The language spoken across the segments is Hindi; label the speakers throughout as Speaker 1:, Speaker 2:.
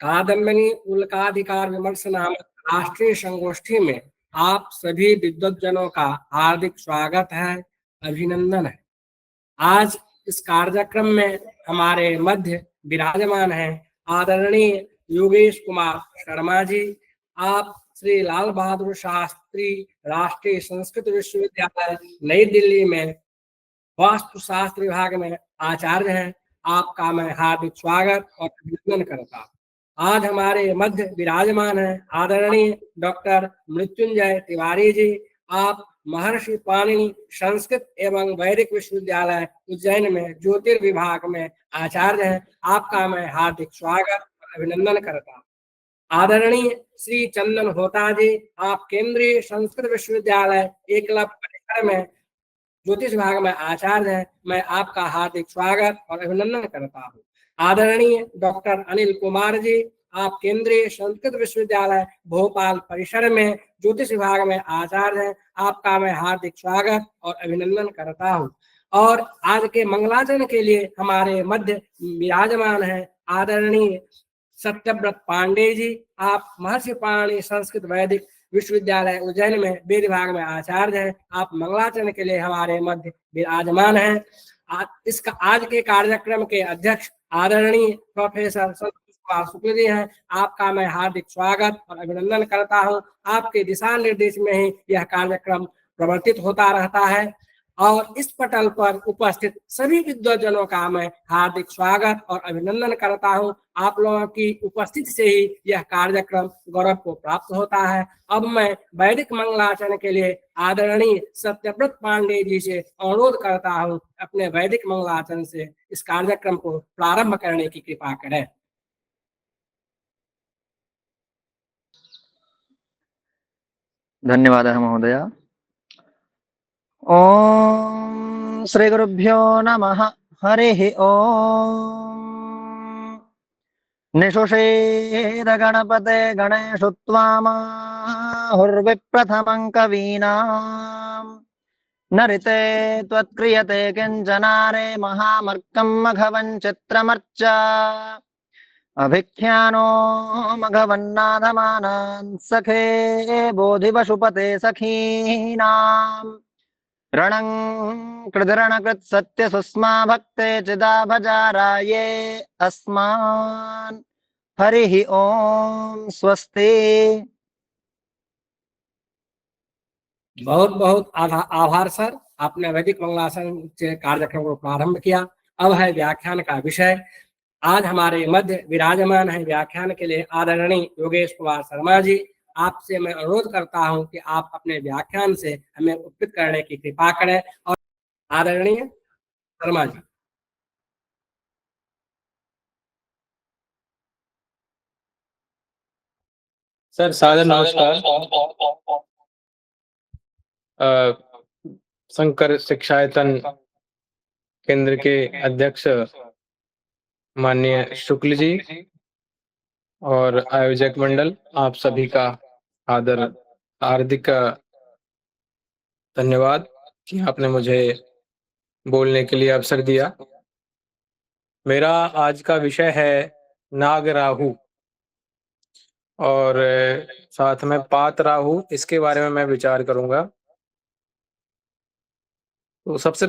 Speaker 1: कादम्बिनी उल्काधिकार विमर्श नामक राष्ट्रीय संगोष्ठी में आप सभी विद्वज्जनों का हार्दिक स्वागत है, अभिनंदन है। आज इस कार्यक्रम में हमारे मध्य विराजमान हैं आदरणीय योगेश कुमार शर्मा जी। आप श्री लाल बहादुर शास्त्री राष्ट्रीय संस्कृत विश्वविद्यालय नई दिल्ली में वास्तुशास्त्र विभाग में आचार्य हैं। आपका मैं हार्दिक स्वागत और अभिनंदन करता हूँ। आज हमारे मध्य विराजमान हैं आदरणीय डॉक्टर मृत्युंजय तिवारी जी। आप महर्षि पाणिनि संस्कृत एवं वैदिक विश्वविद्यालय उज्जैन में ज्योतिर्विभाग में आचार्य हैं। आपका मैं हार्दिक स्वागत और अभिनंदन करता हूँ। आदरणीय श्री चंदन होता जी, आप केंद्रीय संस्कृत विश्वविद्यालय एकलव्य परिसर में ज्योतिष विभाग में आचार्य हैं। मैं आपका हार्दिक स्वागत और अभिनंदन करता हूँ। आदरणीय डॉक्टर अनिल कुमार जी, आप केंद्रीय संस्कृत विश्वविद्यालय भोपाल परिसर में ज्योतिष विभाग में आचार्य हैं। आपका मैं हार्दिक स्वागत और अभिनंदन करता हूँ। और आज के मंगलाचरण के लिए हमारे मध्य विराजमान है आदरणीय सत्यव्रत पांडे जी। आप महर्षि पाणिनि संस्कृत वैदिक विश्वविद्यालय उज्जैन में वेद विभाग में आचार्य हैं। आप मंगलाचरण के लिए हमारे मध्य विराजमान हैं। इसका आज के कार्यक्रम के अध्यक्ष आदरणीय प्रोफेसर संतोष कुमार शुक्ल जी हैं। आपका मैं हार्दिक स्वागत और अभिनंदन करता हूं। आपके दिशा निर्देश में ही यह कार्यक्रम प्रवर्तित होता रहता है और इस पटल पर उपस्थित सभी विद्वज्जनों का मैं हार्दिक स्वागत और अभिनंदन करता हूं। आप लोगों की उपस्थिति से ही यह कार्यक्रम गौरव को प्राप्त होता है। अब मैं वैदिक मंगलाचरण के लिए आदरणीय सत्यव्रत पांडे जी से अनुरोध करता हूं, अपने वैदिक मंगलाचरण से इस कार्यक्रम को प्रारंभ करने की कृपा करें।
Speaker 2: धन्यवादः महोदय। ओम श्री गुरुभ्यो नमः। हरिः ओम। निशुषेद गणपते गणेशु त्वामाहुर्विप्रथमं कवीनाम् नरिते त्वत्क्रियते किञ्चनारे महामर्कं मघवन् चित्रमर्च अभिख्यानो मघवन्नाथमानान् सखे बोधिवशुपते सखीनाम् रणं कृदरणकृत् सत्य सुस्मा भक्ते चिदा भजाराये अस्मान् हरिः ओम स्वस्ति।
Speaker 1: बहुत बहुत आभार सर, आपने वैदिक मंगलाचरण से कार्यक्रम को प्रारंभ किया। अब है व्याख्यान का विषय। आज हमारे मध्य विराजमान है व्याख्यान के लिए आदरणीय योगेश कुमार शर्मा जी। आपसे मैं अनुरोध करता हूं कि आप अपने व्याख्यान से हमें उपकृत करने की कृपा करें। और आदरणीय शर्मा जी।
Speaker 3: सर सादर नमस्कार। शंकर शिक्षायतन केंद्र के अध्यक्ष माननीय शुक्ल जी और आयोजक मंडल, आप सभी का हार्दिक धन्यवाद कि आपने मुझे बोलने के लिए अवसर दिया। मेरा आज का विषय है नाग राहु और साथ में पात राहु, इसके बारे में मैं विचार करूंगा। तो सबसे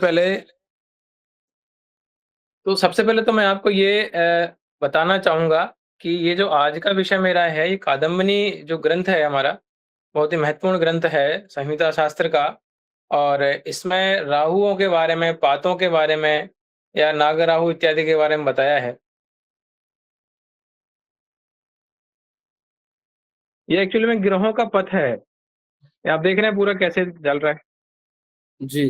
Speaker 3: पहले तो मैं आपको ये बताना चाहूंगा कि ये जो आज का विषय मेरा है, ये कादम्बिनी जो ग्रंथ है हमारा, बहुत ही महत्वपूर्ण ग्रंथ है संहिता शास्त्र का। और इसमें राहुओं के बारे में, पातों के बारे में या नाग राहु इत्यादि के बारे में बताया है। ये एक्चुअली में ग्रहों का पथ है। आप देख रहे हैं पूरा कैसे चल रहा है
Speaker 1: जी।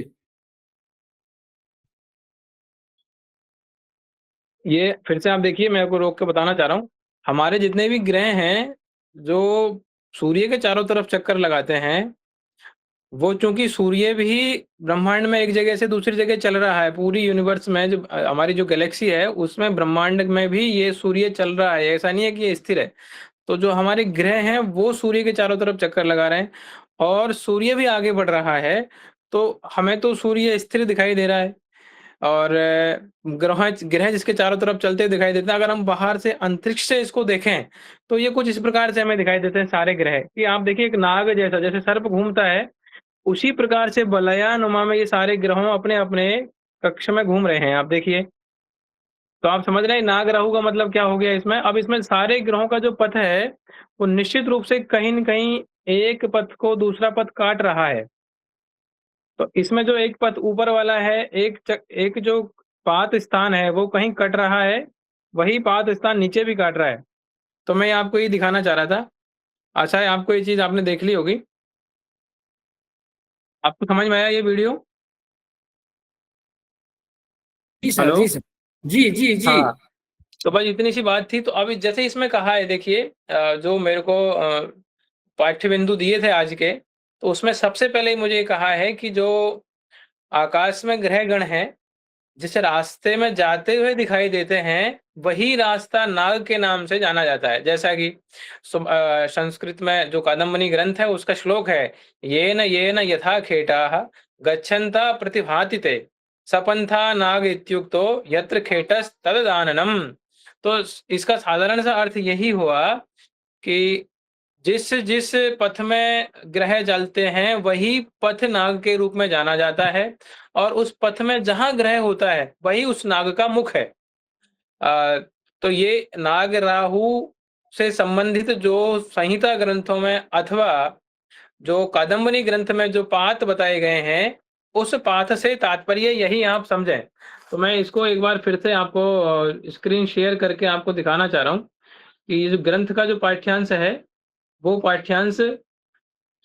Speaker 3: ये फिर से आप देखिए, मैं आपको रोक के बताना चाह रहा हूँ। हमारे जितने भी ग्रह हैं जो सूर्य के चारों तरफ चक्कर लगाते हैं, वो चूंकि सूर्य भी ब्रह्मांड में एक जगह से दूसरी जगह चल रहा है, पूरी यूनिवर्स में जो हमारी जो गैलेक्सी है उसमें ब्रह्मांड में भी ये सूर्य चल रहा है, ऐसा नहीं है कि ये स्थिर है। तो जो हमारे ग्रह हैं वो सूर्य के चारों तरफ चक्कर लगा रहे हैं और सूर्य भी आगे बढ़ रहा है, तो हमें तो सूर्य स्थिर दिखाई दे रहा है। और ग्रह ग्रह जिसके चारों तरफ चलते दिखाई देते हैं। अगर हम बाहर से अंतरिक्ष से इसको देखें तो ये कुछ इस प्रकार से हमें दिखाई देते हैं सारे ग्रह, कि आप देखिए एक नाग जैसा, जैसे सर्प घूमता है उसी प्रकार से वलयानुमा में ये सारे ग्रहों अपने अपने कक्ष में घूम रहे हैं। आप देखिए, तो आप समझ रहे हैं नाग राहु का मतलब क्या हो गया इसमें। अब इसमें सारे ग्रहों का जो पथ है वो निश्चित रूप से कहीं न कहीं एक पथ को दूसरा पथ काट रहा है। तो इसमें जो एक पथ ऊपर वाला है, एक जो पात स्थान है वो कहीं कट रहा है, वही पात स्थान नीचे भी काट रहा है। तो मैं आपको ये दिखाना चाह रहा था। आशा है आपको ये चीज़ आपने देख ली होगी। आपको समझ में आया ये वीडियो?
Speaker 1: जी सर,
Speaker 3: हेलो?
Speaker 1: जी सर, जी जी जी।
Speaker 3: हाँ, तो बस इतनी सी बात थी। तो अभी जैसे इसमें कहा है देखिए, जो मेरे को पाठ्य बिंदु दिए थे आज के, तो उसमें सबसे पहले ही मुझे ये कहा है कि जो आकाश में ग्रह गण हैं, जिस रास्ते में जाते हुए दिखाई देते हैं, वही रास्ता नाग के नाम से जाना जाता है। जैसा कि संस्कृत में जो कादम्बनी ग्रंथ है उसका श्लोक है, येन यथा खेटाः गच्छन्ता प्रतिभाति ते सपंथा नाग इत्युक्तो यत्र खेटस्तददाननम। तो इसका साधारण सा अर्थ यही हुआ कि जिस जिस पथ में ग्रह चलते हैं वही पथ नाग के रूप में जाना जाता है, और उस पथ में जहां ग्रह होता है वही उस नाग का मुख है। अ, तो ये नाग राहु से संबंधित जो संहिता ग्रंथों में अथवा जो कादम्बनी ग्रंथ में जो पाठ बताए गए हैं, उस पाठ से तात्पर्य यही आप समझें। तो मैं इसको एक बार फिर से आपको स्क्रीन शेयर करके आपको दिखाना चाह रहा हूँ कि ये जो ग्रंथ का जो पाठ्यांश है, वो पाठ्यांश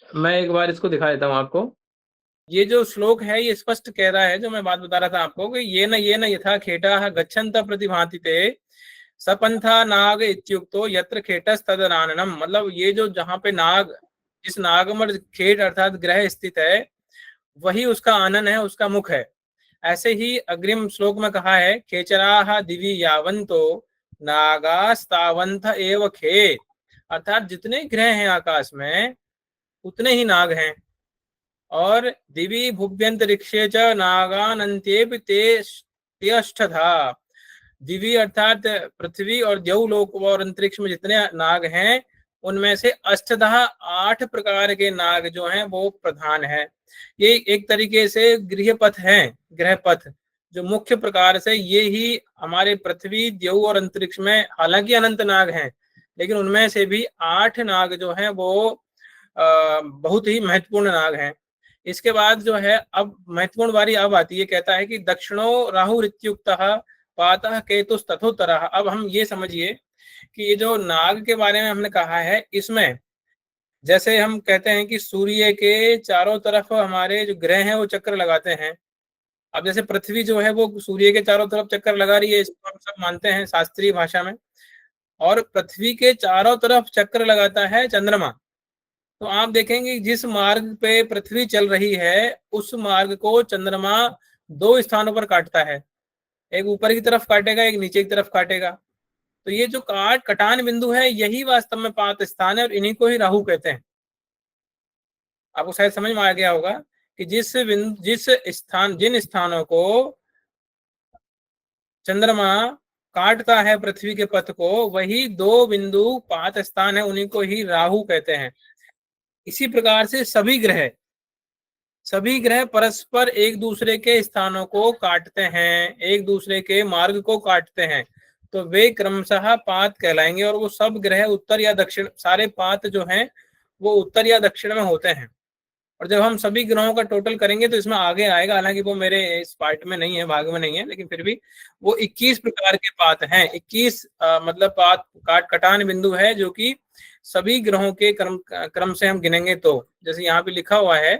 Speaker 3: मैं एक बार इसको दिखा देता हूँ आपको। ये जो श्लोक है ये स्पष्ट कह रहा है, जो मैं बात बता रहा था आपको, कि ये न यथा खेटाः गच्छन्त प्रतिभाति ते सपंथा नाग इत्युक्तो यत्र खेटस्तदनाननम। मतलब ये जो जहाँ पे नाग, जिस नागमर खेट अर्थात ग्रह स्थित है वही उसका आनन है, उसका मुख है। ऐसे ही अग्रिम श्लोक में कहा है, खेचराः दिवि यावन्तो नागास्तावन्त एव खेट। अर्थात जितने ग्रह हैं आकाश में उतने ही नाग हैं। और दिवि भुव्यंतरिक्षे च नागानन्त्येपि तेष्ठथा। दिवि अर्थात पृथ्वी और द्यौलोक और अंतरिक्ष में जितने नाग हैं उनमें से अष्टधा 8 प्रकार के नाग जो हैं वो प्रधान है। ये एक तरीके से गृह पथ हैं, ग्रह पथ जो मुख्य प्रकार से ये ही हमारे पृथ्वी द्यौ और अंतरिक्ष में, हालांकि अनंत नाग हैं लेकिन उनमें से भी 8 नाग जो हैं वो बहुत ही महत्वपूर्ण नाग हैं। इसके बाद जो है अब महत्वपूर्ण बारी अब आती है, कहता है कि दक्षिणो राहुरित्युक्तः पातः केतुस्तथोत्तरः। अब हम ये समझिए कि ये जो नाग के बारे में हमने कहा है, इसमें जैसे हम कहते हैं कि सूर्य के चारों तरफ हमारे जो ग्रह हैं वो चक्कर लगाते हैं। अब जैसे पृथ्वी जो है वो सूर्य के चारों तरफ चक्कर लगा रही है, इसको हम सब मानते हैं शास्त्रीय भाषा में। और पृथ्वी के चारों तरफ चक्कर लगाता है चंद्रमा। तो आप देखेंगे जिस मार्ग पे पृथ्वी चल रही है उस मार्ग को चंद्रमा 2 स्थानों पर काटता है, एक ऊपर की तरफ काटेगा, एक नीचे की तरफ काटेगा। तो ये जो कटान बिंदु है यही वास्तव में पात स्थान है और इन्हीं को ही राहु कहते हैं। आपको शायद समझ में आ गया होगा कि जिन स्थानों को चंद्रमा काटता है पृथ्वी के पथ को, वही 2 बिंदु पात स्थान है, उन्हीं को ही राहु कहते हैं। इसी प्रकार से सभी ग्रह परस्पर एक दूसरे के स्थानों को काटते हैं, एक दूसरे के मार्ग को काटते हैं, तो वे क्रमशः पात कहलाएंगे। और वो सब ग्रह उत्तर या दक्षिण, सारे पात जो हैं वो उत्तर या दक्षिण में होते हैं। और जब हम सभी ग्रहों का टोटल करेंगे तो इसमें आगे आएगा, हालांकि वो मेरे इस पार्ट में नहीं है, भाग में नहीं है, लेकिन फिर भी वो 21 प्रकार के पात हैं। 21 मतलब पात कटान बिंदु है जो कि सभी ग्रहों के क्रम से हम गिनेंगे। तो जैसे यहाँ पे लिखा हुआ है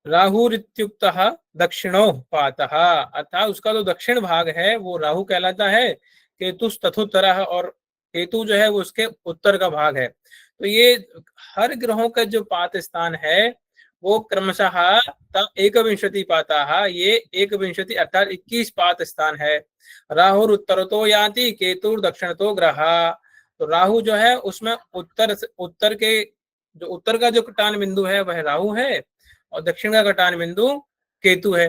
Speaker 3: राहुरित्युक्तः दक्षिणो पातः, अर्थात उसका जो दक्षिण भाग है वो राहु कहलाता है। केतुस्तथोत्तरः, और केतु जो है वो उसके उत्तर का भाग है। तो ये हर ग्रहों का जो पात स्थान है वो क्रमशः 21 पाताः, ये 21 अर्थात 21 पात स्थान है। राहुर उत्तरतो याति केतुर दक्षिणतो ग्रह। तो राहु जो है उसमें उत्तर के जो उत्तर का जो कटान बिंदु है वह राहु है, और दक्षिण का कटान बिंदु केतु है।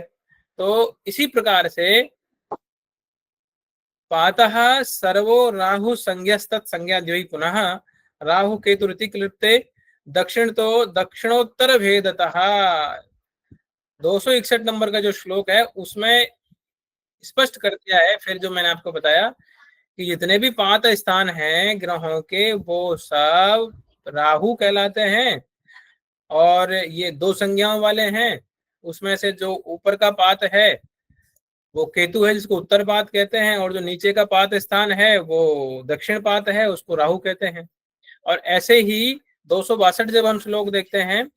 Speaker 3: तो इसी प्रकार से पातः सर्वो राहु संज्ञस्तत् संज्ञा द्वयी पुनः राहु केतु ऋति क्लिप्ते दक्षिण तो दक्षिणोत्तर भेदतः 261 नंबर का जो श्लोक है उसमें स्पष्ट कर दिया है। फिर जो मैंने आपको बताया कि जितने भी 5 स्थान हैं ग्रहों के वो सब राहु कहलाते हैं और ये 2 संज्ञाओं वाले हैं। उसमें से जो ऊपर का पात है वो केतु है जिसको उत्तर पात कहते हैं, और जो नीचे का पात स्थान है वो दक्षिण पात है उसको राहु कहते हैं। और ऐसे ही 262 जब हम श्लोक देखते हैं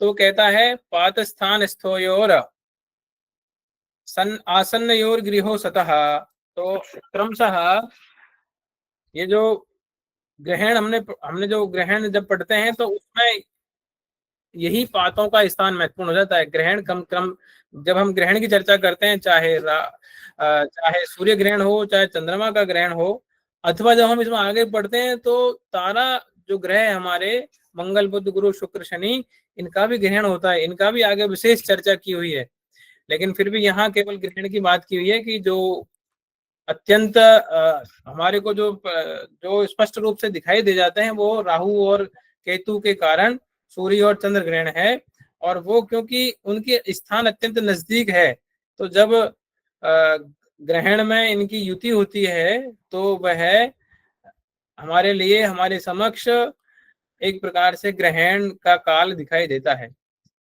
Speaker 3: तो कहता है पात स्थान स्थोयोर आसन्नयोर गृहो सतः। तो क्रमशः ये जो ग्रहण हमने जो ग्रहण जब पढ़ते हैं तो उसमें यही पातों का स्थान महत्वपूर्ण हो जाता है। ग्रहण क्रम जब हम ग्रहण की चर्चा करते हैं, चाहे सूर्य ग्रहण हो, चाहे चंद्रमा का ग्रहण हो, अथवा जब हम इसमें आगे पढ़ते हैं तो तारा जो ग्रह है हमारे मंगल बुध गुरु शुक्र शनि, इनका भी ग्रहण होता है। इनका भी आगे विशेष चर्चा की हुई है, लेकिन फिर भी यहाँ केवल ग्रहण की बात की हुई है कि जो अत्यंत हमारे को जो स्पष्ट रूप से दिखाई दे जाते हैं वो राहु और केतु के कारण सूर्य और चंद्र ग्रहण है। और वो क्योंकि उनके स्थान अत्यंत नजदीक है, तो जब ग्रहण में इनकी युति होती है तो वह हमारे लिए हमारे समक्ष एक प्रकार से ग्रहण का काल दिखाई देता है।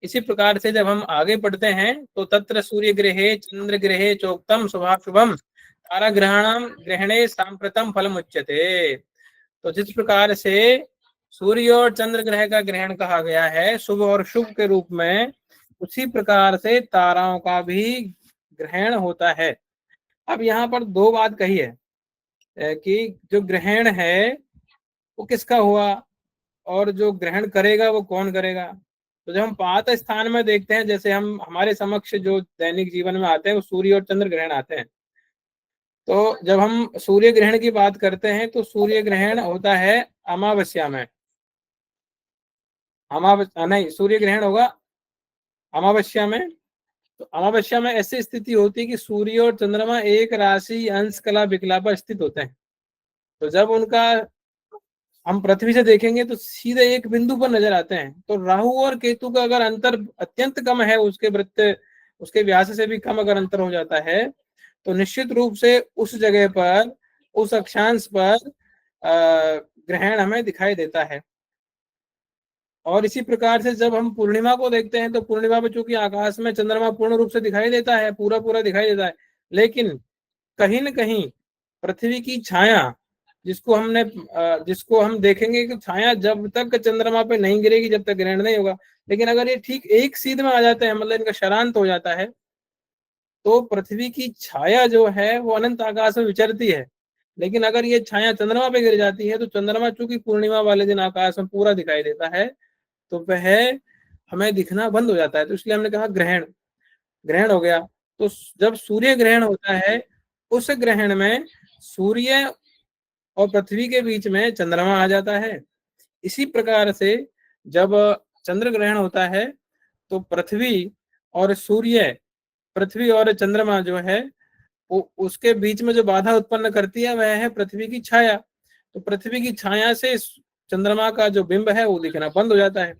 Speaker 3: इसी प्रकार से जब हम आगे पढ़ते हैं तो तत्र सूर्य ग्रहे चंद्र ग्रहे चोक्तम शुभाशुभम तारा ग्रहणे सांप्रतम फलम उच्यते। तो जिस प्रकार से सूर्य और चंद्र ग्रह का ग्रहण कहा गया है शुभ और शुभ के रूप में, उसी प्रकार से ताराओं का भी ग्रहण होता है। अब यहाँ पर 2 बात कही है कि जो ग्रहण है वो किसका हुआ और जो ग्रहण करेगा वो कौन करेगा। तो जब हम पात स्थान में देखते हैं, जैसे हम हमारे समक्ष जो दैनिक जीवन में आते हैं वो सूर्य और चंद्र ग्रहण आते हैं। तो जब हम सूर्य ग्रहण की बात करते हैं तो सूर्य ग्रहण होता है अमावस्या में। नहीं, सूर्य ग्रहण होगा अमावस्या में। तो अमावस्या में ऐसी स्थिति होती है कि सूर्य और चंद्रमा एक राशि अंश कला विकला पर स्थित होते हैं। तो जब उनका हम पृथ्वी से देखेंगे तो सीधे एक बिंदु पर नजर आते हैं। तो राहु और केतु का अगर अंतर अत्यंत कम है, उसके व्यास से भी कम अगर अंतर हो जाता है, तो निश्चित रूप से उस जगह पर, उस अक्षांश पर ग्रहण हमें दिखाई देता है। और इसी प्रकार से जब हम पूर्णिमा को देखते हैं तो पूर्णिमा में चूंकि आकाश में चंद्रमा पूर्ण रूप से दिखाई देता है, पूरा दिखाई देता है, लेकिन कहीं न कहीं पृथ्वी की छाया जिसको हम देखेंगे कि छाया जब तक चंद्रमा पे नहीं गिरेगी जब तक ग्रहण नहीं होगा। लेकिन अगर ये ठीक एक सीध में आ जाते हैं, मतलब इनका शरांत हो जाता है, तो पृथ्वी की छाया जो है वो अनंत आकाश में विचरती है। लेकिन अगर ये छाया चंद्रमा पे गिर जाती है तो चंद्रमा चूंकि पूर्णिमा वाले दिन आकाश में पूरा दिखाई देता है, तो वह हमें दिखना बंद हो जाता है। तो इसलिए हमने कहा ग्रहण हो गया। तो जब सूर्य ग्रहण होता है, उस ग्रहण में सूर्य और पृथ्वी के बीच में चंद्रमा आ जाता है। इसी प्रकार से जब चंद्र ग्रहण होता है तो पृथ्वी और चंद्रमा जो है उसके बीच में जो बाधा उत्पन्न करती है वह है पृथ्वी की छाया। तो पृथ्वी की छाया से चंद्रमा का जो बिंब है वो दिखना बंद हो जाता है।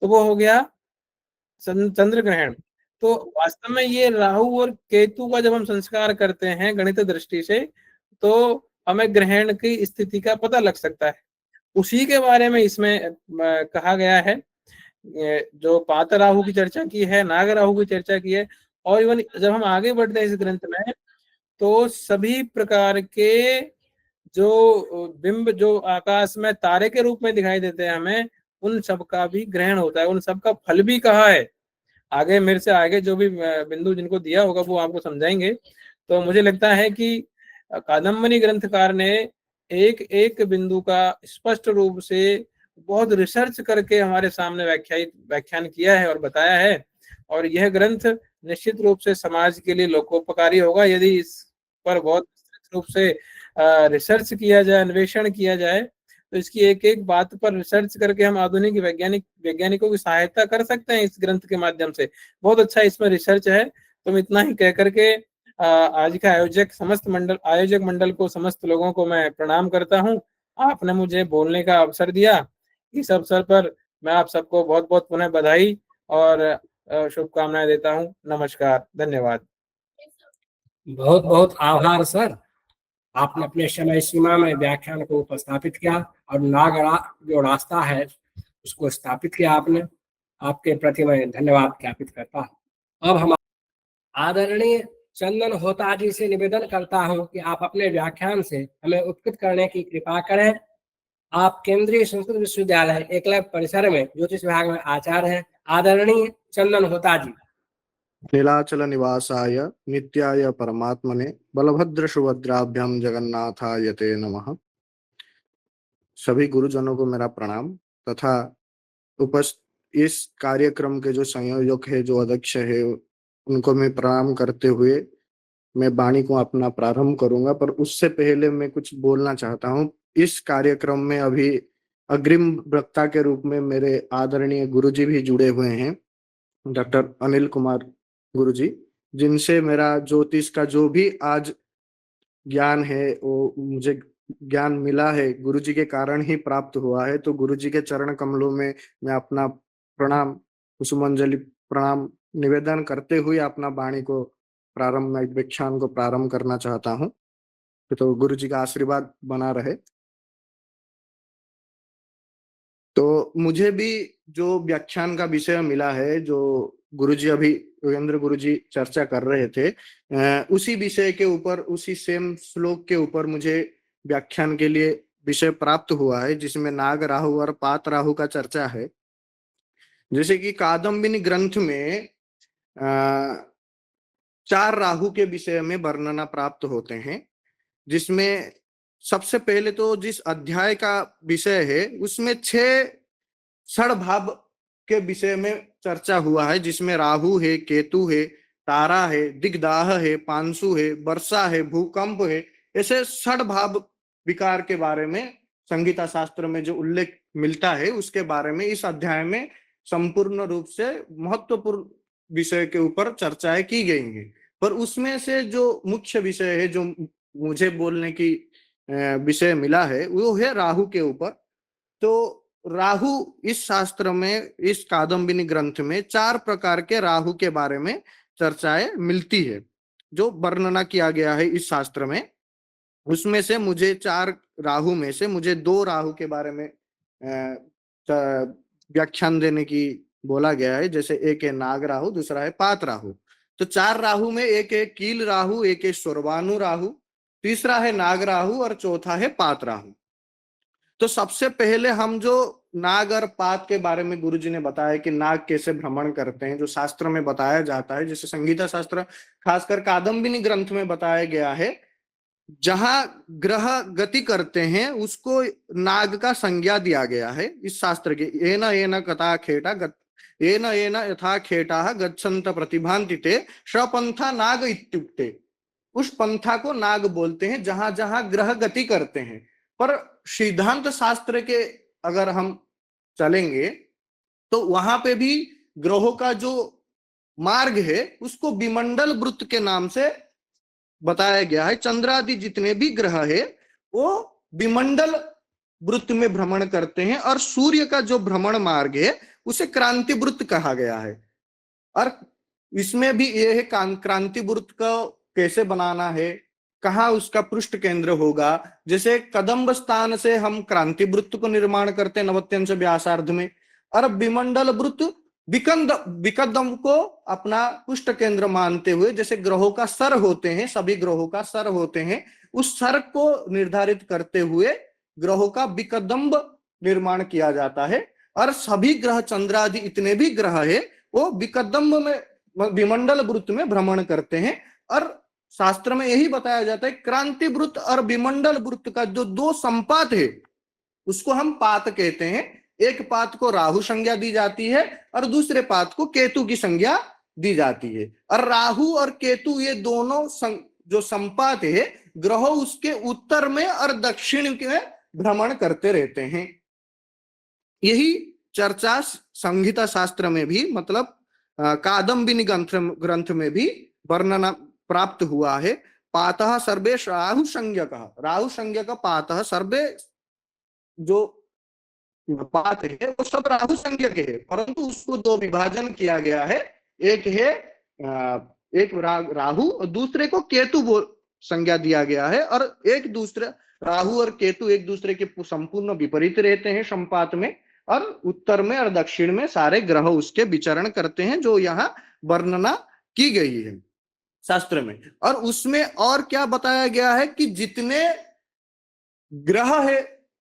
Speaker 3: तो वो हो गया चंद्र ग्रहण। तो वास्तव में ये राहु और केतु का जब हम संस्कार करते हैं गणित दृष्टि से, तो हमें ग्रहण की स्थिति का पता लग सकता है। उसी के बारे में इसमें कहा गया है। जो पात राहु की चर्चा की है, नाग राहु की चर्चा की है, और इवन जब हम आगे बढ़ते हैं इस ग्रंथ में तो सभी प्रकार के जो बिंब जो आकाश में तारे के रूप में दिखाई देते हैं हमें, उन सब का भी ग्रहण होता है। उन सब का फल भी कहा है। आगे मेरे से आगे जो भी बिंदु जिनको दिया होगा वो आपको समझाएंगे। तो मुझे लगता है कि कादम्बनी ग्रंथकार ने एक एक बिंदु का स्पष्ट रूप से बहुत रिसर्च करके हमारे सामने व्याख्यान किया है और बताया है। और यह ग्रंथ निश्चित रूप से समाज के लिए लोकोपकारी होगा यदि इस पर बहुत रूप से रिसर्च किया जाए, अन्वेषण किया जाए। तो इसकी एक एक बात पर रिसर्च करके हम आधुनिक वैज्ञानिकों की सहायता कर सकते हैं इस ग्रंथ के माध्यम से। बहुत अच्छा इसमें रिसर्च है। तो इतना ही कह करके आज का आयोजक मंडल को, समस्त लोगों को मैं प्रणाम करता हूँ। आपने मुझे बोलने का अवसर दिया। इस अवसर पर मैं आप सबको बहुत बहुत पुनः बधाई और शुभकामनाएं देता हूँ। नमस्कार, धन्यवाद।
Speaker 1: बहुत बहुत आभार सर। आपने अपने समय सीमा में व्याख्यान को उपस्थापित किया और नागरा जो रास्ता है उसको स्थापित किया आपने। आपके प्रति मैं धन्यवाद ज्ञापित करता हूँ। अब हम आदरणीय चंदन होता जी से निवेदन करता हूं कि आप अपने व्याख्यान से हमें उपकृत करने की कृपा करें। आप केंद्रीय संस्कृत विश्वविद्यालय एकलव्य परिसर में ज्योतिष विभाग में आचार्य हैं। आदरणीय चंदन होता जी।
Speaker 4: नीलाचल निवासाय नित्याय परमात्मने बलभद्र सुभद्राभ्याम जगन्नाथाय ते नमः। सभी गुरुजनों को मेरा प्रणाम तथा इस कार्यक्रम के जो संयोजक है, जो अध्यक्ष है, उनको मैं प्रणाम करते हुए मैं वाणी को अपना प्रारंभ करूंगा। पर उससे पहले मैं कुछ बोलना चाहता हूं। इस कार्यक्रम में अभी अग्रिम वक्ता के रूप में मेरे आदरणीय गुरुजी भी जुड़े हुए हैं, डॉक्टर अनिल कुमार गुरुजी, जिनसे मेरा ज्योतिष का जो भी आज ज्ञान है वो मुझे ज्ञान मिला है गुरुजी के कारण ही प्राप्त हुआ है। तो गुरुजी के चरण कमलों में मैं अपना प्रणाम, कुसुमांजलि प्रणाम निवेदन करते हुए अपना वाणी को प्रारंभ, में व्याख्यान को प्रारंभ करना चाहता हूँ। तो गुरुजी का आशीर्वाद बना रहे। तो मुझे भी जो व्याख्यान का विषय मिला है, जो गुरुजी अभी योगेंद्र गुरुजी चर्चा कर रहे थे, उसी विषय के ऊपर, उसी सेम श्लोक के ऊपर मुझे व्याख्यान के लिए विषय प्राप्त हुआ है, जिसमें नाग राहु और पात राहु का चर्चा है। जैसे कि कादम्बिनी ग्रंथ में 4 राहु के विषय में वर्णना प्राप्त होते हैं, जिसमें सबसे पहले तो जिस अध्याय का विषय है उसमें 6 षड़भाव के विषय में चर्चा हुआ है, जिसमें राहु है, केतु है, तारा है, दिग्दाह है, पांशु है, वर्षा है, भूकंप है। ऐसे षड़भाव विकार के बारे में संगीता शास्त्र में जो उल्लेख मिलता है उसके बारे में इस अध्याय में संपूर्ण रूप से महत्वपूर्ण विषय के ऊपर चर्चाएं की गई हैं। पर उसमें से जो मुख्य विषय है, जो मुझे बोलने की विषय मिला है, वो है राहु के ऊपर। तो राहु इस शास्त्र में, इस कादम्बिनी ग्रंथ में 4 प्रकार के राहु के बारे में चर्चाएं मिलती है, जो वर्णना किया गया है इस शास्त्र में। उसमें से मुझे 4 राहु में से मुझे 2 राहु के बारे में व्याख्यान देने की बोला गया है। जैसे एक है नाग राहु, दूसरा है पात राहु। तो 4 राहु में एक है कील राहु, एक है स्वर्वानु राहु, तीसरा है नाग राहु और चौथा है पात राहु। तो सबसे पहले हम जो नाग और पात के बारे में गुरुजी ने बताया कि नाग कैसे भ्रमण करते हैं, जो शास्त्र में बताया जाता है, जैसे संगीता शास्त्र खासकर कादम्बिनी ग्रंथ में बताया गया है, जहां ग्रह गति करते हैं उसको नाग का संज्ञा दिया गया है इस शास्त्र के। एना एना कथा खेटा एना एना यथा खेटा गच्छन्त प्रतिभान्ति ते स्वपंथा नाग इत्युक्ते। उस पंथा को नाग बोलते हैं जहां जहां ग्रह गति करते हैं। पर सिद्धांत शास्त्र के अगर हम चलेंगे तो वहां पे भी ग्रहों का जो मार्ग है उसको विमंडल वृत्त के नाम से बताया गया है। चंद्रादि जितने भी ग्रह है वो विमंडल वृत्त में भ्रमण करते हैं, और सूर्य का जो भ्रमण मार्ग है उसे क्रांति वृत्त कहा गया है। और इसमें भी यह है क्रांति वृत्त का कैसे बनाना है, कहाँ उसका पृष्ठ केंद्र होगा। जैसे कदम्ब स्थान से हम क्रांति वृत्त को निर्माण करते हैं नवत्यंश व्यासार्ध में, और विमंडल वृत्त विकदम को अपना पुष्ट केंद्र मानते हुए, जैसे ग्रहों का सर होते हैं, सभी ग्रहों का सर होते हैं, उस सर को निर्धारित करते हुए ग्रहों का विकदम्ब निर्माण किया जाता है। और सभी ग्रह, चंद्रादि इतने भी ग्रह है, वो विकदम्ब में, विमंडल वृत्त में भ्रमण करते हैं। और शास्त्र में यही बताया जाता है क्रांति वृत्त और विमंडल वृत्त का जो 2 संपात है उसको हम पात कहते हैं। एक पात को राहु संज्ञा दी जाती है और दूसरे पात को केतु की संज्ञा दी जाती है। और राहु और केतु ये दोनों जो संपात है, ग्रहों उसके उत्तर में और दक्षिण में भ्रमण करते रहते हैं। यही चर्चा संहिता शास्त्र में भी, मतलब कादम्बिनी ग्रंथ में भी वर्णना प्राप्त हुआ है। पातः सर्वे राहु संज्ञक, राहु संज्ञक पातः सर्वे, जो पात है वो सब राहु संज्ञक है, परंतु उसको दो विभाजन किया गया है। एक है एक राहु और दूसरे को केतु संज्ञा दिया गया है, और एक दूसरे राहु और केतु एक दूसरे के संपूर्ण विपरीत रहते हैं संपात में, और उत्तर में और दक्षिण में सारे ग्रह उसके विचरण करते हैं, जो यहाँ वर्णना की गई है शास्त्र में। और उसमें और क्या बताया गया है कि जितने ग्रह है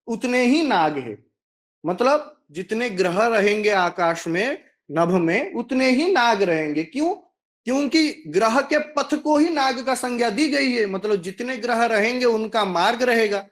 Speaker 4: उतने ही नाग है, मतलब जितने ग्रह रहेंगे आकाश में, नभ में, उतने ही नाग रहेंगे। क्यों? क्योंकि ग्रह के पथ को ही नाग का संज्ञा दी गई है, मतलब जितने ग्रह रहेंगे उनका मार्ग रहेगा।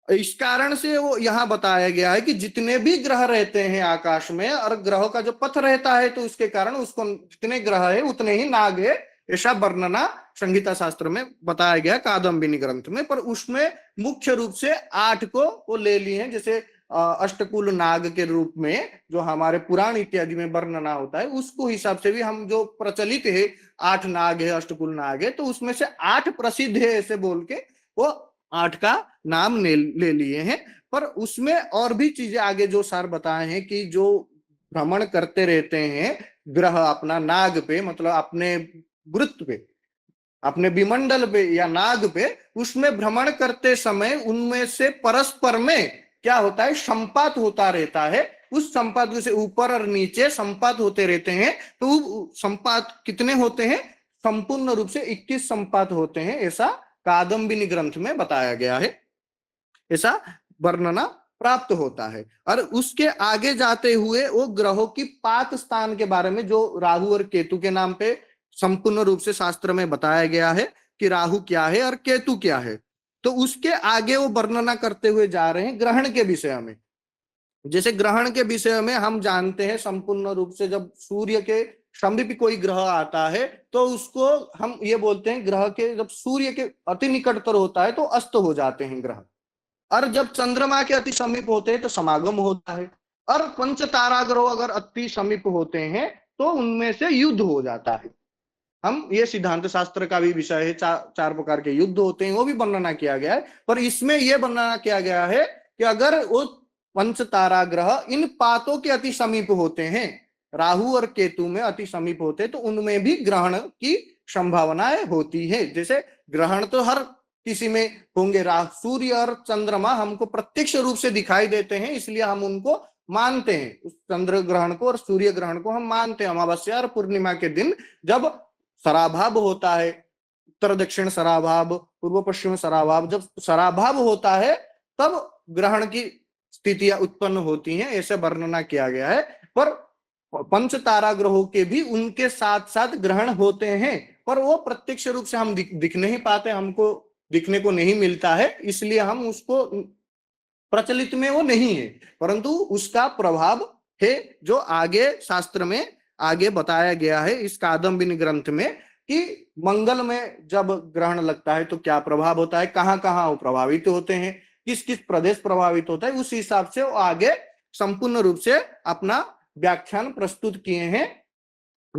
Speaker 4: इस कारण से वो यहाँ बताया गया है कि जितने भी ग्रह रहते हैं आकाश में, और ग्रहों का जो पथ रहता है, तो उसके कारण उसको जितने ग्रह है उतने ही नाग है, ऐसा वर्णना संहिता शास्त्र में बताया गया कादम्बिनी ग्रंथ में। पर उसमें मुख्य रूप से 8 को वो ले लिए हैं, जैसे अष्टकुल नाग के रूप में जो हमारे पुराण इत्यादि में वर्णना होता है, उसको हिसाब से भी हम जो प्रचलित है 8 नाग है, अष्टकुल नाग है, तो उसमें से 8 प्रसिद्ध है ऐसे बोल के वो 8 का नाम ले लिए हैं। पर उसमें और भी चीजें आगे जो सार बताए हैं कि जो भ्रमण करते रहते हैं ग्रह अपना नाग पे, मतलब अपने वृत्त पे, अपने विमंडल पे या नाग पे, उसमें भ्रमण करते समय उनमें से परस्पर में क्या होता है, संपात होता रहता है। उस संपात से ऊपर और नीचे संपात होते रहते हैं। तो संपात कितने होते हैं? संपूर्ण रूप से 21 संपात होते हैं, ऐसा कादम्बिनी ग्रंथ में बताया गया है, ऐसा वर्णना प्राप्त होता है। और उसके आगे जाते हुए वो ग्रहों की पात स्थान के बारे में, जो राहु और केतु के नाम पे संपूर्ण रूप से शास्त्र में बताया गया है कि राहु क्या है और केतु क्या है, तो उसके आगे वो वर्णना करते हुए जा रहे हैं ग्रहण के विषय में। जैसे ग्रहण के विषय में हम जानते हैं संपूर्ण रूप से, जब सूर्य के समीप कोई ग्रह आता है तो उसको हम ये बोलते हैं, ग्रह के जब सूर्य के अति निकटतर होता है तो अस्त हो जाते हैं ग्रह, और जब चंद्रमा के अति समीप होते हैं तो समागम होता है, और पंच तारा ग्रह अगर अति समीप होते हैं तो उनमें से युद्ध हो जाता है। हम ये सिद्धांत शास्त्र का भी विषय है, चार प्रकार के युद्ध होते हैं, वो भी वर्णना किया गया है। पर इसमें यह वर्णना किया गया है कि अगर वो पंच तारा ग्रह इन पातों के अति समीप होते हैं, राहु और केतु में अति समीप होते हैं, तो उनमें भी ग्रहण की संभावनाएं होती है। जैसे ग्रहण तो हर किसी में होंगे, सूर्य और चंद्रमा हमको प्रत्यक्ष रूप से दिखाई देते हैं, इसलिए हम उनको मानते हैं, उस चंद्र ग्रहण को और सूर्य ग्रहण को हम मानते हैं। अमावस्या और पूर्णिमा के दिन जब सराभाव होता है, उत्तर दक्षिण सराभाव, पूर्व पश्चिम सराभाव, जब सराभाव होता है तब ग्रहण की स्थितियां उत्पन्न होती हैं, ऐसे वर्णना किया गया है। पर पंच तारा ग्रहों के भी उनके साथ साथ ग्रहण होते हैं, पर वो प्रत्यक्ष रूप से हम दिख नहीं पाते, हमको दिखने को नहीं मिलता है, इसलिए हम उसको प्रचलित में वो नहीं है, परंतु उसका प्रभाव है जो आगे शास्त्र में आगे बताया गया है इस कादम्बिनी ग्रंथ में, कि मंगल में जब ग्रहण लगता है तो क्या प्रभाव होता है, कहाँ कहाँ वो प्रभावित होते हैं, किस किस प्रदेश प्रभावित होता है, उस हिसाब से वो आगे संपूर्ण रूप से अपना व्याख्यान प्रस्तुत किए हैं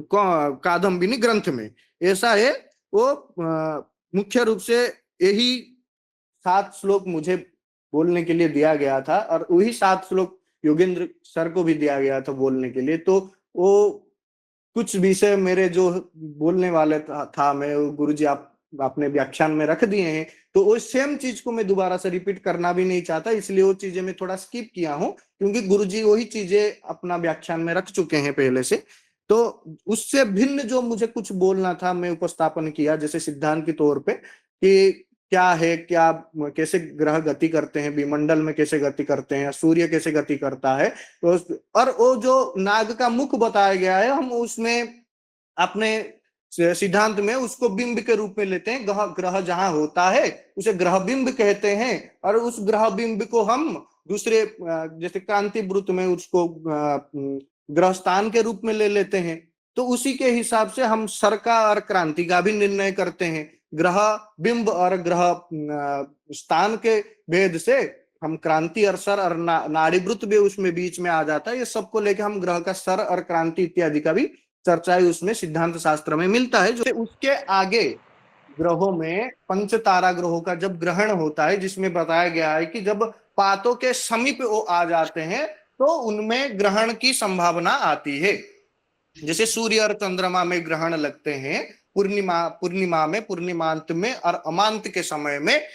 Speaker 4: कादम्बिनी ग्रंथ में। ऐसा है वो मुख्य रूप से यही 7 श्लोक मुझे बोलने के लिए दिया गया था, और वही 7 श्लोक योगेंद्र सर को भी दिया गया था बोलने के लिए। तो वो कुछ विषय मेरे जो बोलने वाले था मैं, गुरुजी आप अपने व्याख्यान में रख दिए हैं, तो वो सेम चीज को मैं दोबारा से रिपीट करना भी नहीं चाहता, इसलिए वो चीजें मैं थोड़ा स्किप किया हूं, क्योंकि गुरुजी वही चीजें अपना व्याख्यान में रख चुके हैं पहले से। तो उससे भिन्न जो मुझे कुछ बोलना था मैं उपस्थापन किया, जैसे सिद्धांत के तौर पे कि क्या है, क्या कैसे ग्रह गति करते हैं, विमंडल में कैसे गति करते हैं, सूर्य कैसे गति करता है, तो और वो जो नाग का मुख बताया गया है, हम उसमें अपने सिद्धांत में उसको बिंब के रूप में लेते हैं। ग्रह जहां होता है उसे ग्रह बिंब कहते हैं, और उस ग्रह बिंब को हम दूसरे जैसे क्रांति वृत्त में उसको ग्रह स्थान के रूप में ले लेते हैं। तो उसी के हिसाब से हम सर का और क्रांति का भी निर्णय करते हैं। ग्रह बिंब और ग्रह स्थान के भेद से हम क्रांति और सर और नाड़ी वृत्त भी उसमें बीच में आ जाता है। ये सबको लेके हम ग्रह का सर और क्रांति इत्यादि का भी चर्चा उसमें सिद्धांत शास्त्र में मिलता है। जो उसके आगे ग्रहों में पंच तारा ग्रहों का जब ग्रहण होता है, जिसमें बताया गया है कि जब पातों के समीप वो आ जाते हैं तो उनमें ग्रहण की संभावना आती है। जैसे सूर्य और चंद्रमा में ग्रहण लगते हैं पूर्णिमा में, पूर्णिमांत में और अमांत के समय में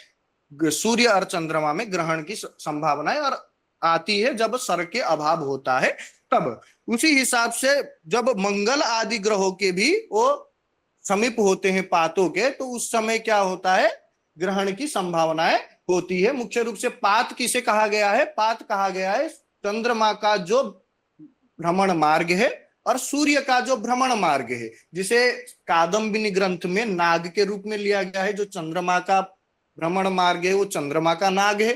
Speaker 4: सूर्य और चंद्रमा में ग्रहण की संभावना और आती है जब सर के अभाव होता है तब। उसी हिसाब से जब मंगल आदि ग्रहों के भी वो समीप होते हैं पातों के, तो उस समय क्या होता है, ग्रहण की संभावनाएं होती है। मुख्य रूप से पात किसे कहा गया है, पात कहा गया है चंद्रमा का जो भ्रमण मार्ग है और सूर्य का जो भ्रमण मार्ग है, जिसे कादम्बिनी ग्रंथ में नाग के रूप में लिया गया है। जो चंद्रमा का भ्रमण मार्ग है वो चंद्रमा का नाग है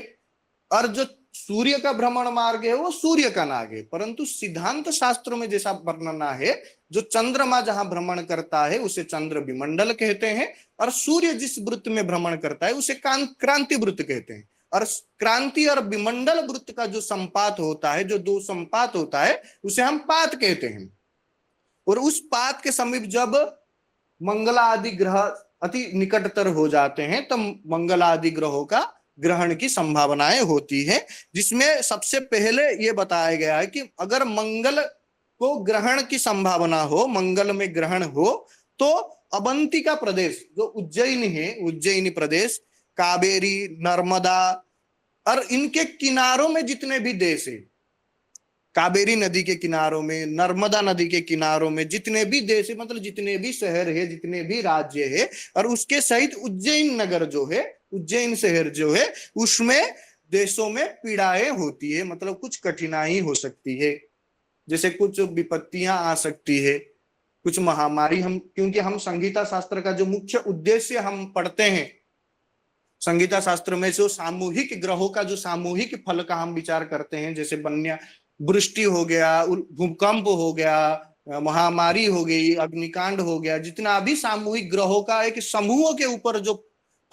Speaker 4: और जो सूर्य का भ्रमण मार्ग है वो सूर्य का नाग है। परंतु सिद्धांत शास्त्र में जैसा वर्णना है, जो चंद्रमा जहां भ्रमण करता है उसे चंद्र विमंडल कहते हैं और सूर्य जिस वृत्त में भ्रमण करता है उसे क्रांति वृत्त कहते हैं। और क्रांति और विमंडल वृत्त का जो संपात होता है, जो दो संपात होता है, उसे हम पात कहते हैं। और उस पात के समीप जब मंगल आदि ग्रह अति निकटतर हो जाते हैं तब मंगल आदि ग्रहों का ग्रहण की संभावनाएं होती है। जिसमें सबसे पहले ये बताया गया है कि अगर मंगल को ग्रहण की संभावना हो, मंगल में ग्रहण हो, तो अवंतिका प्रदेश जो उज्जैन है, उज्जैनी प्रदेश, कावेरी, नर्मदा और इनके किनारों में जितने भी देश है, कावेरी नदी के किनारों में, नर्मदा नदी के किनारों में जितने भी देश है, मतलब जितने भी शहर है, जितने भी राज्य है, और उसके सहित उज्जैन नगर जो है, उज्जैन शहर जो है, उसमें देशों में पीड़ाएं होती है, मतलब कुछ कठिनाई हो सकती है। जैसे कुछ विपत्तियां आ सकती है, कुछ महामारी। हम क्योंकि हम संगीता शास्त्र का जो मुख्य उद्देश्य हम पढ़ते हैं, संगीता शास्त्र में जो सामूहिक ग्रहों का जो सामूहिक फल का हम विचार करते हैं, जैसे बन्या वृष्टि हो गया, भूकंप हो गया, महामारी हो गई, अग्निकांड हो गया, जितना भी सामूहिक ग्रहों का एक समूह के ऊपर जो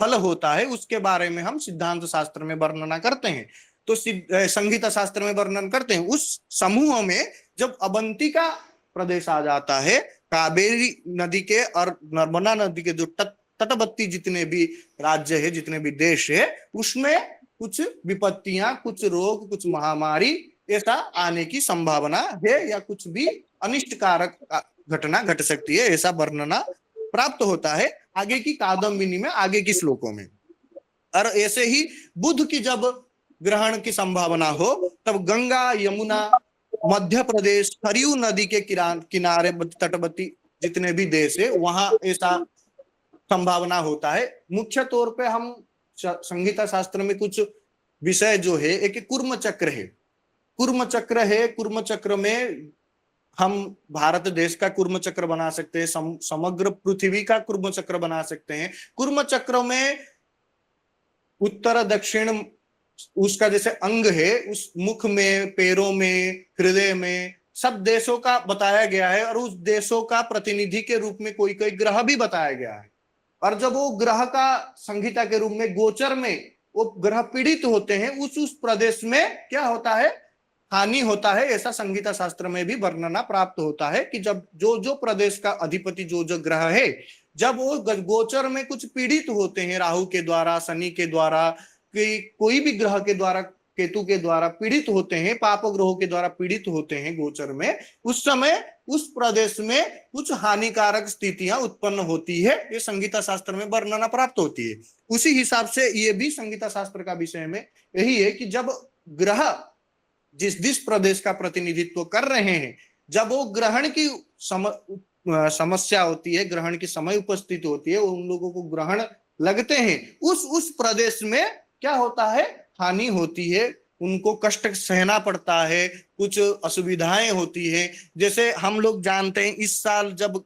Speaker 4: फल होता है उसके बारे में हम सिद्धांत शास्त्र में वर्णना करते हैं। तो संगीता शास्त्र में वर्णन करते हैं। उस समूह में जब अवंतिका प्रदेश आ जाता है, कावेरी नदी के और नर्मदा नदी के जो तटवर्ती जितने भी राज्य है, जितने भी देश है, उसमें कुछ विपत्तियां, कुछ रोग, कुछ महामारी ऐसा आने की संभावना है या कुछ भी अनिष्टकारक घटना घट सकती है, ऐसा वर्णना प्राप्त होता है आगे की कादम्बिनी में, आगे की श्लोकों में। और ऐसे ही बुध की जब ग्रहण की संभावना हो तब गंगा, यमुना, मध्य प्रदेश, सरयू नदी के किनारे तटवर्ती जितने भी देश है वहां ऐसा संभावना होता है। मुख्य तौर पे हम संगीता शास्त्र में कुछ विषय जो है, एक कुर्म चक्र है, कुर्म चक्र है। कुर्म चक्र में हम भारत देश का कुर्म चक्र बना सकते हैं, समग्र पृथ्वी का कुर्म चक्र बना सकते हैं। कुर्म चक्र में उत्तर दक्षिण उसका जैसे अंग है, उस मुख में, पैरों में, हृदय में सब देशों का बताया गया है और उस देशों का प्रतिनिधि के रूप में कोई कोई ग्रह भी बताया गया है। और जब वो ग्रह का संहिता के रूप में गोचर में वो ग्रह पीड़ित होते हैं, उस प्रदेश में क्या होता है, हानि होता है। ऐसा संगीता शास्त्र में भी वर्णना प्राप्त होता है कि जब जो जो प्रदेश का अधिपति जो जो ग्रह है, जब वो गोचर में कुछ पीड़ित होते हैं, राहु के द्वारा, शनि के द्वारा, कोई भी ग्रह के द्वारा, केतु के द्वारा पीड़ित होते हैं, पाप ग्रहों के द्वारा पीड़ित होते हैं गोचर में, उस समय उस प्रदेश में कुछ हानिकारक स्थितियां उत्पन्न होती है। ये संगीता शास्त्र में वर्णना प्राप्त होती है। उसी हिसाब से ये भी संगीता शास्त्र का विषय में यही है कि जब ग्रह जिस प्रदेश का प्रतिनिधित्व कर रहे हैं, जब वो ग्रहण की समस्या होती है, ग्रहण की समय उपस्थित होती है, उन लोगों को ग्रहण लगते हैं, उस प्रदेश में क्या होता है, हानि होती है, उनको कष्ट सहना पड़ता है, कुछ असुविधाएं होती है। जैसे हम लोग जानते हैं, इस साल जब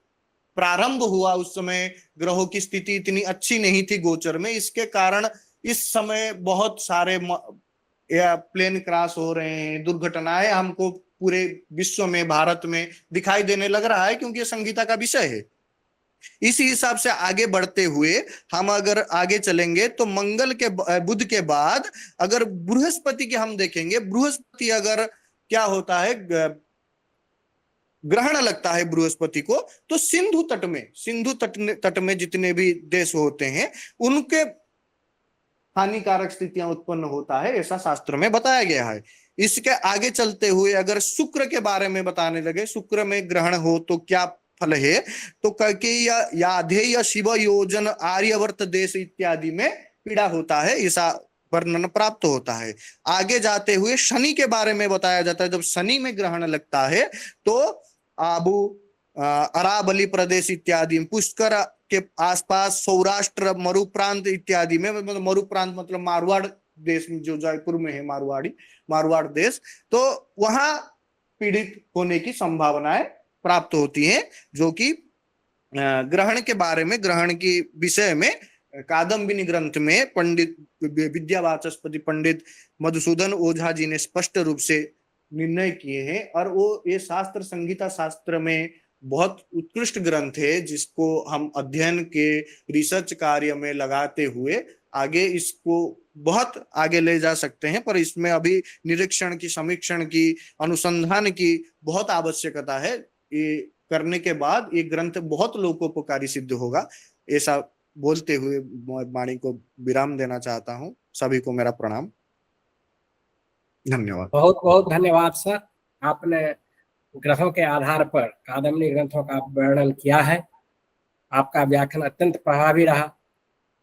Speaker 4: प्रारंभ हुआ उस समय ग्रहों की स्थिति इतनी अच्छी नहीं थी गोचर में, इसके कारण इस समय बहुत सारे या प्लेन क्रैश हो रहे हैं, दुर्घटनाएं हमको पूरे विश्व में, भारत में दिखाई देने लग रहा है, क्योंकि ये संगीता का विषय है। इसी हिसाब से आगे बढ़ते हुए हम अगर आगे चलेंगे तो मंगल के बुध के बाद अगर बृहस्पति के हम देखेंगे, बृहस्पति अगर क्या होता है, ग्रहण लगता है बृहस्पति को, तो सिंधु तट में जितने भी देश होते हैं उनके हानिकारक स्थितियां उत्पन्न होता है, ऐसा शास्त्र में बताया गया है। इसके आगे चलते हुए अगर शुक्र के बारे में बताने लगे, शुक्र में ग्रहण हो तो क्या फल है, तो कैकेयी याधेय शिव योजन आर्यवर्त देश इत्यादि में पीड़ा होता है, ऐसा वर्णन प्राप्त होता है। आगे जाते हुए शनि के बारे में बताया जाता है, जब शनि में ग्रहण लगता है तो आबू अरावली प्रदेश इत्यादि, पुष्कर के आसपास, सौराष्ट्र, मरु प्रांत इत्यादि में, मतलब मरु प्रांत मतलब मारवाड़ देश जो जयपुर में है, मारवाड़ देश, तो वहां पीड़ित होने की संभावनाएं प्राप्त होती हैं, जो कि ग्रहण के बारे में, ग्रहण की विषय में कादम्बिनी ग्रंथ में पंडित विद्यावाचस्पति पंडित मधुसूदन ओझा जी ने स्पष्ट रूप से निर्णय किए हैं। और वो ये शास्त्र संहिता शास्त्र में बहुत उत्कृष्ट ग्रंथ है, जिसको हम अध्ययन के रिसर्च कार्य में लगाते हुए आगे इसको बहुत आगे ले जा सकते हैं। पर इसमें अभी निरीक्षण की, समीक्षण की, अनुसंधान की बहुत आवश्यकता है। ये करने के बाद ये ग्रंथ बहुत लोकोपकारी सिद्ध होगा। ऐसा बोलते हुए वाणी को विराम देना चाहता हूँ। सभी को मेरा प्रणाम, धन्यवाद।
Speaker 1: बहुत बहुत धन्यवाद सर, आपने ग्रंथों के आधार पर कादम्बिनी ग्रंथों का वर्णन किया है। आपका व्याख्यान अत्यंत प्रभावी रहा।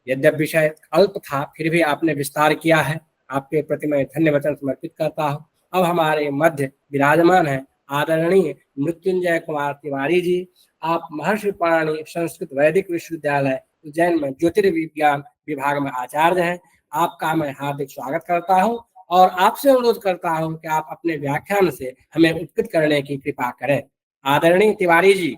Speaker 1: यद्यपि विषय अल्प था फिर भी आपने विस्तार किया है। आपके प्रति मैं धन्य वचन समर्पित करता हूँ। अब हमारे मध्य विराजमान है आदरणीय मृत्युंजय कुमार तिवारी जी। आप महर्षि पाणिनि संस्कृत वैदिक विश्वविद्यालय उज्जैन में ज्योतिर्विज्ञान विभाग में आचार्य हैं। आपका मैं हार्दिक स्वागत करता हूँ और आपसे अनुरोध करता हूँ कि आप अपने व्याख्यान से हमें उत्कृत करने की कृपा करें। आदरणीय तिवारी जी।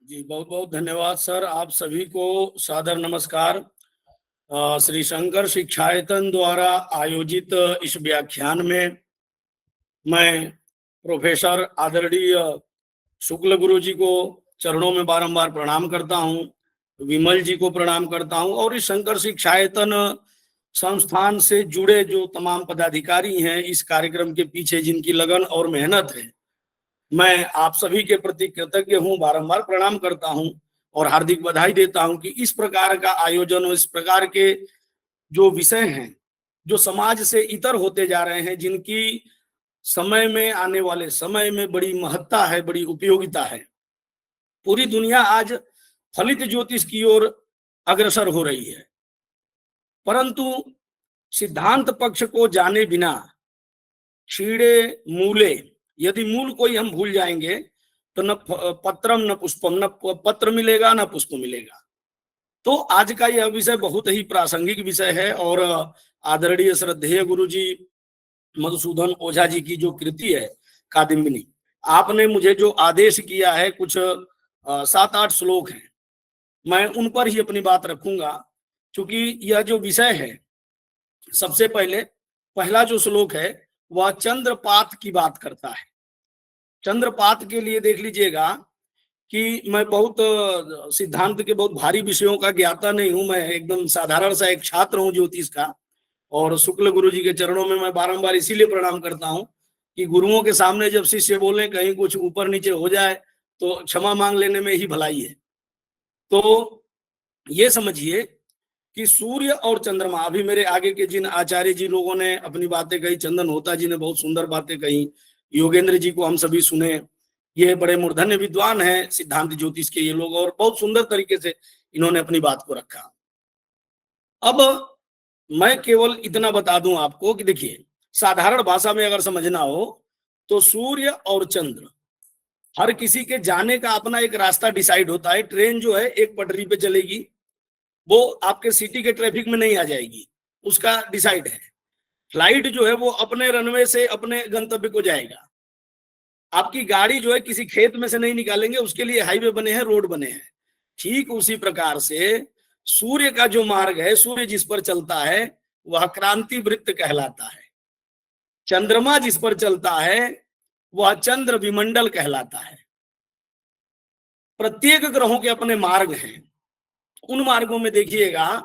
Speaker 5: जी बहुत बहुत धन्यवाद सर। आप सभी को सादर नमस्कार। श्री शंकर शिक्षायतन द्वारा आयोजित इस व्याख्यान में मैं प्रोफेसर आदरणीय शुक्ल गुरु जी को चरणों में बारंबार प्रणाम करता हूं, विमल जी को प्रणाम करता हूं और इस शंकर शिक्षायतन संस्थान से जुड़े जो तमाम पदाधिकारी हैं, इस कार्यक्रम के पीछे जिनकी लगन और मेहनत है, मैं आप सभी के प्रति कृतज्ञ हूं, बारंबार प्रणाम करता हूं और हार्दिक बधाई देता हूं कि इस प्रकार का आयोजन और इस प्रकार के जो विषय हैं, जो समाज से इतर होते जा रहे हैं, जिनकी समय में, आने वाले समय में बड़ी महत्ता है, बड़ी उपयोगिता है। पूरी दुनिया आज फलित ज्योतिष की ओर अग्रसर हो रही है, परंतु सिद्धांत पक्ष को जाने बिना क्षीणे मूले, यदि मूल को ही हम भूल जाएंगे तो न पत्रम न पुष्पम, न पत्र मिलेगा न पुष्प मिलेगा। तो आज का यह विषय बहुत ही प्रासंगिक विषय है और आदरणीय श्रद्धेय गुरु जी मधुसूदन ओझा जी की जो कृति है कादम्बिनी, आपने मुझे जो आदेश किया है, कुछ 7-8 श्लोक हैं, मैं उन पर ही अपनी बात रखूंगा। क्योंकि यह जो विषय है, सबसे पहला जो श्लोक है वह चंद्रपात की बात करता है। चंद्रपात के लिए देख लीजिएगा कि मैं बहुत सिद्धांत के बहुत भारी विषयों का ज्ञाता नहीं हूं, मैं एकदम साधारण सा एक छात्र हूं ज्योतिष का। और शुक्ल गुरु जी के चरणों में मैं बारंबार इसीलिए प्रणाम करता हूं कि गुरुओं के सामने जब शिष्य बोले, कहीं कुछ ऊपर नीचे हो जाए तो क्षमा मांग लेने में ही भलाई है। तो ये समझिए कि सूर्य और चंद्रमा, अभी मेरे आगे के जिन आचार्य जी लोगों ने अपनी बातें कही, चंदन होता जी ने बहुत सुंदर बातें कही, योगेंद्र जी को हम सभी सुने, ये बड़े मूर्धन्य विद्वान हैं सिद्धांत ज्योतिष के ये लोग, और बहुत सुंदर तरीके से इन्होंने अपनी बात को रखा। अब मैं केवल इतना बता दूं आपको कि देखिए, साधारण भाषा में अगर समझना हो तो सूर्य और चंद्र, हर किसी के जाने का अपना एक रास्ता डिसाइड होता है। ट्रेन जो है एक पटरी पे चलेगी, वो आपके सिटी के ट्रैफिक में नहीं आ जाएगी, उसका डिसाइड है। फ्लाइट जो है वो अपने रनवे से अपने गंतव्य को जाएगा। आपकी गाड़ी जो है किसी खेत में से नहीं निकालेंगे, उसके लिए हाईवे बने हैं, रोड बने हैं। ठीक उसी प्रकार से सूर्य का जो मार्ग है, सूर्य जिस पर चलता है वह क्रांति वृत्त कहलाता है। चंद्रमा जिस पर चलता है वह चंद्र विमंडल कहलाता है। प्रत्येक ग्रहों के अपने मार्ग हैं। उन मार्गों में देखिएगा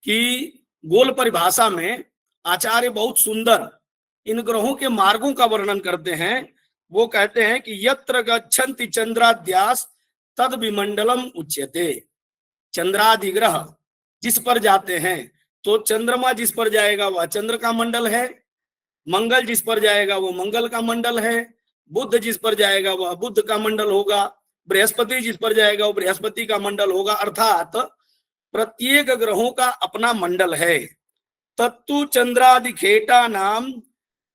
Speaker 5: कि गोल परिभाषा में आचार्य बहुत सुंदर इन ग्रहों के मार्गों का वर्णन करते हैं। वो कहते हैं कि यत्र गच्छन्ति चंद्राद्यास तद विमंडलम उच्यते। चंद्रादि ग्रह जिस पर जाते हैं, तो चंद्रमा जिस पर जाएगा वह चंद्र का मंडल है, मंगल जिस पर जाएगा वो मंगल का मंडल है, बुध जिस पर जाएगा वह बुध का मंडल होगा, बृहस्पति जिस पर जाएगा वो बृहस्पति का मंडल होगा। अर्थात प्रत्येक ग्रहों का अपना मंडल है। तत्तु चंद्रादि खेटा नाम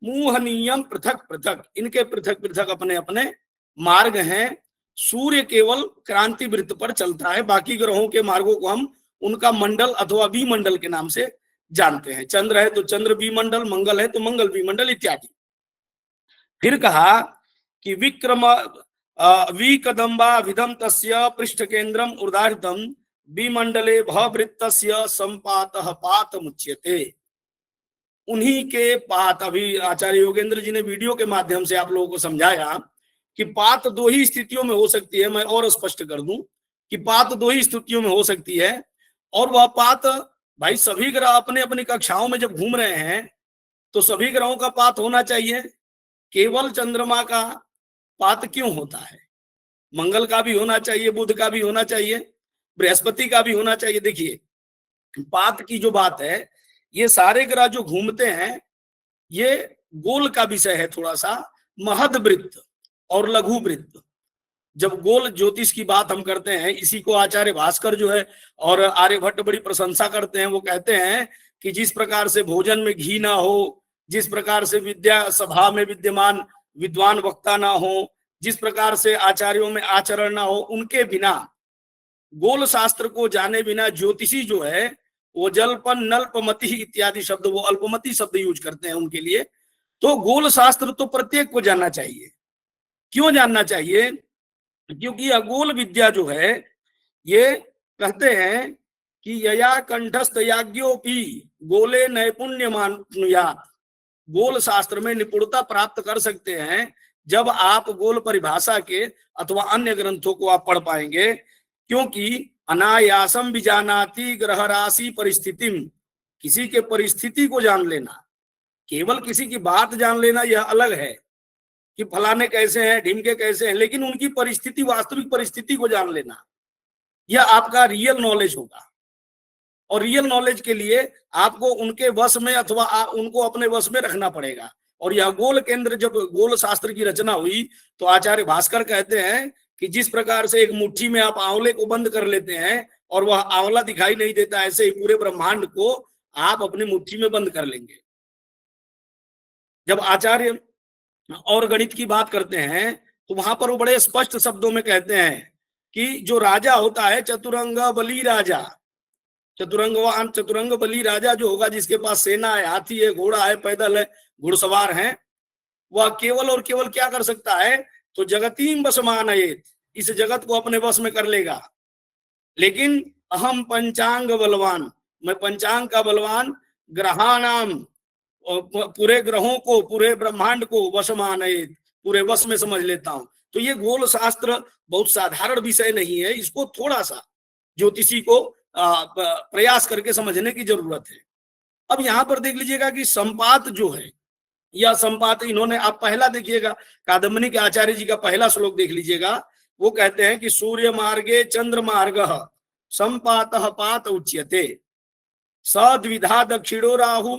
Speaker 5: मोहनीयम पृथक पृथक, इनके पृथक पृथक अपने अपने मार्ग हैं। सूर्य केवल क्रांति वृत्त पर चलता है, बाकी ग्रहों के मार्गों को हम उनका मंडल अथवा विमंडल के नाम से जानते हैं। चंद्र है तो चंद्र विमंडल, मंगल है तो मंगल विमंडल इत्यादि। फिर कहा कि विक्रम विकदम्बा विधम तस्य पृष्ठ केंद्रम उदाहृतम विमंडले भवृत्तस्य संपातः पातमुच्यते। उन्हीं के पात, अभी आचार्य योगेंद्र जी ने वीडियो के माध्यम से आप लोगों को समझाया कि पात दो ही स्थितियों में हो सकती है। मैं और स्पष्ट कर दूं कि पात दो ही स्थितियों में हो सकती है, और वह पात भाई सभी ग्रह अपने अपनी कक्षाओं में जब घूम रहे हैं तो सभी ग्रहों का पात होना चाहिए। केवल चंद्रमा का पात क्यों होता है? मंगल का भी होना चाहिए, बुध का भी होना चाहिए, बृहस्पति का भी होना चाहिए। देखिए पात की जो बात है, ये सारे ग्रह जो घूमते हैं ये गोल का विषय है। थोड़ा सा महद वृत्त और लघु वृत्त, जब गोल ज्योतिष की बात हम करते हैं, इसी को आचार्य भास्कर जो है और आर्यभट्ट बड़ी प्रशंसा करते हैं। वो कहते हैं कि जिस प्रकार से भोजन में घी ना हो, जिस प्रकार से विद्या सभा में विद्यमान विद्वान वक्ता ना हो, जिस प्रकार से आचार्यों में आचरण ना हो, उनके बिना, गोल शास्त्र को जाने बिना ज्योतिषी जो है वो जल्पन नल्पमति इत्यादि शब्द, वो अल्पमति शब्द यूज करते हैं उनके लिए। तो गोल शास्त्र तो प्रत्येक को जानना चाहिए। क्यों जानना चाहिए? क्योंकि अगोल विद्या जो है, ये कहते हैं कि यया कंठस्थ याज्ञोपि गोले नैपुण्य मानुयात। गोल शास्त्र में निपुणता प्राप्त कर सकते हैं जब आप गोल परिभाषा के अथवा अन्य ग्रंथों को आप पढ़ पाएंगे। क्योंकि अनायासम विजानाति ग्रह राशि परिस्थितिम, किसी के परिस्थिति को जान लेना, केवल किसी की बात जान लेना यह अलग है कि फलाने कैसे हैं, ढिमके कैसे हैं, लेकिन उनकी परिस्थिति, वास्तविक परिस्थिति को जान लेना, यह आपका रियल नॉलेज होगा। और रियल नॉलेज के लिए आपको उनके वश में अथवा उनको अपने वश में रखना पड़ेगा। और यह गोल केंद्र, जब गोल शास्त्र की रचना हुई तो आचार्य भास्कर कहते हैं कि जिस प्रकार से एक मुट्ठी में आप आंवले को बंद कर लेते हैं और वह आंवला दिखाई नहीं देता, ऐसे ही पूरे ब्रह्मांड को आप अपनी मुट्ठी में बंद कर लेंगे। जब आचार्य और गणित की बात करते हैं तो वहां पर वो बड़े स्पष्ट शब्दों में कहते हैं कि जो राजा होता है चतुरंग बली राजा, चतुरंगवान चतुरंग बली राजा जो होगा, जिसके पास सेना है, हाथी है, घोड़ा है, पैदल है, घुड़सवार है, वह केवल और केवल क्या कर सकता है? तो जगतीम वशमानयेत, इस जगत को अपने वश में कर लेगा। लेकिन अहम पंचांग बलवान, मैं पंचांग का बलवान, ग्रहाणाम, पूरे ग्रहों को, पूरे ब्रह्मांड को वशमानयेत, पूरे वश में समझ लेता हूं। तो ये गोल शास्त्र बहुत साधारण विषय नहीं है, इसको थोड़ा सा ज्योतिषी को प्रयास करके समझने की जरूरत है। अब यहाँ पर देख लीजिएगा कि संपात जो है, यह संपात इन्होंने, आप पहला देखिएगा कादम्बनी के आचार्य जी का पहला श्लोक देख लीजिएगा। वो कहते हैं कि सूर्य मार्गे चंद्र मार्ग संपात पात उच्यते, सद्विधा दक्षिणो राहु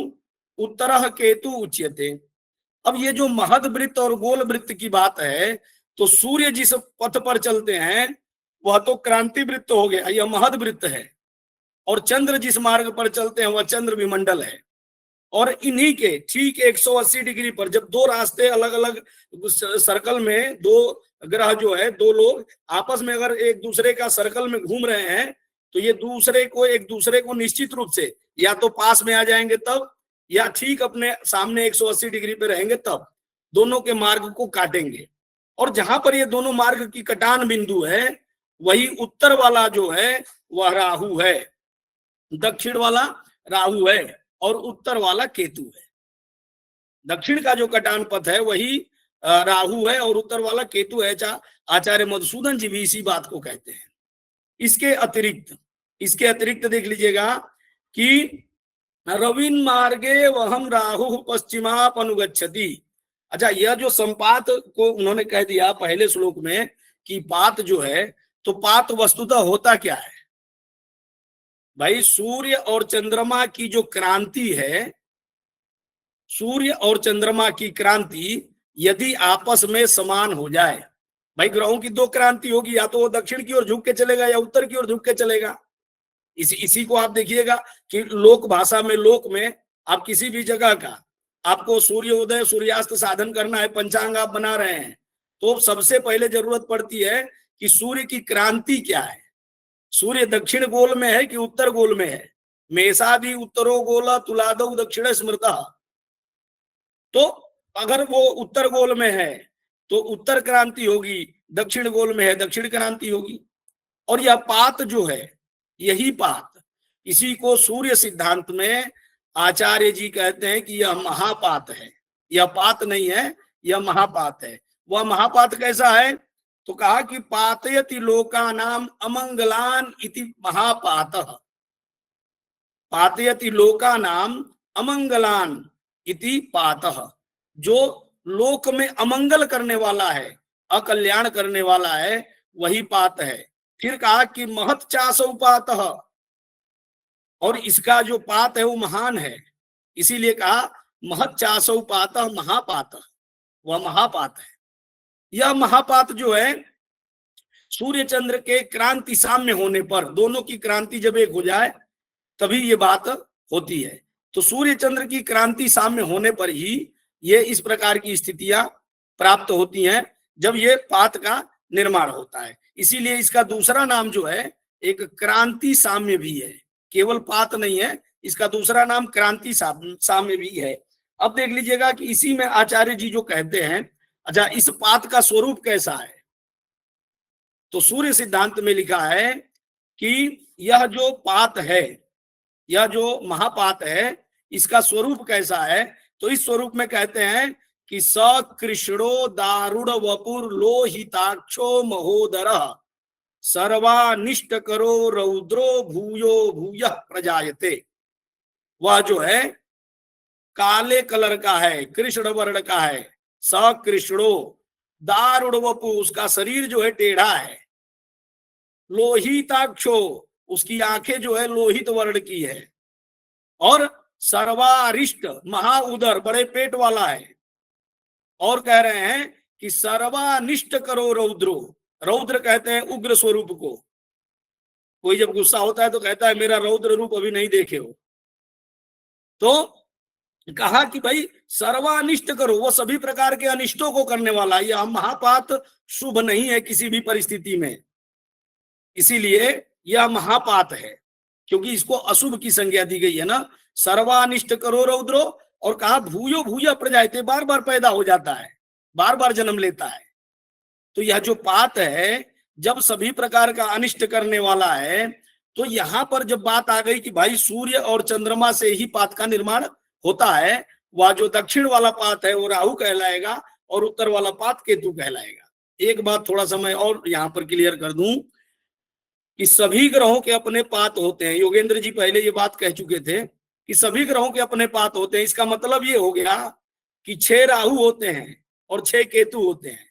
Speaker 5: उत्तर केतु उच्यते। अब ये जो महद वृत्त और गोल वृत्त की बात है, तो सूर्य जिस पथ पर चलते हैं वह तो क्रांति वृत्त हो गया, यह महद वृत्त है। और चंद्र जिस मार्ग पर चलते हैं वह चंद्र विमंडल है। और इन्हीं के ठीक 180 डिग्री पर, जब दो रास्ते अलग अलग सर्कल में, दो ग्रह जो है, दो लोग आपस में अगर एक दूसरे का सर्कल में घूम रहे हैं, तो ये एक दूसरे को निश्चित रूप से या तो पास में आ जाएंगे तब, या ठीक अपने सामने 180 डिग्री पे रहेंगे तब दोनों के मार्ग को काटेंगे। और जहां पर ये दोनों मार्ग की कटान बिंदु है, वही उत्तर वाला जो है वह राहु है, दक्षिण वाला राहु है और उत्तर वाला केतु है। दक्षिण का जो कटान पथ है वही राहु है और उत्तर वाला केतु है। आचार्य मधुसूदन जी भी इसी बात को कहते हैं। इसके अतिरिक्त देख लीजिएगा कि रविन मार्गे वहम राहु पश्चिमाप अनुगच्छति। अच्छा, यह जो संपात को उन्होंने कह दिया पहले श्लोक में कि पात जो है, तो पात वस्तुतः होता क्या है भाई? सूर्य और चंद्रमा की जो क्रांति है, सूर्य और चंद्रमा की क्रांति यदि आपस में समान हो जाए, भाई ग्रहों की दो क्रांति होगी, या तो वो दक्षिण की ओर झुक के चलेगा या उत्तर की ओर झुक के चलेगा। इसी को आप देखिएगा कि लोक भाषा में, लोक में आप किसी भी जगह का आपको सूर्योदय सूर्यास्त साधन करना है, पंचांग आप बना रहे हैं, तो सबसे पहले जरूरत पड़ती है कि सूर्य की क्रांति क्या है। सूर्य दक्षिण गोल में है कि उत्तर गोल में है? मेषादि उत्तरो गोला तुलादौ दक्षिण स्मृता। तो अगर वो उत्तर गोल में है तो उत्तर क्रांति होगी, दक्षिण गोल में है दक्षिण क्रांति होगी। और यह पात जो है, यही पात, इसी को सूर्य सिद्धांत में आचार्य जी कहते हैं कि यह महापात है। यह पात नहीं है, यह महापात है। वह महापात कैसा है? तो कहा कि पातयति लोकानाम अमंगलान इति महापातः। पातयति लोकानाम अमंगलान इति पातः। जो लोक में अमंगल करने वाला है, अकल्याण करने वाला है, वही पात है। फिर कहा कि महत चासौ पातः, और इसका जो पात है वो महान है, इसीलिए कहा महत चासौ पातः महापातः, वह महापात है। यह महापात जो है सूर्य चंद्र के क्रांति साम्य होने पर, दोनों की क्रांति जब एक हो जाए तभी ये बात होती है। तो सूर्य चंद्र की क्रांति साम्य होने पर ही ये इस प्रकार की स्थितियां प्राप्त होती हैं जब ये पात का निर्माण होता है। इसीलिए इसका दूसरा नाम जो है एक क्रांति साम्य भी है, केवल पात नहीं है, इसका दूसरा नाम क्रांति साम्य भी है। अब देख लीजिएगा कि इसी में आचार्य जी जो कहते हैं, अच्छा इस पात का स्वरूप कैसा है? तो सूर्य सिद्धांत में लिखा है कि यह जो पात है, यह जो महापात है, इसका स्वरूप कैसा है? तो इस स्वरूप में कहते हैं कि स कृष्णो दारुण वपुर लोहिताक्षो महोदरः सर्वानिष्ट करो रौद्रो भूयो भूयः प्रजायते। वह जो है काले कलर का है, कृष्ण वर्ण का है। स कृष्णो दारुण वपु, उसका शरीर जो है टेढ़ा है। लोहिताक्षो, उसकी आंखें जो है लोहित वर्ण की है। और सर्वारिष्ट, महाउदर, बड़े पेट वाला है। और कह रहे हैं कि सर्वानिष्ट करो रौद्रो, रौद्र कहते हैं उग्र स्वरूप को। कोई जब गुस्सा होता है तो कहता है मेरा रौद्र रूप अभी नहीं देखे हो। तो कहा कि भाई सर्वानिष्ट करो, वो सभी प्रकार के अनिष्टों को करने वाला। यह महापात शुभ नहीं है किसी भी परिस्थिति में, इसीलिए यह महापात है, क्योंकि इसको अशुभ की संज्ञा दी गई है ना। सर्वानिष्ट करो रौद्रो, और कहा भूयो भूया प्रजायते, बार बार पैदा हो जाता है, बार बार जन्म लेता है। तो यह जो पात है जब सभी प्रकार का अनिष्ट करने वाला है, तो यहां पर जब बात आ गई कि भाई सूर्य और चंद्रमा से ही पात का निर्माण होता है, वह जो दक्षिण वाला पात है वो राहु कहलाएगा और उत्तर वाला पात केतु कहलाएगा। एक बात थोड़ा सा मैं और यहाँ पर क्लियर कर दूं कि सभी ग्रहों के अपने पात होते हैं। योगेंद्र जी पहले ये बात कह चुके थे कि सभी ग्रहों के अपने पात होते हैं। इसका मतलब ये हो गया कि 6 राहु होते हैं और 6 केतु होते हैं।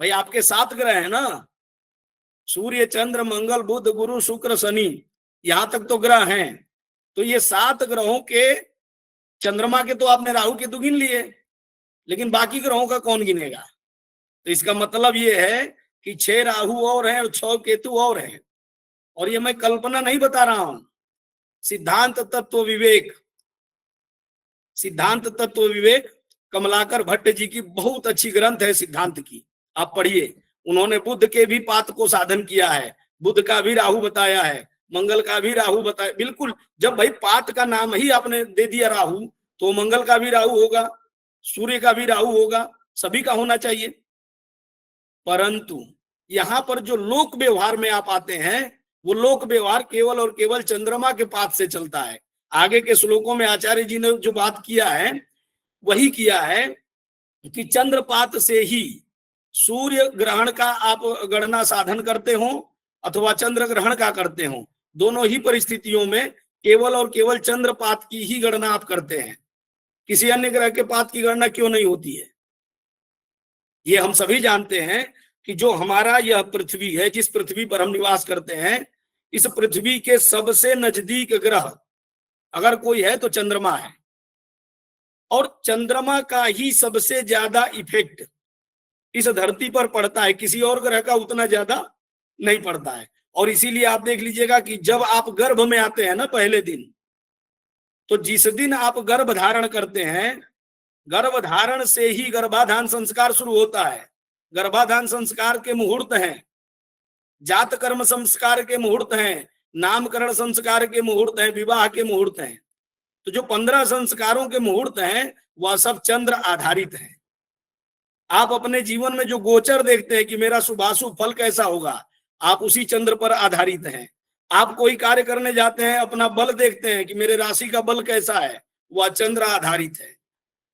Speaker 5: भाई आपके 7 ग्रह है ना, सूर्य चंद्र मंगल बुध गुरु शुक्र शनि, यहां तक तो ग्रह हैं। तो ये 7 ग्रहों के, चंद्रमा के तो आपने राहु केतु गिन लिए, लेकिन बाकी ग्रहों का कौन गिनेगा? तो इसका मतलब ये है कि 6 राहु और हैं और 6 केतु और हैं। और ये मैं कल्पना नहीं बता रहा हूं, सिद्धांत तत्व विवेक, सिद्धांत तत्व विवेक कमलाकर भट्ट जी की बहुत अच्छी ग्रंथ है सिद्धांत की, आप पढ़िए। उन्होंने बुध के भी पात को साधन किया है, बुध का भी राहु बताया है, मंगल का भी राहु बताया। बिल्कुल, जब भाई पात का नाम ही आपने दे दिया राहु, तो मंगल का भी राहु होगा, सूर्य का भी राहु होगा, सभी का होना चाहिए। परंतु यहां पर जो लोक व्यवहार में आप आते हैं, वो लोक व्यवहार केवल और केवल चंद्रमा के पात से चलता है। आगे के श्लोकों में आचार्य जी ने जो बात किया है वही किया है कि चंद्रपात से ही सूर्य ग्रहण का आप गणना साधन करते हो अथवा चंद्र ग्रहण का करते हो, दोनों ही परिस्थितियों में केवल और केवल चंद्रपात की ही गणना आप करते हैं। किसी अन्य ग्रह के पात की गणना क्यों नहीं होती है? ये हम सभी जानते हैं कि जो हमारा यह पृथ्वी है, जिस पृथ्वी पर हम निवास करते हैं, इस पृथ्वी के सबसे नजदीक ग्रह अगर कोई है तो चंद्रमा है, और चंद्रमा का ही सबसे ज्यादा इफेक्ट इस धरती पर पड़ता है, किसी और ग्रह का उतना ज्यादा नहीं पड़ता है। और इसीलिए आप देख लीजिएगा कि जब आप गर्भ में आते हैं ना पहले दिन, तो जिस दिन आप गर्भ धारण करते हैं, गर्भ धारण से ही गर्भाधान संस्कार शुरू होता है। गर्भाधान संस्कार के मुहूर्त हैं, जात कर्म संस्कार के मुहूर्त हैं, नामकरण संस्कार के मुहूर्त हैं, विवाह के मुहूर्त हैं। तो जो 15 संस्कारों के मुहूर्त हैं वह सब चंद्र आधारित हैं। आप अपने जीवन में जो गोचर देखते हैं कि मेरा शुभाशुभ फल कैसा होगा, आप उसी चंद्र पर आधारित हैं। आप कोई कार्य करने जाते हैं, अपना बल देखते हैं कि मेरे राशि का बल कैसा है, वह चंद्र आधारित है।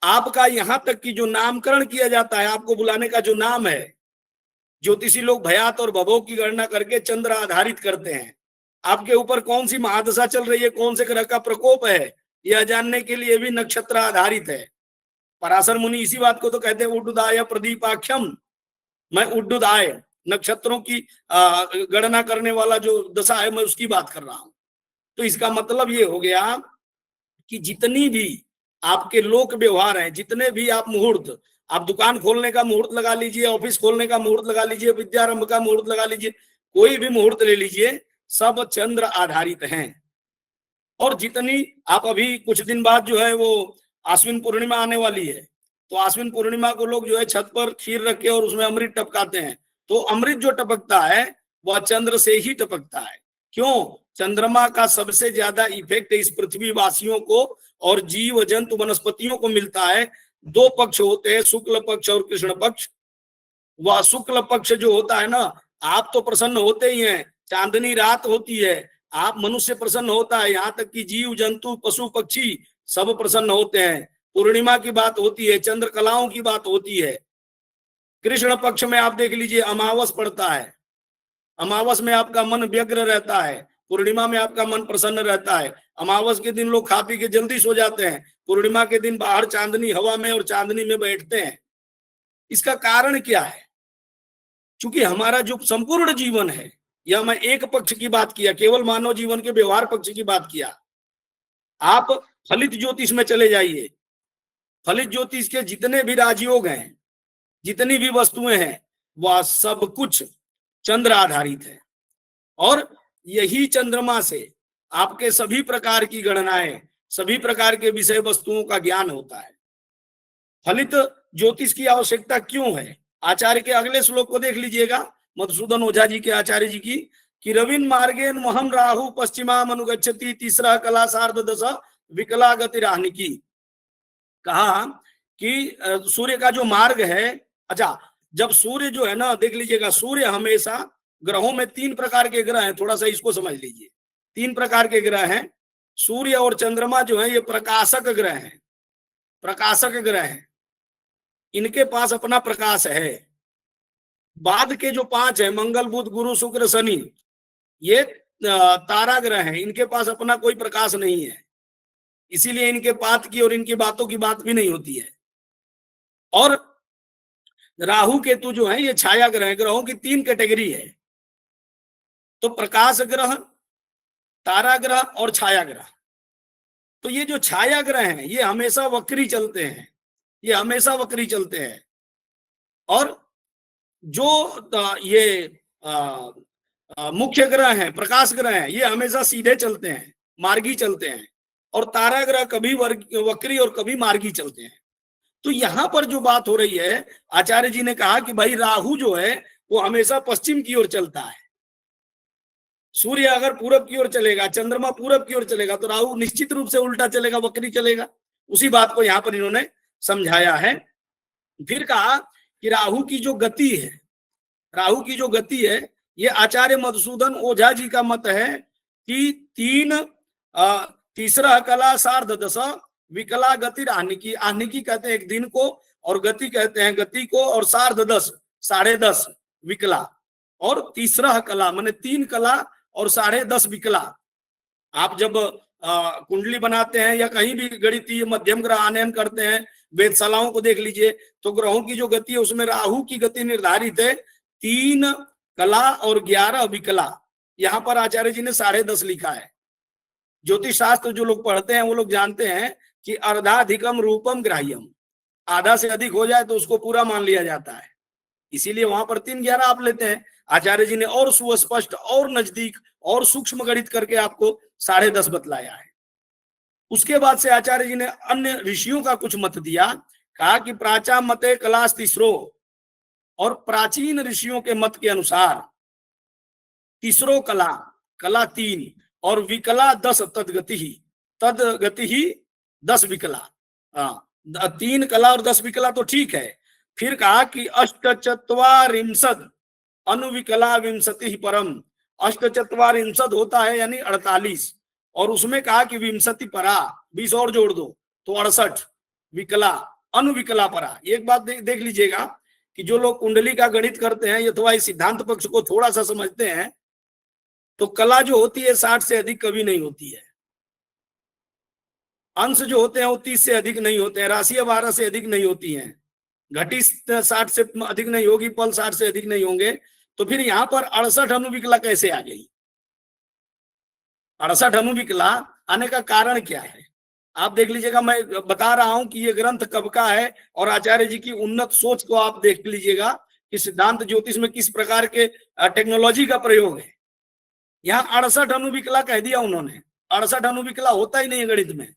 Speaker 5: आपका यहाँ तक कि जो नामकरण किया जाता है, आपको बुलाने का जो नाम है, ज्योतिषी लोग भयात और भवों की गणना करके चंद्र आधारित करते हैं। आपके ऊपर कौन सी महादशा चल रही है, कौन से ग्रह का प्रकोप है, यह जानने के लिए भी नक्षत्र आधारित है। पराशर मुनि इसी बात को तो कहते हैं उड्डुदाय प्रदीपाख्यम, मैं उड्डुदाय नक्षत्रों की गणना करने वाला जो दशा है, मैं उसकी बात कर रहा हूं। तो इसका मतलब ये हो गया कि जितनी भी आपके लोक व्यवहार हैं, जितने भी आप मुहूर्त, आप दुकान खोलने का मुहूर्त लगा लीजिए, ऑफिस खोलने का मुहूर्त लगा लीजिए, विद्यारंभ का मुहूर्त लगा लीजिए, कोई भी मुहूर्त ले लीजिए, सब चंद्र आधारित हैं। और जितनी आप अभी कुछ दिन बाद जो है वो आश्विन पूर्णिमा आने वाली है, तो आश्विन पूर्णिमा को लोग जो है छत पर खीर रख के और उसमें अमृत टपकाते हैं। तो अमृत जो टपकता है वह चंद्र से ही टपकता है। क्यों? चंद्रमा का सबसे ज्यादा इफेक्ट इस पृथ्वी वासियों को और जीव जंतु वनस्पतियों को मिलता है। 2 पक्ष होते हैं, शुक्ल पक्ष और कृष्ण पक्ष। वह शुक्ल पक्ष जो होता है ना, आप तो प्रसन्न होते ही हैं, चांदनी रात होती है, आप मनुष्य प्रसन्न होता है, यहाँ तक कि जीव जंतु पशु पक्षी सब प्रसन्न होते हैं। पूर्णिमा की बात होती है, चंद्र कलाओं की बात होती है। कृष्ण पक्ष में आप देख लीजिए अमावस पड़ता है, अमावस में आपका मन व्यग्र रहता है, पूर्णिमा में आपका मन प्रसन्न रहता है। अमावस के दिन लोग खा पी के जल्दी सो जाते हैं, पूर्णिमा के दिन बाहर चांदनी हवा में और चांदनी में बैठते हैं। इसका कारण क्या है? क्योंकि हमारा जो संपूर्ण जीवन है, यह मैं एक पक्ष की बात किया, केवल मानव जीवन के व्यवहार पक्ष की बात किया। आप फलित ज्योतिष में चले जाइए, फलित ज्योतिष के जितने भी राजयोग हैं, जितनी भी वस्तुएं हैं, वह सब कुछ चंद्र आधारित है। और यही चंद्रमा से आपके सभी प्रकार की गणनाएं, सभी प्रकार के विषय वस्तुओं का ज्ञान होता है। फलित ज्योतिष की आवश्यकता क्यों है? आचार्य के अगले श्लोक को देख लीजिएगा, मधुसूदन ओझा जी के, आचार्य जी की, कि रविन मार्गेन महम राहु पश्चिमा अनुगच्छति तीसरा कला सार्ध दशा विकला गतिराहनि की। कहा कि सूर्य का जो मार्ग है, अच्छा, जब सूर्य जो है ना, देख लीजिएगा, सूर्य हमेशा, ग्रहों में 3 प्रकार के ग्रह हैं, थोड़ा सा इसको समझ लीजिए। 3 प्रकार के ग्रह हैं। सूर्य और चंद्रमा जो है ये प्रकाशक ग्रह हैं, प्रकाशक ग्रह हैं, इनके पास अपना प्रकाश है। बाद के जो 5 है, मंगल बुध गुरु शुक्र शनि, ये तारा ग्रह हैं, इनके पास अपना कोई प्रकाश नहीं है, इसीलिए इनके पात की और इनकी बातों की बात भी नहीं होती है। और राहु केतु जो है ये छाया ग्रह, ग्रहों की 3 कैटेगरी है। तो प्रकाश ग्रह, तारा ग्रह और छाया ग्रह। तो ये जो छाया ग्रह हैं ये हमेशा वक्री चलते हैं, ये हमेशा वक्री चलते हैं। और जो ये मुख्य ग्रह हैं, प्रकाश ग्रह हैं, ये हमेशा सीधे चलते हैं, मार्गी चलते हैं। और तारा ग्रह कभी वक्री और कभी मार्गी चलते हैं। तो यहां पर जो बात हो रही है, आचार्य जी ने कहा कि भाई राहु जो है वो हमेशा पश्चिम की ओर चलता है। सूर्य अगर पूरब की ओर चलेगा, चंद्रमा पूरब की ओर चलेगा, तो राहु निश्चित रूप से उल्टा चलेगा, वक्री चलेगा। उसी बात को यहाँ पर इन्होंने समझाया है। फिर कहा कि राहु की जो गति है, राहु की जो गति है, ये आचार्य मधुसूदन ओझा जी का मत है कि तीसरा कला सार्ध दशा विकला गति आहनिकी, आहनिकी कहते हैं एक दिन को और गति कहते हैं गति को, और सार्ध 10 साढ़े 10 विकला, और तीसरा कला माने 3 कला और साढ़े 10 विकला। आप जब कुंडली बनाते हैं या कहीं भी गणितीय मध्यम ग्रह आनयन करते हैं, वेधशालाओं को देख लीजिए, तो ग्रहों की जो गति है उसमें राहु की गति निर्धारित है 3 कला और 11 विकला। यहाँ पर आचार्य जी ने साढ़े 10 लिखा है। ज्योतिष शास्त्र जो लोग पढ़ते हैं वो लोग जानते हैं कि अर्धाधिकम रूपम ग्राह्यम, आधा से अधिक हो जाए तो उसको पूरा मान लिया जाता है, इसीलिए वहां पर 3-11 आप लेते हैं। आचार्य जी ने और सुस्पष्ट और नजदीक और सूक्ष्म गणित करके आपको साढ़े 10 बतलाया है। उसके बाद से आचार्य जी ने अन्य ऋषियों का कुछ मत दिया, कहा कि प्राचा मते कलास तीसरो, और प्राचीन ऋषियों के मत के अनुसार तीसरो कला, कला 3 और विकला 10, तदगति ही 10 विकला। 3 कला और 10 विकला तो ठीक है। फिर कहा कि अष्टचत्वारिंशद अनुविकला विंशति परम, अष्टचत्वारिंशद होता है यानी 48, और उसमें कहा कि विंशति परा 20 और जोड़ दो तो 68 विकला अनुविकला परा। एक बात देख लीजिएगा कि जो लोग कुंडली का गणित करते हैं अथवा इस सिद्धांत पक्ष को थोड़ा सा समझते हैं, तो कला जो होती है 60 से अधिक कभी नहीं होती है, अंश जो होते हैं वो 30 से अधिक नहीं होते हैं, राशियां 12 से अधिक नहीं होती हैं, घटी 60 से अधिक नहीं होगी, पल 60 से अधिक नहीं होंगे। तो फिर यहाँ पर 68 अनुविकला कैसे आ गई? 68 अनुविकला आने का कारण क्या है आप देख लीजिएगा। मैं बता रहा हूं कि ये ग्रंथ कब का है, और आचार्य जी की उन्नत सोच को आप देख लीजिएगा कि सिद्धांत ज्योतिष में किस प्रकार के टेक्नोलॉजी का प्रयोग है। यहाँ 68 अनुविकला कह दिया उन्होंने, 68 अनुविकला होता ही नहीं है गणित में,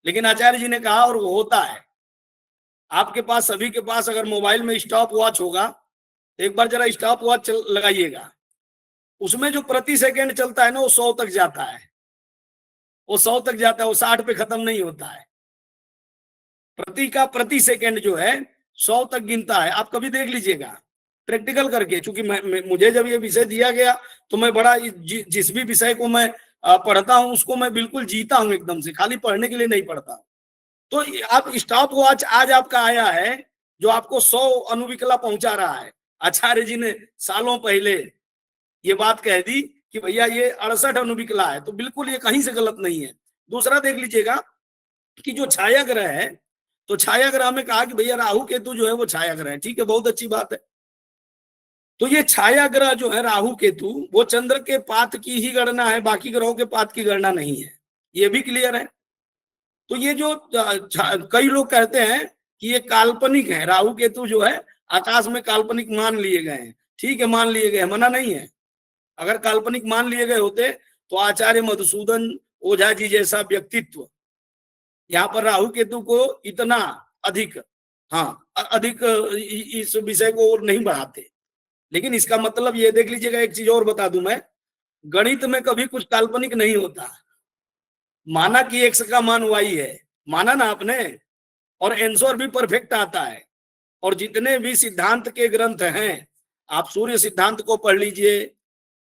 Speaker 5: लेकिन आचार्य जी ने कहा और वो होता है। आपके पास सभी के पास अगर मोबाइल में स्टॉप वॉच होगा, एक बार जरा स्टॉप वॉच लगाइएगा, उसमें जो प्रति सेकंड चलता है ना वो 100 तक जाता है, वो 100 तक जाता है, वो 60 पे खत्म नहीं होता है। प्रति सेकंड जो है 100 तक गिनता है। आप कभी देख लीजिएगा प्रैक्टिकल करके, क्योंकि मुझे जब ये विषय दिया गया तो मैं बड़ा जिस भी विषय को मैं पढ़ता हूं उसको मैं बिल्कुल जीता हूं एकदम से, खाली पढ़ने के लिए नहीं पढ़ता। तो आप स्टॉप वॉच आज आपका आया है जो आपको 100 अनुविकला पहुंचा रहा है। आचार्य जी ने सालों पहले ये बात कह दी कि भैया ये 68 अनुविकला है, तो बिल्कुल ये कहीं से गलत नहीं है। दूसरा देख लीजिएगा कि जो छाया ग्रह है, तो छाया ग्रह में कहा कि भैया राहु केतु जो है वो छाया ग्रह है, ठीक है, बहुत अच्छी बात है। तो ये छाया ग्रह जो है राहु केतु, वो चंद्र के पात की ही गणना है, बाकी ग्रहों के पात की गणना नहीं है, ये भी क्लियर है। तो ये जो कई लोग कहते हैं कि ये काल्पनिक है, राहु केतु जो है आकाश में काल्पनिक मान लिए गए हैं, ठीक है, मान लिए गए, मना नहीं है। अगर काल्पनिक मान लिए गए होते तो आचार्य मधुसूदन ओझा जी जैसा व्यक्तित्व यहाँ पर राहु केतु को इतना अधिक अधिक इस विषय को नहीं बढ़ाते। लेकिन इसका मतलब ये देख लीजिएगा, एक चीज और बता दूं मैं, गणित में कभी कुछ काल्पनिक नहीं होता। माना कि x का मान y है, माना ना आपने, और आंसर भी परफेक्ट आता है। और जितने भी सिद्धांत के ग्रंथ हैं, आप सूर्य सिद्धांत को पढ़ लीजिए,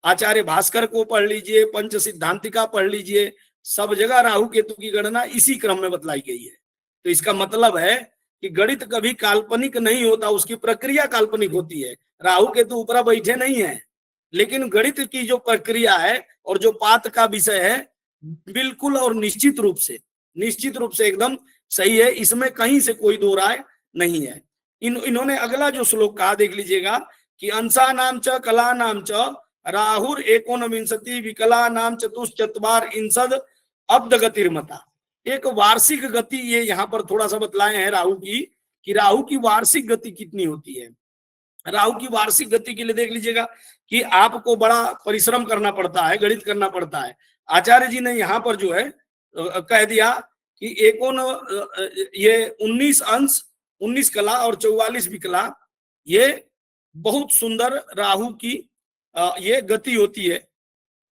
Speaker 5: आचार्य भास्कर को पढ़ लीजिए, पंच सिद्धांतिका पढ़ लीजिए, सब जगह राहु केतु की गणना इसी क्रम में बतलाई गई है। तो इसका मतलब है कि गणित कभी काल्पनिक नहीं होता, उसकी प्रक्रिया काल्पनिक होती है। राहु केतु ऊपर बैठे नहीं है, लेकिन गणित की जो प्रक्रिया है और जो पात का विषय है बिल्कुल और निश्चित रूप से एकदम सही है, इसमें कहीं से कोई दो राय नहीं है। इन्होंने अगला जो श्लोक कहा देख लीजिएगा कि अंशा नाम च कला नाम च राहुर 19 विकला नाम चतुश्चत्वार इंसद अब्द गतिर्मता। एक वार्षिक गति ये यहाँ पर थोड़ा सा बतलाए हैं राहु की, कि राहु की वार्षिक गति कितनी होती है। राहु की वार्षिक गति के लिए देख लीजिएगा कि आपको बड़ा परिश्रम करना पड़ता है, गणित करना पड़ता है। आचार्य जी ने यहाँ पर जो है कह दिया कि ये 19 अंश, 19 कला और 44 विकला, ये बहुत सुंदर राहु की ये गति होती है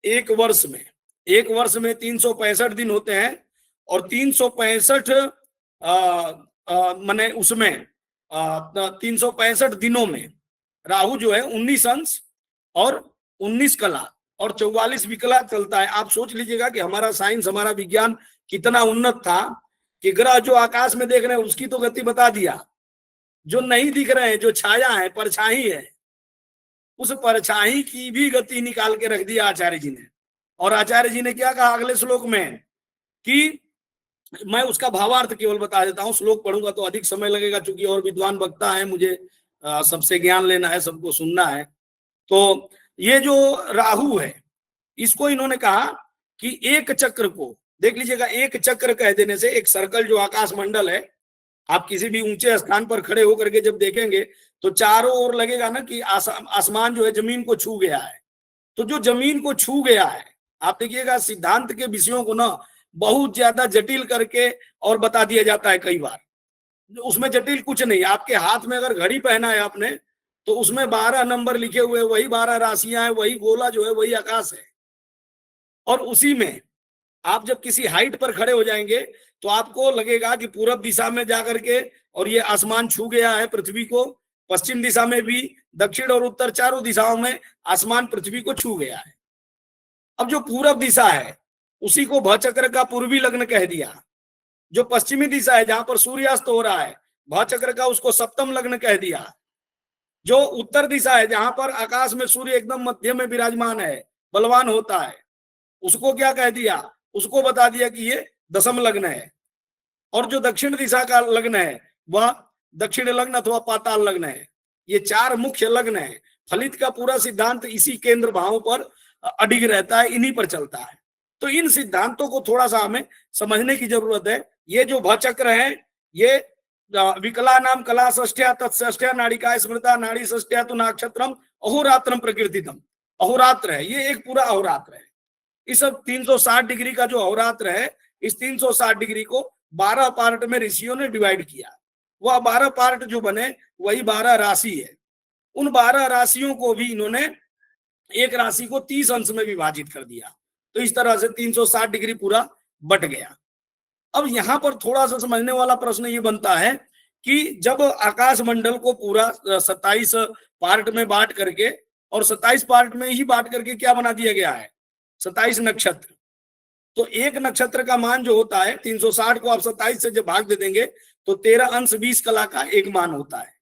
Speaker 5: एक वर्ष में। एक वर्ष में 365 दिन होते हैं, और 365 माने उसमें 365 दिनों में राहु जो है 19 अंश और 19 कला और 44 विकला चलता है। आप सोच लीजिएगा कि हमारा साइंस, हमारा विज्ञान कितना उन्नत था कि ग्रह जो आकाश में देख रहे हैं उसकी तो गति बता दिया, जो नहीं दिख रहे हैं, जो छाया है, परछाई है, उस परछाई की भी गति निकाल के रख दिया आचार्य जी ने। और आचार्य जी ने क्या कहा अगले श्लोक में कि मैं उसका भावार्थ केवल बता देता हूं, श्लोक पढ़ूंगा तो अधिक समय लगेगा, चूंकि और विद्वान वक्ता है, मुझे सबसे ज्ञान लेना है, सबको सुनना है। तो ये जो राहु है, इसको इन्होंने कहा कि एक चक्र को देख लीजिएगा, एक चक्र कह देने से, एक सर्कल जो आकाश मंडल है, आप किसी भी ऊंचे स्थान पर खड़े होकर के जब देखेंगे तो चारों ओर लगेगा ना कि आसमान जो है जमीन को छू गया है। तो जो जमीन को छू गया है, आप देखिएगा सिद्धांत के विषयों को ना बहुत ज्यादा जटिल करके और बता दिया जाता है कई बार। उसमें जटिल कुछ नहीं। आपके हाथ में अगर घड़ी पहना है आपने, तो उसमें 12 नंबर लिखे हुए, वही 12 राशियां हैं, वही गोला जो है वही आकाश है। और उसी में आप जब किसी हाइट पर खड़े हो जाएंगे तो आपको लगेगा कि पूरब दिशा में जाकर के और ये आसमान छू गया है पृथ्वी को, पश्चिम दिशा में भी, दक्षिण और उत्तर चारों दिशाओं में आसमान पृथ्वी को छू गया है। अब जो पूरब दिशा है उसी को भचक्र का पूर्वी लग्न कह दिया। जो पश्चिमी दिशा है जहां पर सूर्यास्त हो रहा है, भचक्र का उसको सप्तम लग्न कह दिया। जो उत्तर दिशा है जहां पर आकाश में सूर्य एकदम मध्य में विराजमान है, बलवान होता है, उसको क्या कह दिया, उसको बता दिया कि ये दशम लग्न है। और जो दक्षिण दिशा का लग्न है वह दक्षिण लग्न अथवा पाताल लग्न है। ये 4 मुख्य लग्न है। फलित का पूरा सिद्धांत इसी केंद्र भावों पर अडिग रहता है, इन्हीं पर चलता है। तो इन सिद्धांतों को थोड़ा सा हमें समझने की जरूरत है। ये जो भचक्र है, ये विकला नाम कला षष्ठ्या तत्ष्ठ्या नाड़िका स्मृता नाड़ी षष्ठ्या तो नक्षत्रम अहोरात्रम प्रकृतितम, अहोरात्र है, ये एक पूरा अहोरात्र है। इस 360 डिग्री का जो अहोरात्र है, इस 360 डिग्री को 12 पार्ट में ऋषियों ने डिवाइड किया। वह 12 पार्ट जो बने वही 12 राशि है। उन 12 राशियों को भी इन्होंने एक राशि को 30 अंश में विभाजित कर दिया। तो इस तरह से 360 डिग्री पूरा बट गया। अब यहां पर थोड़ा सा समझने वाला प्रश्न ये बनता है कि जब आकाश मंडल को पूरा 27 पार्ट में बांट करके, और 27 पार्ट में ही बांट करके क्या बना दिया गया है, 27 नक्षत्र। तो एक नक्षत्र का मान जो होता है 360 को आप 27 से जब भाग दे देंगे तो 13 अंश 20 कला का एक मान होता है।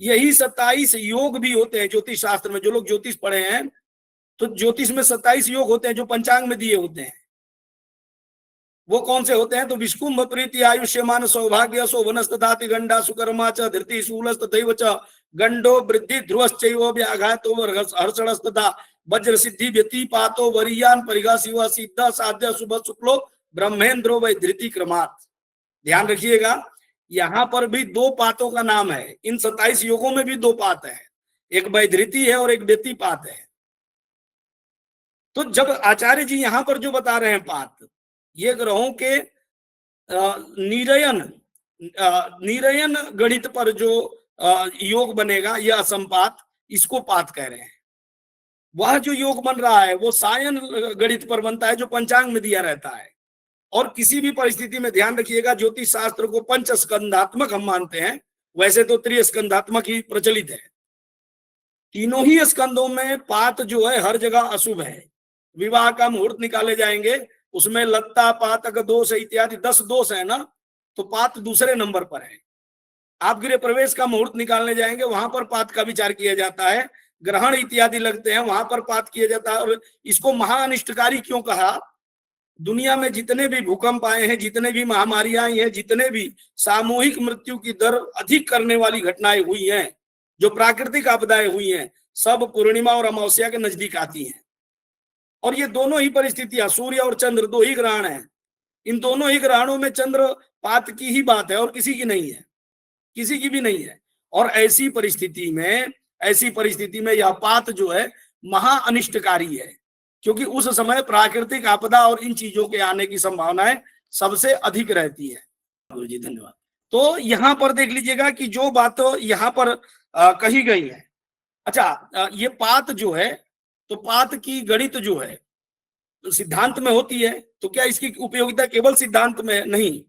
Speaker 5: यही 27 योग भी होते हैं ज्योतिष शास्त्र में। जो लोग ज्योतिष पढ़े हैं तो ज्योतिष में 27 योग होते हैं जो पंचांग में दिए होते हैं। वो कौन से होते हैं, तो विष्कुंभ प्रीति आयुष्यमान सौभाग्य शोभनस्तथाति गंडा सुकर्मा च धृति शूलस्तथैव च गंडो वृद्धि ध्रुवश्चैव व्याघातो हर्षणस्तथा वज्र सिद्धि व्यतिपातो वरीयान परिगा शिव सिद्ध साध्य शुभ शुक्लो ब्रह्मेंद्रो वै धृति क्रमात्। ध्यान रखिएगा, यहाँ पर भी 2 पातों का नाम है। इन 27 योगों में भी 2 पात है, एक वैधृति है और एक व्यतिपात है। तो जब आचार्य जी यहाँ पर जो बता रहे हैं पात, ये ग्रहों के नीरयन गणित पर जो योग बनेगा, यह असंपात, इसको पात कह रहे हैं। वह जो योग बन रहा है वो सायन गणित पर बनता है जो पंचांग में दिया रहता है। और किसी भी परिस्थिति में ध्यान रखिएगा, ज्योतिष शास्त्र को पंचस्कंधात्मक हम मानते हैं, वैसे तो त्रिस्कंधात्मक ही प्रचलित है। तीनों ही स्कंदों में पात जो है हर जगह अशुभ है। विवाह का मुहूर्त निकाले जाएंगे, उसमें लत्ता पातक दोष इत्यादि 10 दोष है ना, तो पात दूसरे नंबर पर है। आप गृह प्रवेश का मुहूर्त निकालने जाएंगे, वहां पर पात का विचार किया जाता है। ग्रहण इत्यादि लगते हैं, वहां पर पात किया जाता है। और इसको महाअनिष्टकारी क्यों कहा? दुनिया में जितने भी भूकंप आए हैं, जितने भी महामारियां आई हैं, जितने भी सामूहिक मृत्यु की दर अधिक करने वाली घटनाएं हुई हैं, जो प्राकृतिक आपदाएं हुई हैं, सब पूर्णिमा और अमावस्या के नजदीक आती हैं। और ये दोनों ही परिस्थितियां, सूर्य और चंद्र 2 ही ग्रहण हैं, इन दोनों ही ग्रहणों में चंद्र पात की ही बात है और किसी की नहीं है, किसी की भी नहीं है। और ऐसी परिस्थिति में यह पात जो है महाअनिष्टकारी है, क्योंकि उस समय प्राकृतिक आपदा और इन चीजों के आने की संभावनाएं सबसे अधिक रहती है। गुरु जी धन्यवाद। तो यहाँ पर देख लीजिएगा कि जो बात यहाँ पर कही गई है। अच्छा, ये पात जो है, तो पात की गणित जो है तो सिद्धांत में होती है, तो क्या इसकी उपयोगिता केवल सिद्धांत में नहीं,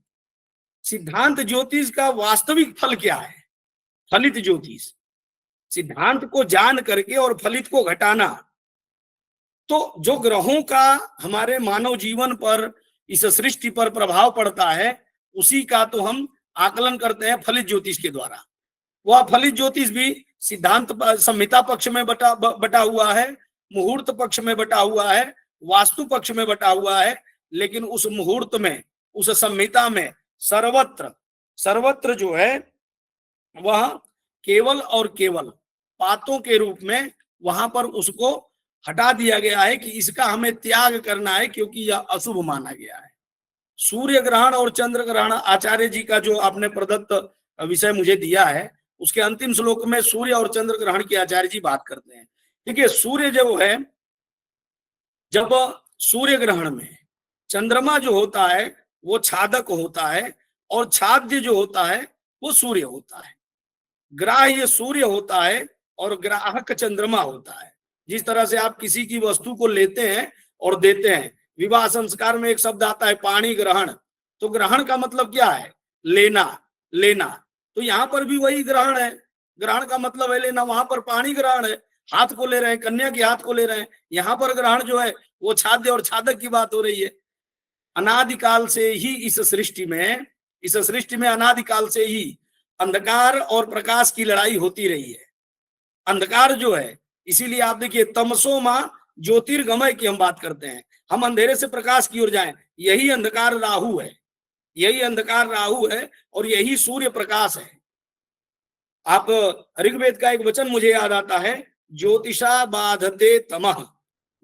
Speaker 5: सिद्धांत ज्योतिष का वास्तविक फल क्या है, फलित ज्योतिष। सिद्धांत को जान करके और फलित को घटाना, तो जो ग्रहों का हमारे मानव जीवन पर, इस सृष्टि पर प्रभाव पड़ता है, उसी का तो हम आकलन करते हैं फलित ज्योतिष के द्वारा। वह फलित ज्योतिष भी सिद्धांत संहिता पक्ष में बटा हुआ है, मुहूर्त पक्ष में बटा हुआ है, वास्तु पक्ष में बटा हुआ है। लेकिन उस मुहूर्त में, उस संहिता में सर्वत्र जो है वह केवल और केवल पातों के रूप में वहां पर उसको हटा दिया गया है कि इसका हमें त्याग करना है, क्योंकि यह अशुभ माना गया है। सूर्य ग्रहण और चंद्र ग्रहण, आचार्य जी का जो आपने प्रदत्त विषय मुझे दिया है, उसके अंतिम श्लोक में सूर्य और चंद्र ग्रहण की आचार्य जी बात करते हैं। देखिए, सूर्य जो है, जब सूर्य ग्रहण में चंद्रमा जो होता है वो छादक होता है, और छाद्य जो होता है वो सूर्य होता है। ग्राह्य सूर्य होता है और ग्राहक चंद्रमा होता है। जिस तरह से आप किसी की वस्तु को लेते हैं और देते हैं, विवाह संस्कार में एक शब्द आता है पाणी ग्रहण, तो ग्रहण का मतलब क्या है? लेना। तो यहाँ पर भी वही ग्रहण है, ग्रहण का मतलब है लेना। वहां पर पाणी ग्रहण है, हाथ को ले रहे हैं, कन्या के हाथ को ले रहे हैं। यहाँ पर ग्रहण जो है वो छाद्य और छादक की बात हो रही है। अनादिकाल से ही इस सृष्टि में अनादिकाल से ही अंधकार और प्रकाश की लड़ाई होती रही है। अंधकार जो है, इसीलिए आप देखिए तमसो मां ज्योतिर्गमय की हम बात करते हैं, हम अंधेरे से प्रकाश की ओर जाएं। यही अंधकार राहु है और यही सूर्य प्रकाश है। आप ऋग्वेद का एक वचन मुझे याद आता है, ज्योतिषा बाधते तमः।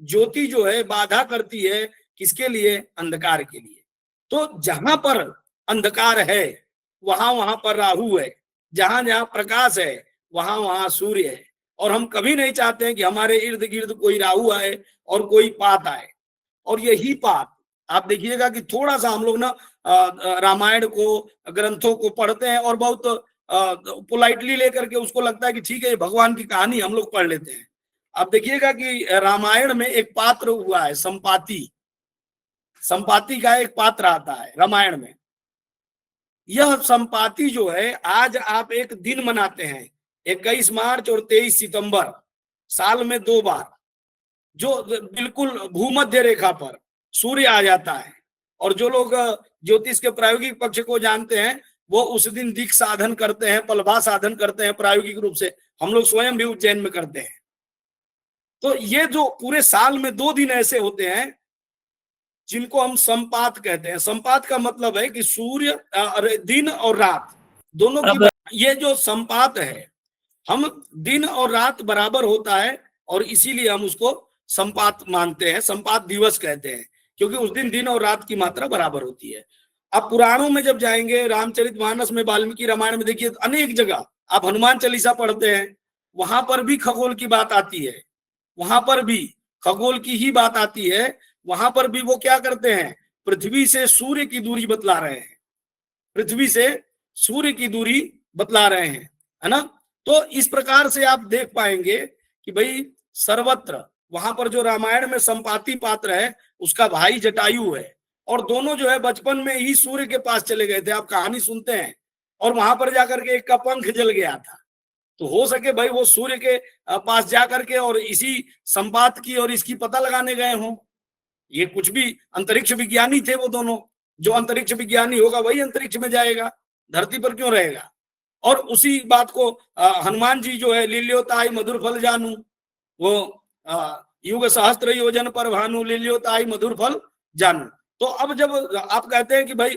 Speaker 5: ज्योति जो है बाधा करती है, किसके लिए? अंधकार के लिए। तो जहां पर अंधकार है वहां पर राहु है, जहां प्रकाश है वहां सूर्य है। और हम कभी नहीं चाहते हैं कि हमारे इर्द गिर्द कोई राहु आए और कोई पात आए। और यही पात आप देखिएगा कि थोड़ा सा हम लोग ना रामायण को, ग्रंथों को पढ़ते हैं और बहुत पोलाइटली लेकर के उसको लगता है कि ठीक है, भगवान की कहानी हम लोग पढ़ लेते हैं। आप देखिएगा कि रामायण में एक पात्र हुआ है संपाति का एक पात्र आता है रामायण में। यह संपाति जो है, आज आप एक दिन मनाते हैं 21 मार्च और 23 सितंबर, साल में 2 बार, जो बिल्कुल भूमध्य रेखा पर सूर्य आ जाता है। और जो लोग ज्योतिष के प्रायोगिक पक्ष को जानते हैं वो उस दिन दिक् साधन करते हैं, पलभा साधन करते हैं प्रायोगिक रूप से। हम लोग स्वयं भी उज्जैन में करते हैं। तो ये जो पूरे साल में 2 दिन ऐसे होते हैं जिनको हम संपात कहते हैं। संपात का मतलब है कि सूर्य दिन और रात दोनों की, ये जो संपात है, हम दिन और रात बराबर होता है और इसीलिए हम उसको संपात मानते हैं, संपात दिवस कहते हैं, क्योंकि उस दिन और रात की मात्रा बराबर होती है। अब पुराणों में जब जाएंगे, रामचरितमानस में, वाल्मीकि रामायण में देखिए अनेक जगह आप हनुमान चालीसा पढ़ते हैं, वहां पर भी खगोल की बात आती है, वहां पर भी खगोल की ही बात आती है। वहां पर भी वो क्या करते हैं? पृथ्वी से सूर्य की दूरी बतला रहे हैं, पृथ्वी से सूर्य की दूरी बतला रहे हैं, है ना। तो इस प्रकार से आप देख पाएंगे कि भाई सर्वत्र वहां पर जो रामायण में संपाति पात्र है उसका भाई जटायु है, और दोनों जो है बचपन में ही सूर्य के पास चले गए थे। आप कहानी सुनते हैं, और वहां पर जाकर के एक का पंख जल गया था। तो हो सके भाई वो सूर्य के पास जाकर के और इसी संपात की और इसकी पता लगाने गए हों। ये कुछ भी अंतरिक्ष विज्ञानी थे वो दोनों। जो अंतरिक्ष विज्ञानी होगा वही अंतरिक्ष में जाएगा, धरती पर क्यों रहेगा। और उसी बात को हनुमान जी जो है, लील्योताई मधुर फल जानू, वो युग सहस्त्र योजन पर भानु, लील्योताई मधुर फल जानू। तो अब जब आप कहते हैं कि भाई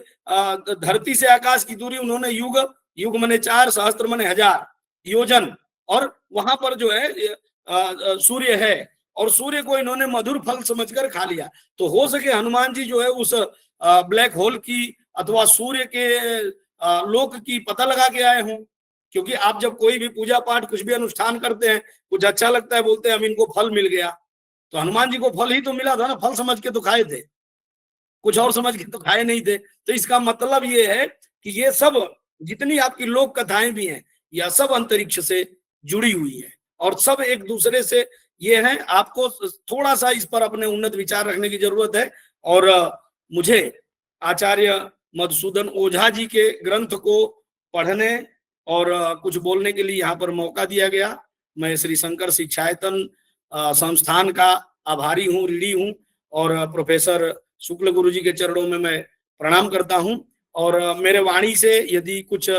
Speaker 5: धरती से आकाश की दूरी उन्होंने युग मने 4, सहस्त्र मने 1000 योजन, और वहां पर जो है सूर्य है, और सूर्य को इन्होंने मधुर फल समझकर खा लिया। तो हो सके हनुमान जी जो है उस ब्लैक होल की अथवा सूर्य के लोक की पता लगा के आए हों। क्योंकि आप जब कोई भी पूजा पाठ, कुछ भी अनुष्ठान करते हैं, कुछ अच्छा लगता है, बोलते हैं हम इनको फल मिल गया। तो हनुमान जी को फल ही तो मिला था ना, फल समझ के तो खाए थे, कुछ और समझ के तो खाए नहीं थे। तो इसका मतलब ये है कि ये सब जितनी आपकी लोक कथाएं भी हैं, यह सब अंतरिक्ष से जुड़ी हुई है और सब एक दूसरे से ये है। आपको थोड़ा सा इस पर अपने उन्नत विचार रखने की जरूरत है। और मुझे आचार्य मधुसूदन ओझा जी के ग्रंथ को पढ़ने और कुछ बोलने के लिए यहाँ पर मौका दिया गया। मैं श्री शंकर शिक्षायतन संस्थान का आभारी हूँ, ऋणी हूँ, और प्रोफेसर शुक्ल गुरु जी के चरणों में मैं प्रणाम करता हूँ। और मेरे वाणी से यदि कुछ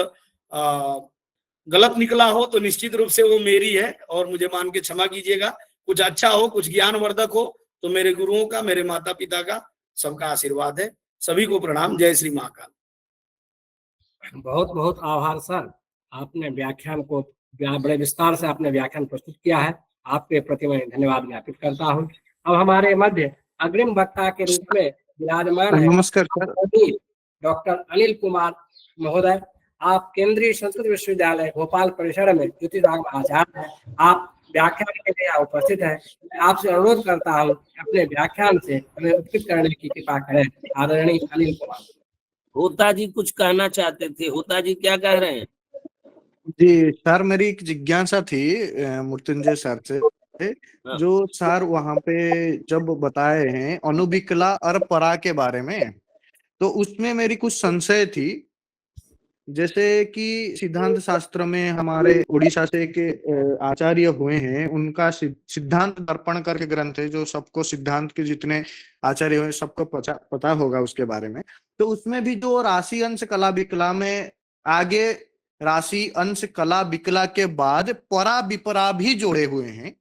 Speaker 5: गलत निकला हो तो निश्चित रूप से वो मेरी है और मुझे मान के क्षमा कीजिएगा। कुछ अच्छा हो, कुछ ज्ञानवर्धक हो तो मेरे गुरुओं का, मेरे माता पिता का, सबका आशीर्वाद है। सभी को प्रणाम। जय श्री महाकाल।
Speaker 1: बहुत बहुत आभार सर, आपने व्याख्यान को बड़े विस्तार से आपने व्याख्यान प्रस्तुत किया है, आपके प्रति मैं धन्यवाद ज्ञापित करता हूँ। अब हमारे मध्य अग्रिम वक्ता के रूप में विराजमान है
Speaker 4: नमस्कार सर।
Speaker 1: डॉक्टर अनिल कुमार महोदय। आप केंद्रीय संस्कृत विश्वविद्यालय भोपाल परिसर में ज्योतिराम आचार्य हैं। आप व्याख्यान के लिए उपस्थित है। मैं आपसे अनुरोध करता हूँ अपने व्याख्यान से हमें उपस्थित करने की कृपा करें। आदरणीय अनिल कुमार।
Speaker 6: होता जी कुछ कहना चाहते थे, होता जी क्या कह रहे हैं?
Speaker 4: जी सर, मेरी एक जिज्ञासा थी मृत्युंजय सर से, जो सर वहां पे जब बताए हैं अनुविकला और परा के बारे में, तो उसमें मेरी कुछ संशय थी। जैसे कि सिद्धांत शास्त्र में हमारे उड़ीसा से एक आचार्य हुए हैं, उनका सिद्धांत दर्पण करके ग्रंथ है, जो सबको सिद्धांत के जितने आचार्य हुए सबको पता होगा उसके बारे में। तो उसमें भी जो राशि अंश कला विकला में आगे राशि अंश कला विकला के बाद परा विपरा भी जोड़े हुए हैं,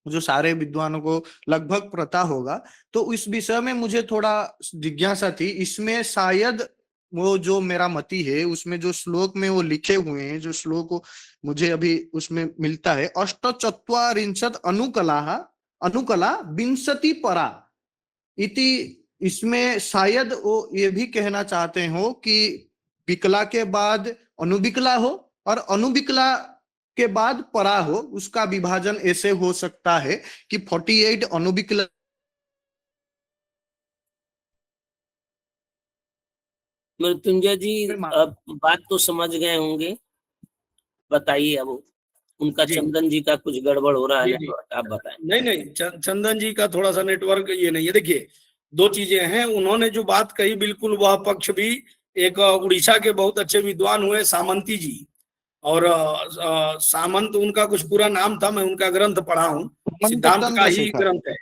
Speaker 4: जो सारे विद्वानों को लगभग पता होगा। तो इस विषय में मुझे थोड़ा जिज्ञासा थी। इसमें शायद वो जो मेरा मति है उसमें जो श्लोक में वो लिखे हुए हैं, जो श्लोक मुझे अभी उसमें मिलता है, अष्टचत्वारिंशत् अनुकला विंशति परा इति, इसमें शायद वो ये भी कहना चाहते हो कि विकला के बाद अनुविकला हो और अनुविकला के बाद परा हो। उसका विभाजन ऐसे हो सकता है कि 48 अनुविकला
Speaker 6: मृत्युंजय जी अब बात तो समझ गए होंगे, बताइए। अब उनका चंदन जी का कुछ गड़बड़ हो रहा है, आप बताएं।
Speaker 5: नहीं, चंदन जी का थोड़ा सा नेटवर्क ये नहीं है। देखिए, दो चीजें हैं। उन्होंने जो बात कही बिल्कुल वह पक्ष भी, एक उड़ीसा के बहुत अच्छे विद्वान हुए सामंती जी, और सामंत उनका कुछ पूरा नाम था, मैं उनका ग्रंथ पढ़ा हूँ, सिद्धांत का ही ग्रंथ है।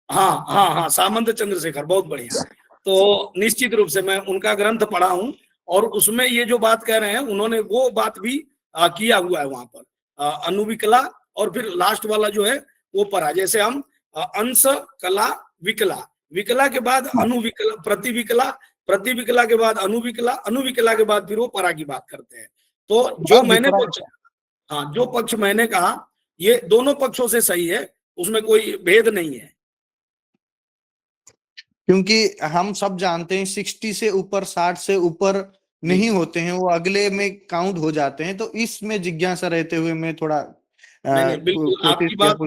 Speaker 5: हाँ हाँ हाँ, सामंत चंद्रशेखर, बहुत बढ़िया। तो निश्चित रूप से मैं उनका ग्रंथ पढ़ा हूँ और उसमें ये जो बात कह रहे हैं उन्होंने वो बात भी किया हुआ है वहां पर, अनुविकला और फिर लास्ट वाला जो है वो परा। जैसे हम अंश कला विकला, विकला के बाद अनुविकला, प्रतिविकला, प्रतिविकला के बाद अनुविकला, अनुविकला के बाद फिर वो परा की बात करते हैं। तो जो मैंने पक्ष, हाँ, जो पक्ष मैंने कहा ये दोनों पक्षों से सही है, उसमें कोई भेद नहीं है।
Speaker 4: क्योंकि हम सब जानते हैं 60 से ऊपर 60 से ऊपर नहीं होते हैं, वो अगले में काउंट हो जाते हैं। तो इसमें जिज्ञासा रहते हुए मैं थोड़ा
Speaker 5: नहीं, बिल्कुल आपकी बात,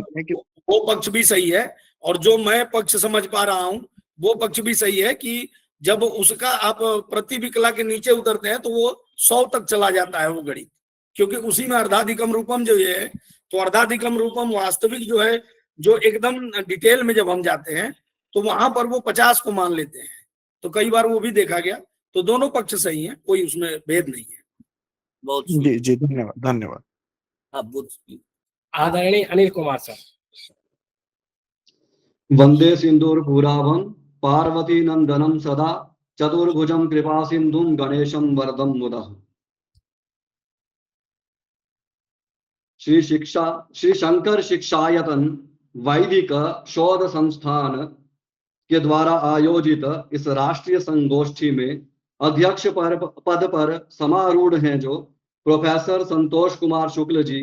Speaker 5: वो पक्ष भी सही है और जो मैं पक्ष समझ पा रहा हूँ वो पक्ष भी सही है कि जब उसका आप प्रतिविकला के नीचे उतरते हैं तो वो 100 तक चला जाता है वो गणित, क्योंकि उसी में अर्धाधिकम रूपम जो है, तो अर्धाधिकम रूपम वास्तविक जो है, जो एकदम डिटेल में जब हम जाते हैं तो वहां पर वो 50 को मान लेते हैं। तो कई बार वो भी देखा गया। तो दोनों पक्ष सही हैं, कोई उसमें भेद नहीं है।
Speaker 6: बहुत
Speaker 4: जी जी, धन्यवाद धन्यवाद।
Speaker 1: आदरणीय अनिल कुमार सर।
Speaker 7: वंदे सिंदूरपुराभं पार्वती नंदनम सदा चतुर्भुजं कृपा सिंधुम गणेशम वरदम मुदा। श्री शंकर शिक्षायतन वैदिक शोध संस्थान के द्वारा आयोजित इस राष्ट्रीय संगोष्ठी में अध्यक्ष पद पर समारूढ़ हैं जो प्रोफेसर संतोष कुमार शुक्ल जी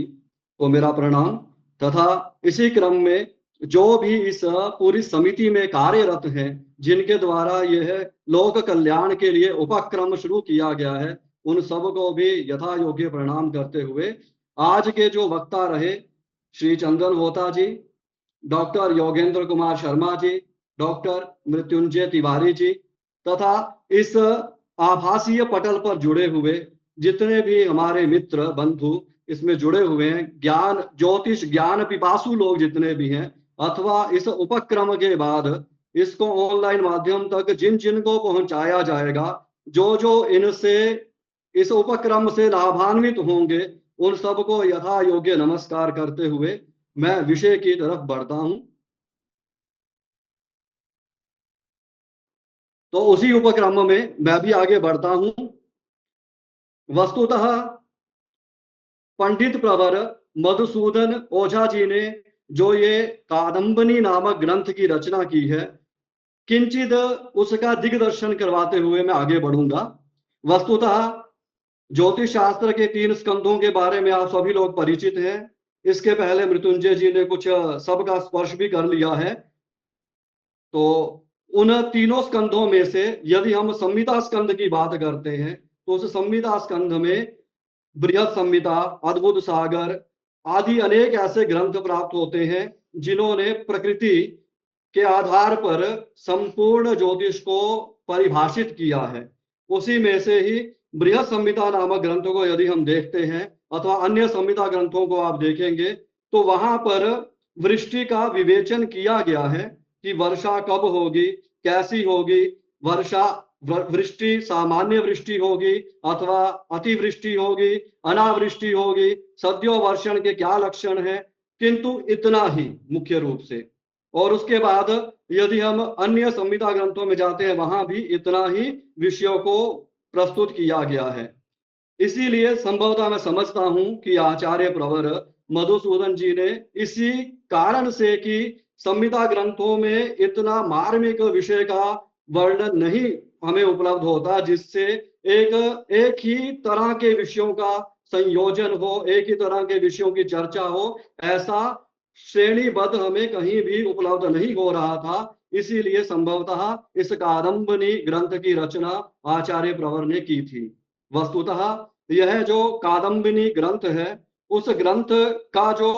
Speaker 7: को मेरा प्रणाम, तथा इसी क्रम में जो भी इस पूरी समिति में कार्यरत हैं, जिनके द्वारा यह लोक कल्याण के लिए उपक्रम शुरू किया गया है, उन सब को भी यथा योग्य प्रणाम करते हुए आज के जो वक्ता रहे श्री चंदन होता जी, डॉक्टर योगेंद्र कुमार शर्मा जी, डॉक्टर मृत्युंजय तिवारी जी, तथा इस आभासीय पटल पर जुड़े हुए जितने भी हमारे मित्र बंधु इसमें जुड़े हुए हैं, ज्ञान ज्योतिष ज्ञान पिपासु लोग जितने भी हैं, अथवा इस उपक्रम के बाद इसको ऑनलाइन माध्यम तक जिन जिन को पहुंचाया जाएगा, जो इनसे इस उपक्रम से लाभान्वित होंगे, उन सबको यथा योग्य नमस्कार करते हुए मैं विषय की तरफ बढ़ता हूं। तो उसी उपक्रम में मैं भी आगे बढ़ता हूं। वस्तुतः पंडित प्रवर मधुसूदन ओझा जी ने जो ये कादम्बनी नामक ग्रंथ की रचना की है, किंचित उसका दिग्दर्शन करवाते हुए मैं आगे बढ़ूंगा। वस्तुतः ज्योतिष शास्त्र के 3 स्कंधों के बारे में आप सभी लोग परिचित हैं। इसके पहले मृत्युंजय जी ने कुछ सबका स्पर्श भी कर लिया है। तो उन तीनों स्कंधों में से यदि हम संहिता स्कंध की बात करते हैं तो उस संहिता स्कंध में बृहद संहिता, अद्भुत सागर आदि अनेक ऐसे ग्रंथ प्राप्त होते हैं जिन्होंने प्रकृति के आधार पर संपूर्ण ज्योतिष को परिभाषित किया है। उसी में से ही बृहद संहिता नामक ग्रंथ को यदि हम देखते हैं अथवा अन्य संहिता ग्रंथों को आप देखेंगे तो वहां पर वृष्टि का विवेचन किया गया है कि वर्षा कब होगी, कैसी होगी, वृष्टि सामान्य वृष्टि होगी अथवा अतिवृष्टि होगी, अनावृष्टि होगी, सद्यो वर्षण के क्या लक्षण है, किंतु इतना ही मुख्य रूप से। और उसके बाद यदि हम अन्य संहिता ग्रंथों में जाते हैं वहां भी इतना ही विषयों को प्रस्तुत किया गया है। इसीलिए संभवतः मैं समझता हूं कि आचार्य प्रवर मधुसूदन जी ने इसी कारण से कि संहिता ग्रंथों में इतना मार्मिक विषय का वर्णन नहीं हमें उपलब्ध होता, जिससे एक ही तरह के विषयों का संयोजन हो, एक ही तरह के विषयों की चर्चा हो, ऐसा श्रेणीबद्ध हमें कहीं भी उपलब्ध नहीं हो रहा था। इसीलिए संभवतः इस कादम्बनी ग्रंथ की रचना आचार्य प्रवर ने की थी। वस्तुतः यह जो कादम्बनी ग्रंथ है उस ग्रंथ का जो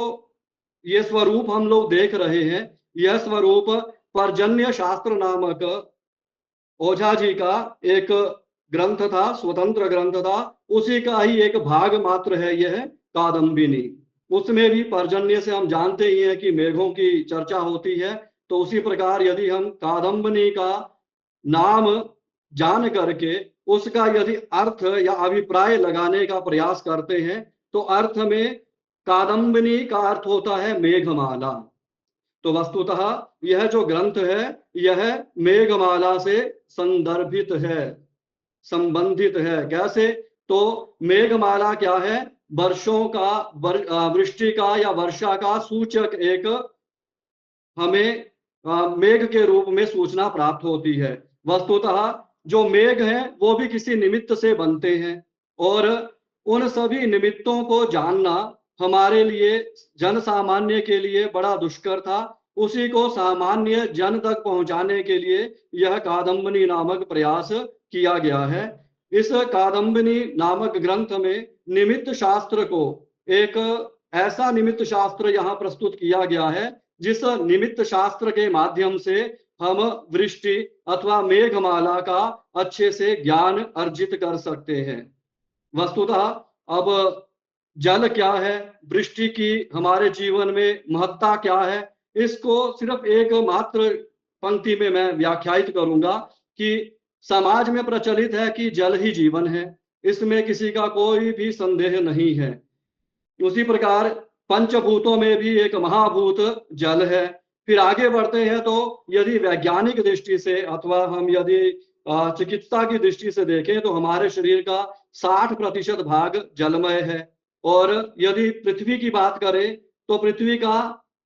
Speaker 7: ये स्वरूप हम लोग देख रहे हैं, यह स्वरूप पर्जन्य शास्त्र नामक ओझा जी का एक ग्रंथ था, स्वतंत्र ग्रंथ था। उसी का ही एक भाग मात्र है यह कादम्बिनी। उसमें भी पर्जन्य से हम जानते ही हैं कि मेघों की चर्चा होती है। तो उसी प्रकार यदि हम कादम्बिनी का नाम जान करके उसका यदि अर्थ या अभिप्राय लगाने का प्रयास करते हैं तो अर्थ में कादम्बिनी का अर्थ होता है मेघमाला। तो वस्तुतः यह जो ग्रंथ है यह मेघमाला से संदर्भित है, संबंधित है। कैसे? तो मेघमाला क्या है? वर्षों का, वृष्टि का या वर्षा का सूचक एक हमें मेघ के रूप में सूचना प्राप्त होती है। वस्तुतः जो मेघ हैं वो भी किसी निमित्त से बनते हैं और उन सभी निमित्तों को जानना हमारे लिए, जन सामान्य के लिए बड़ा दुष्कर था। उसी को सामान्य जन तक पहुंचाने के लिए यह कादम्बनी नामक प्रयास किया गया है। इस कादम्बनी नामक ग्रंथ में निमित्त शास्त्र को, एक ऐसा निमित्त शास्त्र यहाँ प्रस्तुत किया गया है जिस निमित्त शास्त्र के माध्यम से हम वृष्टि अथवा मेघमाला का अच्छे से ज्ञान अर्जित कर सकते हैं। वस्तुतः अब जल क्या है, वृष्टि की हमारे जीवन में महत्ता क्या है, इसको सिर्फ एक मात्र पंक्ति में मैं व्याख्यायित करूंगा कि समाज में प्रचलित है कि जल ही जीवन है, इसमें किसी का कोई भी संदेह नहीं है। उसी प्रकार पंचभूतों में भी एक महाभूत जल है। फिर आगे बढ़ते हैं तो यदि वैज्ञानिक दृष्टि से अथवा हम यदि चिकित्सा की दृष्टि से देखें तो हमारे शरीर का 60% भाग जलमय है। और यदि पृथ्वी की बात करें तो पृथ्वी का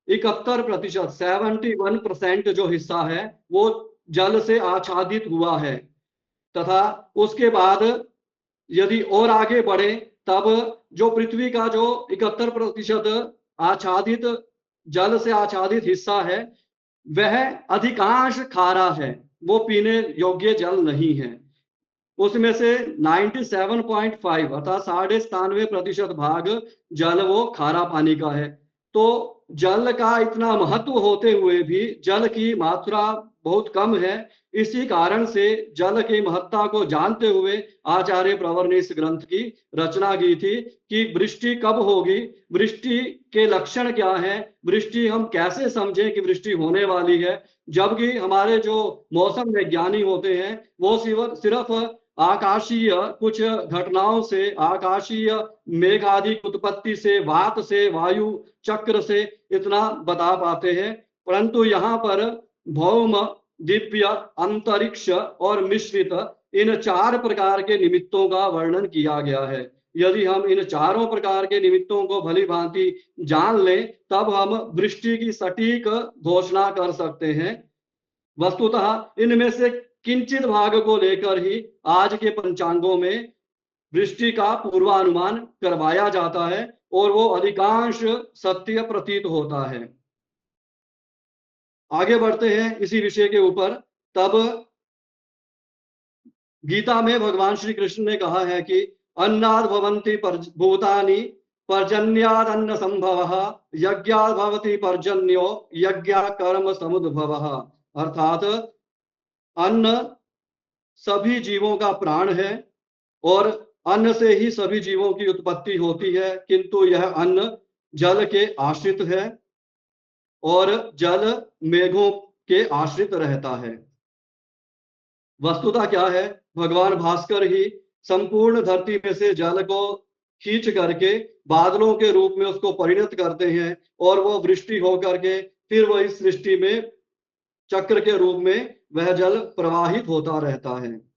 Speaker 7: 71%, 71% जो हिस्सा है वो जल से आच्छादित हुआ है। तथा उसके बाद यदि और आगे बढ़े तब जो पृथ्वी का जो 71% आच्छादित, जल से आच्छादित हिस्सा है वह अधिकांश खारा है, वो पीने योग्य जल नहीं है। उसमें से 97.5 अर्थात 97.5% भाग जल वो खारा पानी का है। तो जल का इतना महत्व होते हुए भी जल की मात्रा बहुत कम है। इसी कारण से जल की महत्ता को जानते हुए आचार्य प्रवर ने इस ग्रंथ की रचना की थी कि वृष्टि कब होगी, वृष्टि के लक्षण क्या है, वृष्टि हम कैसे समझें कि वृष्टि होने वाली है। जबकि हमारे जो मौसम वैज्ञानी होते हैं वो सिर्फ आकाशीय कुछ घटनाओं से, आकाशीय मेघ आदि उत्पत्ति से, वात से, वायु चक्र से इतना बता पाते हैं। परंतु यहाँ पर भौम, दिव्य, अंतरिक्ष और मिश्रित इन 4 प्रकार के निमित्तों का वर्णन किया गया है। यदि हम इन चारों प्रकार के निमित्तों को भली भांति जान लें तब हम वृष्टि की सटीक घोषणा कर सकते हैं। वस्तुतः इनमें से किंचित भाग को लेकर ही आज के पंचांगों में वृष्टि का पूर्वानुमान करवाया जाता है और वो अधिकांश सत्य प्रतीत होता है। आगे बढ़ते हैं इसी विषय के ऊपर। तब गीता में भगवान श्री कृष्ण ने कहा है कि अन्नाद भवन्ति भूतानि पर्जन्याद अन्न संभवः यज्ञाद भवति पर्जन्यो यज्ञा कर्म समुद्भवः। अर्थात अन्न सभी जीवों का प्राण है और अन्न से ही सभी जीवों की उत्पत्ति होती है, किंतु यह अन्न जल के आश्रित है और जल मेघों के आश्रित रहता है। वस्तुतः क्या है, भगवान भास्कर ही संपूर्ण धरती में से जल को खींच करके बादलों के रूप में उसको परिणत करते हैं और वो वृष्टि होकर के फिर वह इस सृष्टि में चक्र के रूप में वह जल प्रवाहित होता रहता है।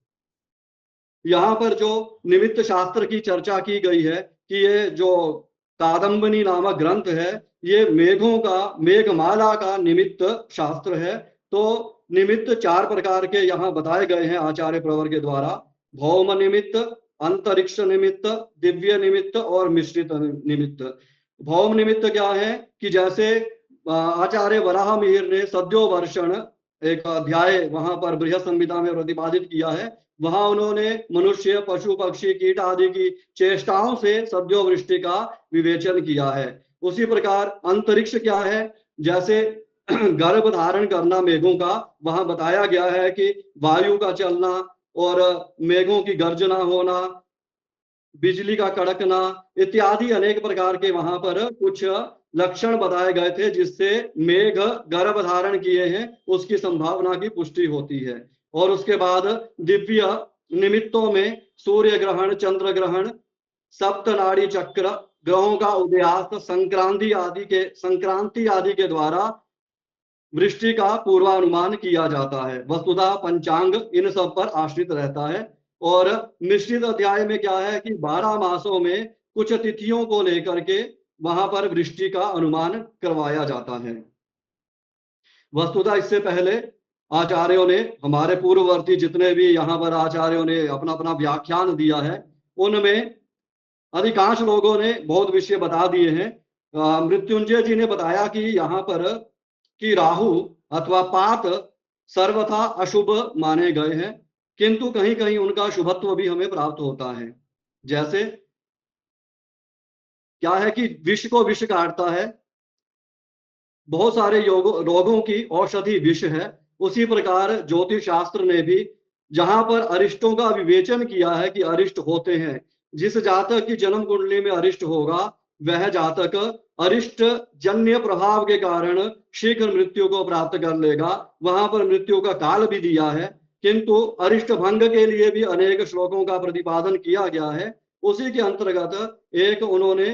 Speaker 7: यहाँ पर जो निमित्त शास्त्र की चर्चा की गई है कि ये जो कादम्बनी नामक ग्रंथ है ये मेघमाला का निमित्त शास्त्र है। तो निमित्त चार प्रकार के यहाँ बताए गए हैं आचार्य प्रवर के द्वारा। भौम निमित्त, अंतरिक्ष निमित्त, दिव्य निमित्त और मिश्रित निमित्त। भौम निमित्त क्या है कि जैसे आचार्य वराह मिहिर ने सद्यो वर्षण एक अध्याय वहां पर बृहद संहिता में प्रतिपादित किया है। वहां उन्होंने मनुष्य, पशु, पक्षी, कीट आदि की चेष्टाओं से सद्यो वृष्टि का विवेचन किया है। उसी प्रकार अंतरिक्ष क्या है, जैसे गर्भ धारण करना मेघों का, वहां बताया गया है कि वायु का चलना और मेघों की गर्जना होना, बिजली का कड़कना इत्यादि अनेक प्रकार के वहां पर कुछ लक्षण बताए गए थे जिससे मेघ गर्भ धारण किए हैं उसकी संभावना की पुष्टि होती है। और उसके बाद दिव्य निमित्तों में सूर्य ग्रहण, चंद्र ग्रहण, सप्त नाड़ी चक्र, ग्रहों का उदयास्त, संक्रांति आदि के द्वारा वृष्टि का पूर्वानुमान किया जाता है। वस्तुतः पंचांग इन सब पर आश्रित रहता है। और मिश्रित अध्याय में क्या है कि 12 मासों में कुछ तिथियों को लेकर के वहां पर वृष्टि का अनुमान करवाया जाता है। वस्तुतः इससे पहले आचार्यों ने, हमारे पूर्ववर्ती जितने भी यहाँ पर आचार्यों ने अपना अपना व्याख्यान दिया है उनमें अधिकांश लोगों ने बहुत विषय बता दिए हैं। मृत्युंजय जी ने बताया कि यहाँ पर कि राहु अथवा पात सर्वथा अशुभ माने गए हैं, किंतु कहीं कहीं उनका शुभत्व भी हमें प्राप्त होता है। जैसे क्या है कि विष को विष काटता है, बहुत सारे रोगों की औषधि विष है। उसी प्रकार ज्योतिष शास्त्र ने भी जहां पर अरिष्टों का विवेचन किया है कि अरिष्ट होते हैं, जिस जातक की जन्म कुंडली में अरिष्ट होगा वह जातक अरिष्ट जन्य प्रभाव के कारण शीघ्र मृत्यु को प्राप्त कर लेगा। वहां पर मृत्यु का काल भी दिया है, किंतु अरिष्ट भंग के लिए भी अनेक श्लोकों का प्रतिपादन किया गया है। उसी के अंतर्गत एक उन्होंने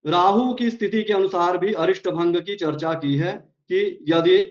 Speaker 7: राहु की स्थिति के अनुसार भी अरिष्ट भंग की चर्चा की है कि यदि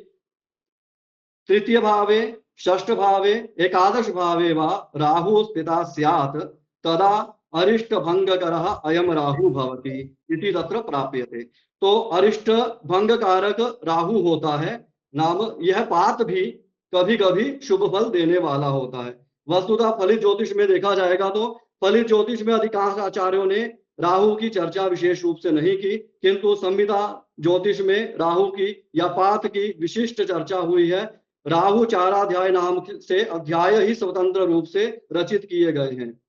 Speaker 7: तृतीय भावे, षष्ठ भावे, एकादश भावे वा राहु स्थिता स्यात् तदा अरिष्ट भंग करः अयम राहु भवति इति तत्र प्राप्यते। तो अरिष्ट भंग कारक राहु होता है नाम। यह पात भी कभी कभी शुभ फल देने वाला होता है। वस्तुतः फलित ज्योतिष में देखा जाएगा तो फलित ज्योतिष में अधिकांश आचार्यों ने राहु की चर्चा विशेष रूप से नहीं की, किंतु संहिता ज्योतिष में राहु की या पात की विशिष्ट चर्चा हुई है। राहु चाराध्याय नाम से अध्याय ही स्वतंत्र रूप से रचित किए गए हैं।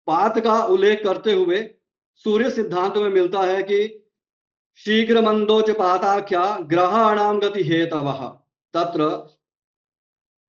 Speaker 7: पात का उल्लेख करते हुए सूर्य सिद्धांत में मिलता है कि शीघ्र मंदोच पाताख्या ग्रहाणाम गति हेतवः। तत्र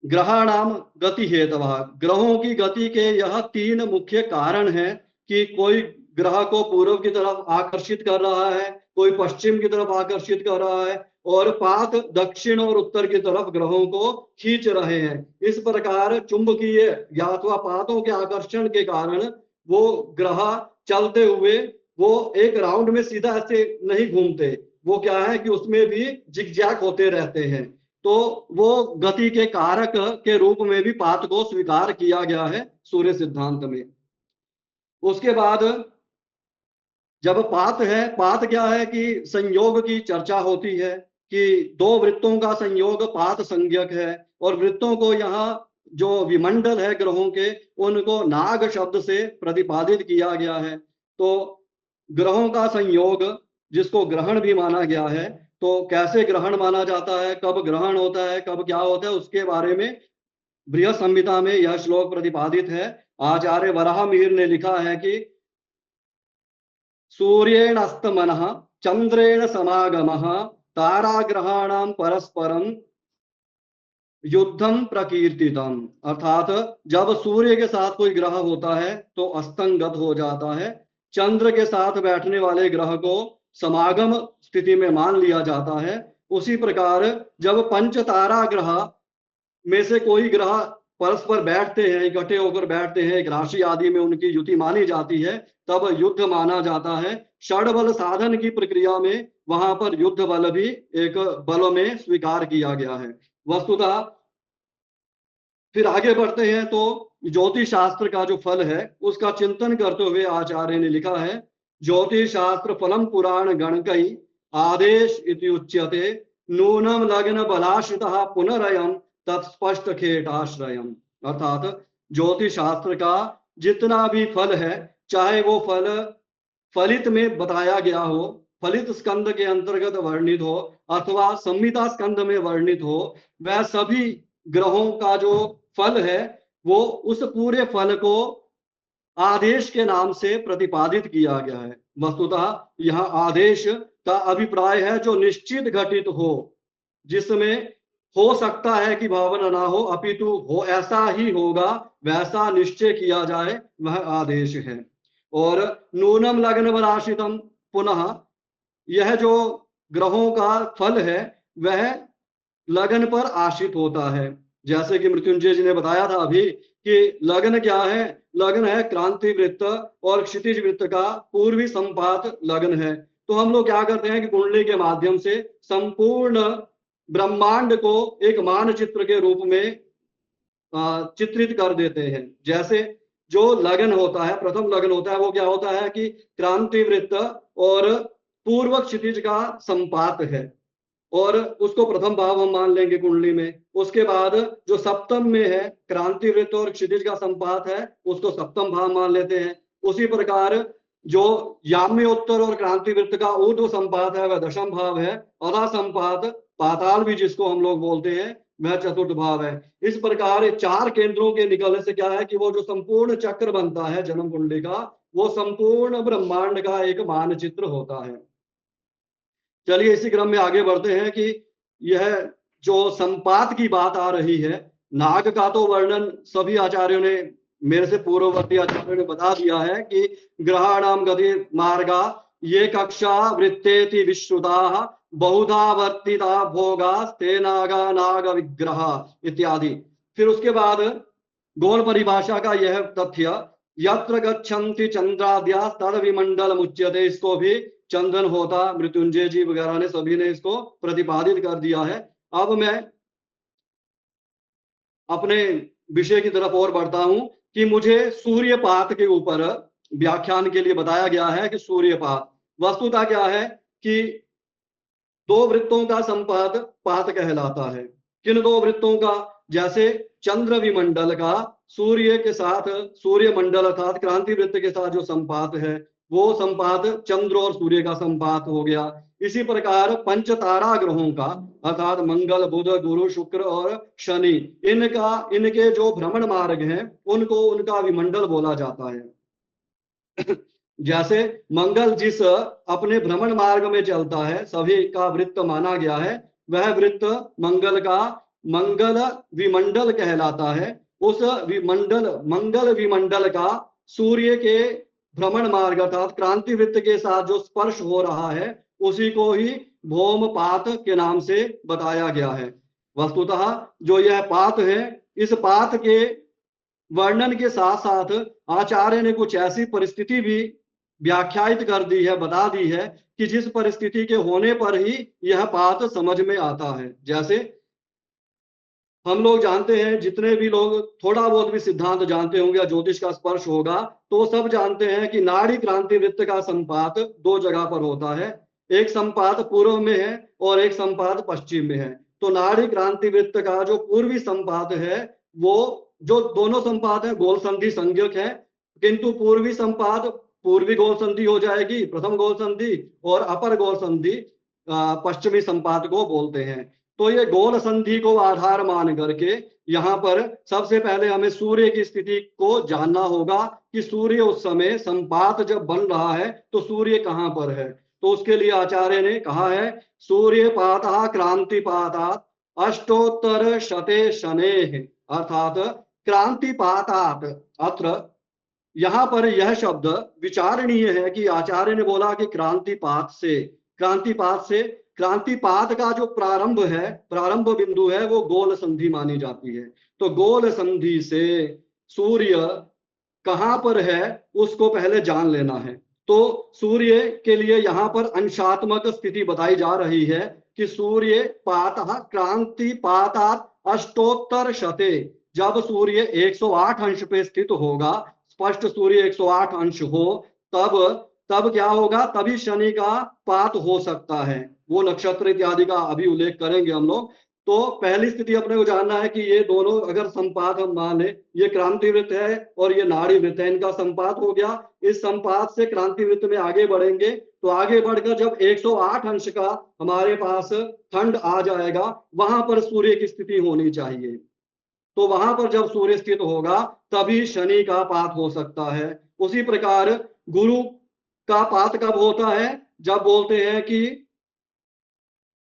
Speaker 7: ग्रहाणाम गति हेतवः, ग्रहों की गति के यह 3 मुख्य कारण हैं कि कोई ग्रह को पूर्व की तरफ आकर्षित कर रहा है, कोई पश्चिम की तरफ आकर्षित कर रहा है और पात दक्षिण और उत्तर की तरफ ग्रहों को खींच रहे हैं। इस प्रकार चुंबकीय या अथवा पातों के आकर्षण के कारण वो ग्रह चलते हुए वो एक राउंड में सीधा ऐसे नहीं घूमते, वो क्या है कि उसमें भी जिगजैग होते रहते हैं। तो वो गति के कारक के रूप में भी पात को स्वीकार किया गया है सूर्य सिद्धांत में। उसके बाद जब पात है, पात क्या है कि संयोग की चर्चा होती है कि दो वृत्तों का संयोग पात संज्ञक है, और वृत्तों को यहाँ जो विमंडल है ग्रहों के, उनको नाग शब्द से प्रतिपादित किया गया है। तो ग्रहों का संयोग जिसको ग्रहण भी माना गया है, तो कैसे ग्रहण माना जाता है, कब ग्रहण होता है, कब क्या होता है, उसके बारे में बृहद संहिता में यह श्लोक प्रतिपादित है। आचार्य वराहमिहिर ने लिखा है कि सूर्येण अस्तमनः चंद्रेण समागमः ताराग्रहाणां परस्परम युद्धम प्रकीर्तितम, अर्थात जब सूर्य के साथ कोई ग्रह होता है तो अस्तंगत हो जाता है, चंद्र के साथ बैठने वाले ग्रह को समागम स्थिति में मान लिया जाता है। उसी प्रकार जब पंच तारा ग्रह में से कोई ग्रह परस्पर बैठते हैं, इकट्ठे होकर बैठते हैं, एक राशि आदि में उनकी युति मानी जाती है, तब युद्ध माना जाता है। षड बल साधन की प्रक्रिया में वहां पर युद्ध बल भी एक बल में स्वीकार किया गया है। वस्तुतः फिर आगे बढ़ते हैं तो ज्योतिष शास्त्र का जो फल है उसका चिंतन करते हुए आचार्य ने लिखा है, ज्योतिष शास्त्र फलम पुराण गणकई आदेश इति उच्यते नूनम लग्न बलाश्रितः पुनरयम तत्स्पष्ट खेटाश्रयम, अर्थात ज्योतिष शास्त्र का जितना भी फल है, चाहे वो फल फलित में बताया गया हो, फलित स्कंद के अंतर्गत वर्णित हो अथवा संहिता स्कंद में वर्णित हो, वह सभी ग्रहों का जो फल है वो उस पूरे फल को आदेश के नाम से प्रतिपादित किया गया है। वस्तुतः यह आदेश का अभिप्राय है जो निश्चित घटित हो, जिसमें हो सकता है कि भावना ना हो, अपितु हो ऐसा ही होगा वैसा निश्चय किया जाए, वह आदेश है। और नूनम लग्न बलाश्रितम, पुनः यह जो ग्रहों का फल है वह लगन पर आश्रित होता है। जैसे कि मृत्युंजय जी ने बताया था अभी कि लगन क्या है, लगन है क्रांति वृत्त और क्षितिज वृत्त का पूर्वी संपात लगन है। तो हम लोग क्या करते हैं कि कुंडली के माध्यम से संपूर्ण ब्रह्मांड को एक मानचित्र के रूप में चित्रित कर देते हैं। जैसे जो लगन होता है, प्रथम लगन होता है, वो क्या होता है कि क्रांति वृत्त और पूर्व क्षितिज का संपात है, और उसको प्रथम भाव हम मान लेंगे कुंडली में। उसके बाद जो सप्तम में है क्रांति वृत्त और क्षितिज का संपात है, उसको सप्तम भाव मान लेते हैं। उसी प्रकार जो याम्योत्तर और क्रांति वृत्त का ऊर्ध्व संपात है वह दशम भाव है, अधा संपात पाताल भी जिसको हम लोग बोलते हैं वह चतुर्थ भाव है। इस प्रकार चार केंद्रों के निकलने से क्या है कि वो जो संपूर्ण चक्र बनता है जन्म कुंडली का, वो संपूर्ण ब्रह्मांड का एक मानचित्र होता है। चलिए इसी क्रम में आगे बढ़ते हैं कि यह जो संपात की बात आ रही है, नाग का तो वर्णन सभी आचार्यों ने, मेरे से पूर्ववर्ती आचार्यों ने बता दिया है कि ग्रहाणाम गति मार्गा ये कक्षा वृत्तेति विश्रुता बहुधा वर्तिता भोगा ते नागा नाग विग्रह इत्यादि। फिर उसके बाद गौण परिभाषा का यह तथ्य, यत्र गच्छन्ति चंद्राद्या तद विमंडल मुच्यते, इसको भी चंदन होता, मृत्युंजय जी वगैरह ने सभी ने इसको प्रतिपादित कर दिया है। अब मैं अपने विषय की तरफ और बढ़ता हूं कि मुझे सूर्यपात के ऊपर व्याख्यान के लिए बताया गया है कि सूर्यपात वस्तुतः क्या है कि दो वृत्तों का संपात पात कहलाता है। किन दो वृत्तों का? जैसे चंद्र विमंडल का सूर्य के साथ, सूर्य मंडल अर्थात क्रांति वृत्त के साथ जो संपात है वो संपात चंद्र और सूर्य का संपात हो गया। इसी प्रकार पंच तारा ग्रहों का अर्थात मंगल, बुध, गुरु, शुक्र और शनि, इनके जो भ्रमण मार्ग हैं उनको उनका विमंडल बोला जाता है। जैसे मंगल जिस अपने भ्रमण मार्ग में चलता है, सभी का वृत्त माना गया है, वह वृत्त मंगल का मंगल विमंडल कहलाता है। उस मंगल विमंडल का सूर्य के भ्रमण मार्ग अर्थात क्रांति वृत्त के साथ जो स्पर्श हो रहा है उसी को ही भौमपात के नाम से बताया गया है। वस्तुतः जो यह पात है, इस पात के वर्णन के साथ साथ आचार्य ने कुछ ऐसी परिस्थिति भी व्याख्यायित कर दी है, बता दी है कि जिस परिस्थिति के होने पर ही यह पात समझ में आता है। जैसे हम लोग जानते हैं, जितने भी लोग थोड़ा बहुत भी सिद्धांत जानते होंगे या ज्योतिष का स्पर्श होगा तो सब जानते हैं कि नाड़ी क्रांति वृत्त का संपात दो जगह पर होता है। एक संपात पूर्व में है और एक संपात पश्चिम में है। तो नाड़ी क्रांति वृत्त का जो पूर्वी संपात है, वो जो दोनों संपात है गोल संधि संज्ञक है, किंतु पूर्वी संपात पूर्वी गोल संधि हो जाएगी, प्रथम गोल संधि, और अपर गोल संधि पश्चिमी संपात को बोलते हैं। तो ये गोल संधि को आधार मान करके यहाँ पर सबसे पहले हमें सूर्य की स्थिति को जानना होगा कि सूर्य उस समय संपात जब बन रहा है तो सूर्य कहाँ पर है। तो उसके लिए आचार्य ने कहा है सूर्य पाता क्रांति पाता अष्टोत्तर शते शनेः, अर्थात क्रांति पातात। अत्र यहाँ पर यह शब्द विचारणीय है कि आचार्य ने बोला कि क्रांतिपात से, क्रांतिपात का जो प्रारंभ है, प्रारंभ बिंदु है, वो गोल संधि मानी जाती है। तो गोल संधि से सूर्य कहाँ पर है उसको पहले जान लेना है। तो सूर्य के लिए यहाँ पर अंशात्मक स्थिति बताई जा रही है कि सूर्य पातः क्रांति पातात अष्टोत्तर शते, जब सूर्य 108 अंश पे स्थित होगा, स्पष्ट सूर्य 108 अंश हो, तब क्या होगा, तभी शनि का पात हो सकता है। वो नक्षत्र इत्यादि का अभी उल्लेख करेंगे हम लोग। तो पहली स्थिति अपने को जानना है कि ये दोनों अगर संपात हम मान लें, ये क्रांति वृत्त है और ये नाड़ी वृत्त है, इनका संपात हो गया। इस संपात से क्रांति वृत्त में आगे बढ़ेंगे तो आगे बढ़कर जब 108 अंश का हमारे पास खंड आ जाएगा, वहां पर सूर्य की स्थिति होनी चाहिए। तो वहां पर जब सूर्य स्थित होगा तभी शनि का पात हो सकता है। उसी प्रकार गुरु का पात कब होता है, जब बोलते हैं कि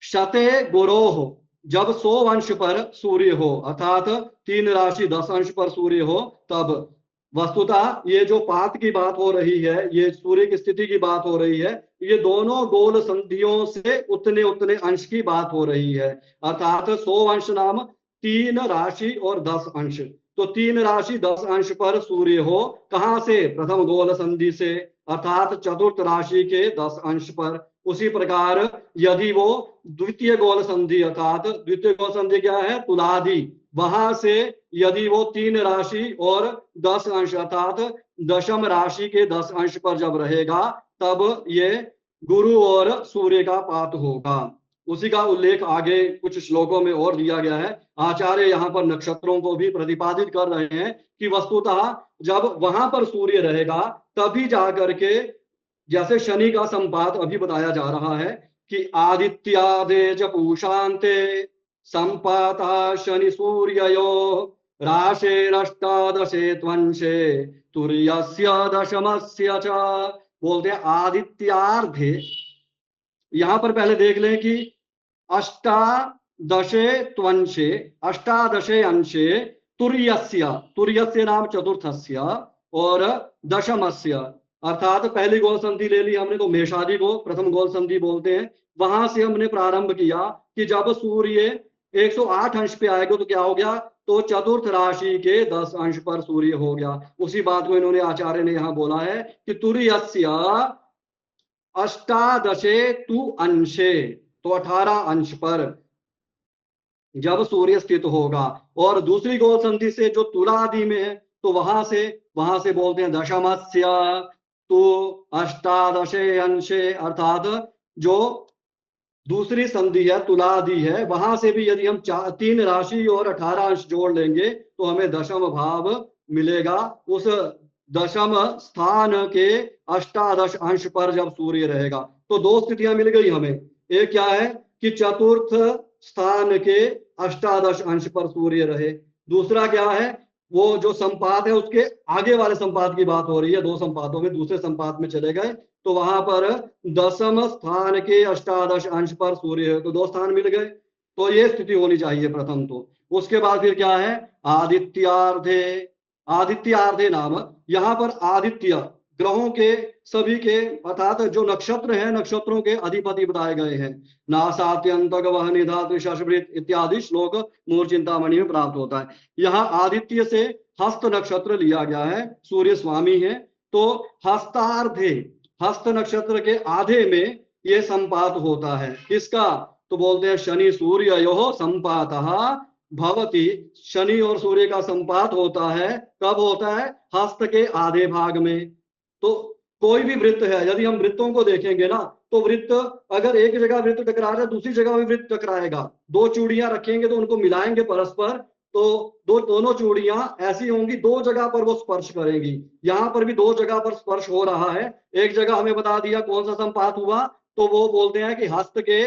Speaker 7: शते गुरोह, जब 100 अंश पर सूर्य हो, अर्थात 3 राशि 10 अंश पर सूर्य हो, तब वस्तुतः ये जो पात की बात हो रही है, ये सूर्य की स्थिति की बात हो रही है, ये दोनों गोल संधियों से उतने उतने अंश की बात हो रही है। अर्थात 100 अंश नाम 3 राशि और 10 अंश। तो 3 राशि 10 अंश पर सूर्य हो, कहां से, प्रथम गोल संधि से, अर्थात चतुर्थ राशि के 10 अंश पर। उसी प्रकार यदि वो द्वितीय गोल संधि, अर्थात द्वितीय गोल संधि क्या है, तुलादि, वहां से यदि वो 3 राशि और 10 अंश अर्थात दशम राशि के 10 अंश पर जब रहेगा, तब ये गुरु और सूर्य का पात होगा। उसी का उल्लेख आगे कुछ श्लोकों में और दिया गया है। आचार्य यहाँ पर नक्षत्रों को भी प्रतिपादित कर रहे हैं कि वस्तुतः जब वहां पर सूर्य रहेगा तभी जाकर के, जैसे शनि का संपात अभी बताया जा रहा है कि आदित्यादेज पूषान्ते संपाता शनि सूर्ययो राशेरष्टादशे त्वंशे तुर्यस्य दशमस्य च। बोलते हैं आदित्यार्धे, यहां पर पहले देख लें कि अष्टादशे त्वंशे, अष्टादशे अंशे तुर्यस्य, तुर्यस्य नाम चतुर्थस्य और दशमस्य, अर्थात पहली गोल संधि ले ली हमने तो मेषादि को प्रथम गोल संधि बोलते हैं। वहां से हमने प्रारंभ किया कि जब सूर्य 108 अंश पे आएगा तो क्या हो गया, तो चतुर्थ राशि के 10 अंश पर सूर्य हो गया। उसी बात को इन्होंने आचार्य ने यहाँ बोला है कि तुर्यस्य अष्टादशे तु अंशे, तो 18 अंश पर जब सूर्य स्थित होगा। और दूसरी गोल संधि से जो तुला आदि में है, तो वहां से बोलते हैं दशमस्य तो अष्टादशे अंशे, अर्थात जो दूसरी संधि है तुलादि है, वहां से भी यदि हम 3 राशि और 18 अंश जोड़ लेंगे तो हमें दशम भाव मिलेगा। उस दशम स्थान के अष्टादश अंश पर जब सूर्य रहेगा तो 2 स्थितियां मिल गई हमें। एक क्या है कि चतुर्थ स्थान के अष्टादश अंश पर सूर्य रहे। दूसरा क्या है, वो जो संपात है उसके आगे वाले संपात की बात हो रही है, 2 संपातों में दूसरे संपात में चले गए तो वहां पर दशम स्थान के अष्टादश अंश पर सूर्य है, तो 2 स्थान मिल गए। तो ये स्थिति होनी चाहिए प्रथम। तो उसके बाद फिर क्या है, आदित्यार्धे, आदित्यार्धे नाम, यहाँ पर आदित्य ग्रहों के सभी के अर्थात जो नक्षत्र हैं, नक्षत्रों के अधिपति बताए गए हैं। नासात्यंतक वह निधा त्रिशशवृत इत्यादि श्लोक मूर्चिंतामणि में प्राप्त होता है। यहाँ आदित्य से हस्त नक्षत्र लिया गया है, सूर्य स्वामी है। तो हस्तार्धे, हस्त नक्षत्र के आधे में ये संपात होता है। किसका, तो बोलते हैं शनि सूर्य यो संपातः भवति, शनि और सूर्य का संपात होता है, कब होता है? हस्त के आधे भाग में। तो कोई भी वृत्त है, यदि हम वृत्तों को देखेंगे ना, तो वृत्त अगर एक जगह वृत्त टकरा रहा है, दूसरी जगह भी वृत्त टकराएगा। दो चूड़ियां रखेंगे तो उनको मिलाएंगे परस्पर, तो दोनों चूड़ियां ऐसी होंगी, दो जगह पर वो स्पर्श करेंगी। यहाँ पर भी दो जगह पर स्पर्श हो रहा है। एक जगह हमें बता दिया कौन सा संपात हुआ, तो वो बोलते हैं कि हस्त के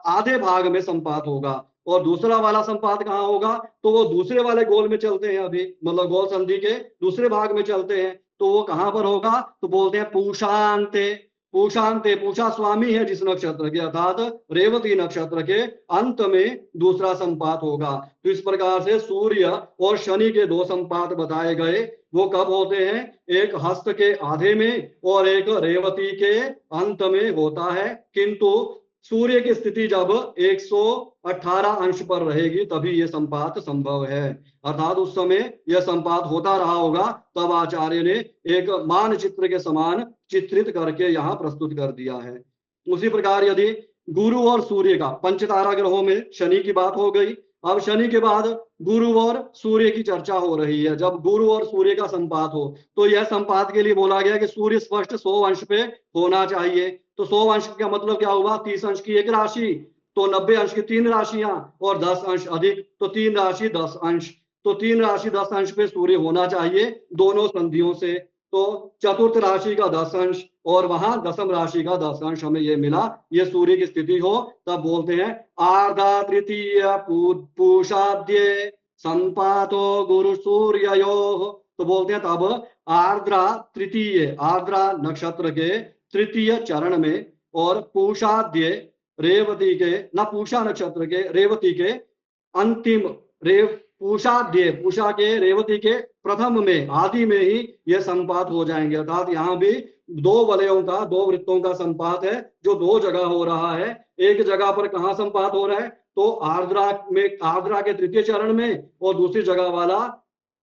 Speaker 7: आधे भाग में संपात होगा। और दूसरा वाला संपात कहाँ होगा? तो वो दूसरे वाले गोल में चलते हैं, अभी मतलब गोल संधि के दूसरे भाग में चलते हैं, तो वो कहां पर होगा? तो बोलते हैं पूषांते। पूषांते, पूषा स्वामी है जिस नक्षत्र के, अर्थात रेवती नक्षत्र के अंत में दूसरा संपात होगा। तो इस प्रकार से सूर्य और शनि के दो संपात बताए गए। वो कब होते हैं? एक हस्त के आधे में और एक रेवती के अंत में होता है। किंतु सूर्य की स्थिति जब 118 अंश पर रहेगी तभी ये संपात संभव है, अर्थात उस समय यह संपात होता रहा होगा, तब आचार्य ने एक मानचित्र के समान चित्रित करके यहाँ प्रस्तुत कर दिया है। उसी प्रकार यदि गुरु और सूर्य का, पंचतारा ग्रहों में शनि की बात हो गई, अब शनि के बाद गुरु और सूर्य की चर्चा हो रही है। जब गुरु और सूर्य का संपात हो तो यह संपात के लिए बोला गया कि सूर्य स्पष्ट 100 अंश पे होना चाहिए। तो 100 अंश का मतलब क्या हुआ? 30 अंश की एक राशि, तो 90 अंश की 3 राशियां, और 10 अंश अधिक, तो 3 राशि 10 अंश। तो 3 राशि 10 अंश पे सूर्य होना चाहिए दोनों संधियों से। तो चतुर्थ राशि का 10 अंश और वहां दशम राशि का 10 अंश हमें ये मिला। ये सूर्य की स्थिति हो तब बोलते हैं आर्धा तृतीय पूषाद्ये संपातो गुरु सूर्ययोः। तो बोलते हैं तब आर्द्रा तृतीय, आर्द्रा नक्षत्र के तृतीय चरण में और पूषाद्य रेवती के, ना पूषा नक्षत्र के रेवती के अंतिम, पूषाद्य पूषा के रेवती के प्रथम में, आदि में ही यह संपात हो जाएंगे। अर्थात यहाँ भी दो वलयों का, दो वृत्तों का संपात है जो दो जगह हो रहा है। एक जगह पर कहाँ संपात हो रहा है? तो आर्द्रा में, आर्द्रा के तृतीय चरण में, और दूसरी जगह वाला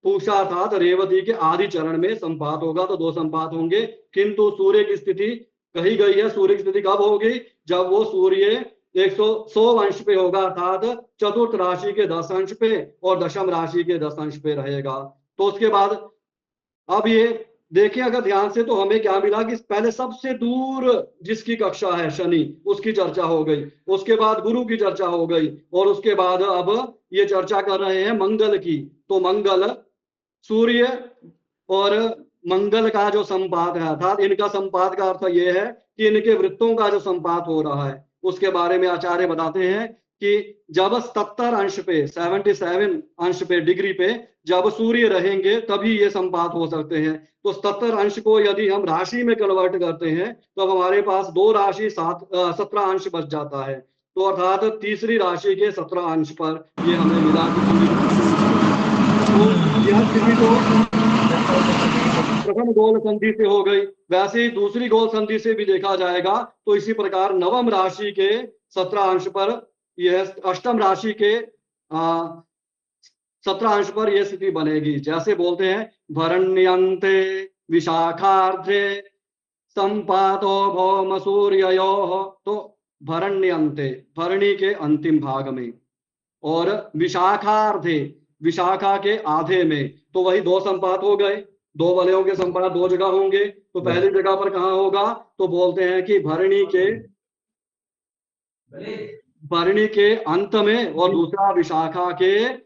Speaker 7: पूषा अर्थात रेवती के आदि चरण में संपात होगा। तो दो संपात होंगे। किंतु सूर्य की स्थिति कही गई है। सूर्य की स्थिति कब होगी? जब वो सूर्य 100 अंश पे होगा, अर्थात चतुर्थ राशि के 10 अंश पे और दशम राशि के 10 अंश पे रहेगा। तो उसके बाद अब ये देखें अगर ध्यान से, तो हमें क्या मिला कि पहले सबसे दूर जिसकी कक्षा है शनि, उसकी चर्चा हो गई, उसके बाद गुरु की चर्चा हो गई, और उसके बाद अब ये चर्चा कर रहे हैं मंगल की। तो मंगल, सूर्य और मंगल का जो संपात है, अर्थात इनका संपात का अर्थ यह है कि इनके वृत्तों का जो संपात हो रहा है, उसके बारे में आचार्य बताते हैं कि जब 70 अंश पे, 77 अंश पे, डिग्री पे जब सूर्य रहेंगे तभी ये संपात हो सकते हैं। तो 70 अंश को यदि हम राशि में कन्वर्ट करते हैं तो हमारे पास 2 राशि 17 अंश बच जाता है। तो अर्थात तीसरी राशि के 17 अंश पर ये हमें मिला। तो यह स्थिति तो प्रथम गोल संधि से हो गई, वैसे ही दूसरी गोल संधि से भी देखा जाएगा। तो इसी प्रकार नवम राशि के 17 अंश पर यह, अष्टम राशि के 17 अंश पर यह स्थिति बनेगी। जैसे बोलते हैं भरण्यन्ते विशाखार्थे संपातो भौम सूर्ययोः। तो भरण्यन्ते, भरणी के अंतिम भाग में, और विशाखार्थे, विशाखा के आधे में, तो वही दो संपात हो गए। दो वलयों के संपात दो जगह होंगे। तो पहली जगह पर कहाँ होगा? तो बोलते हैं कि भरणी के अंत में, और दूसरा विशाखा के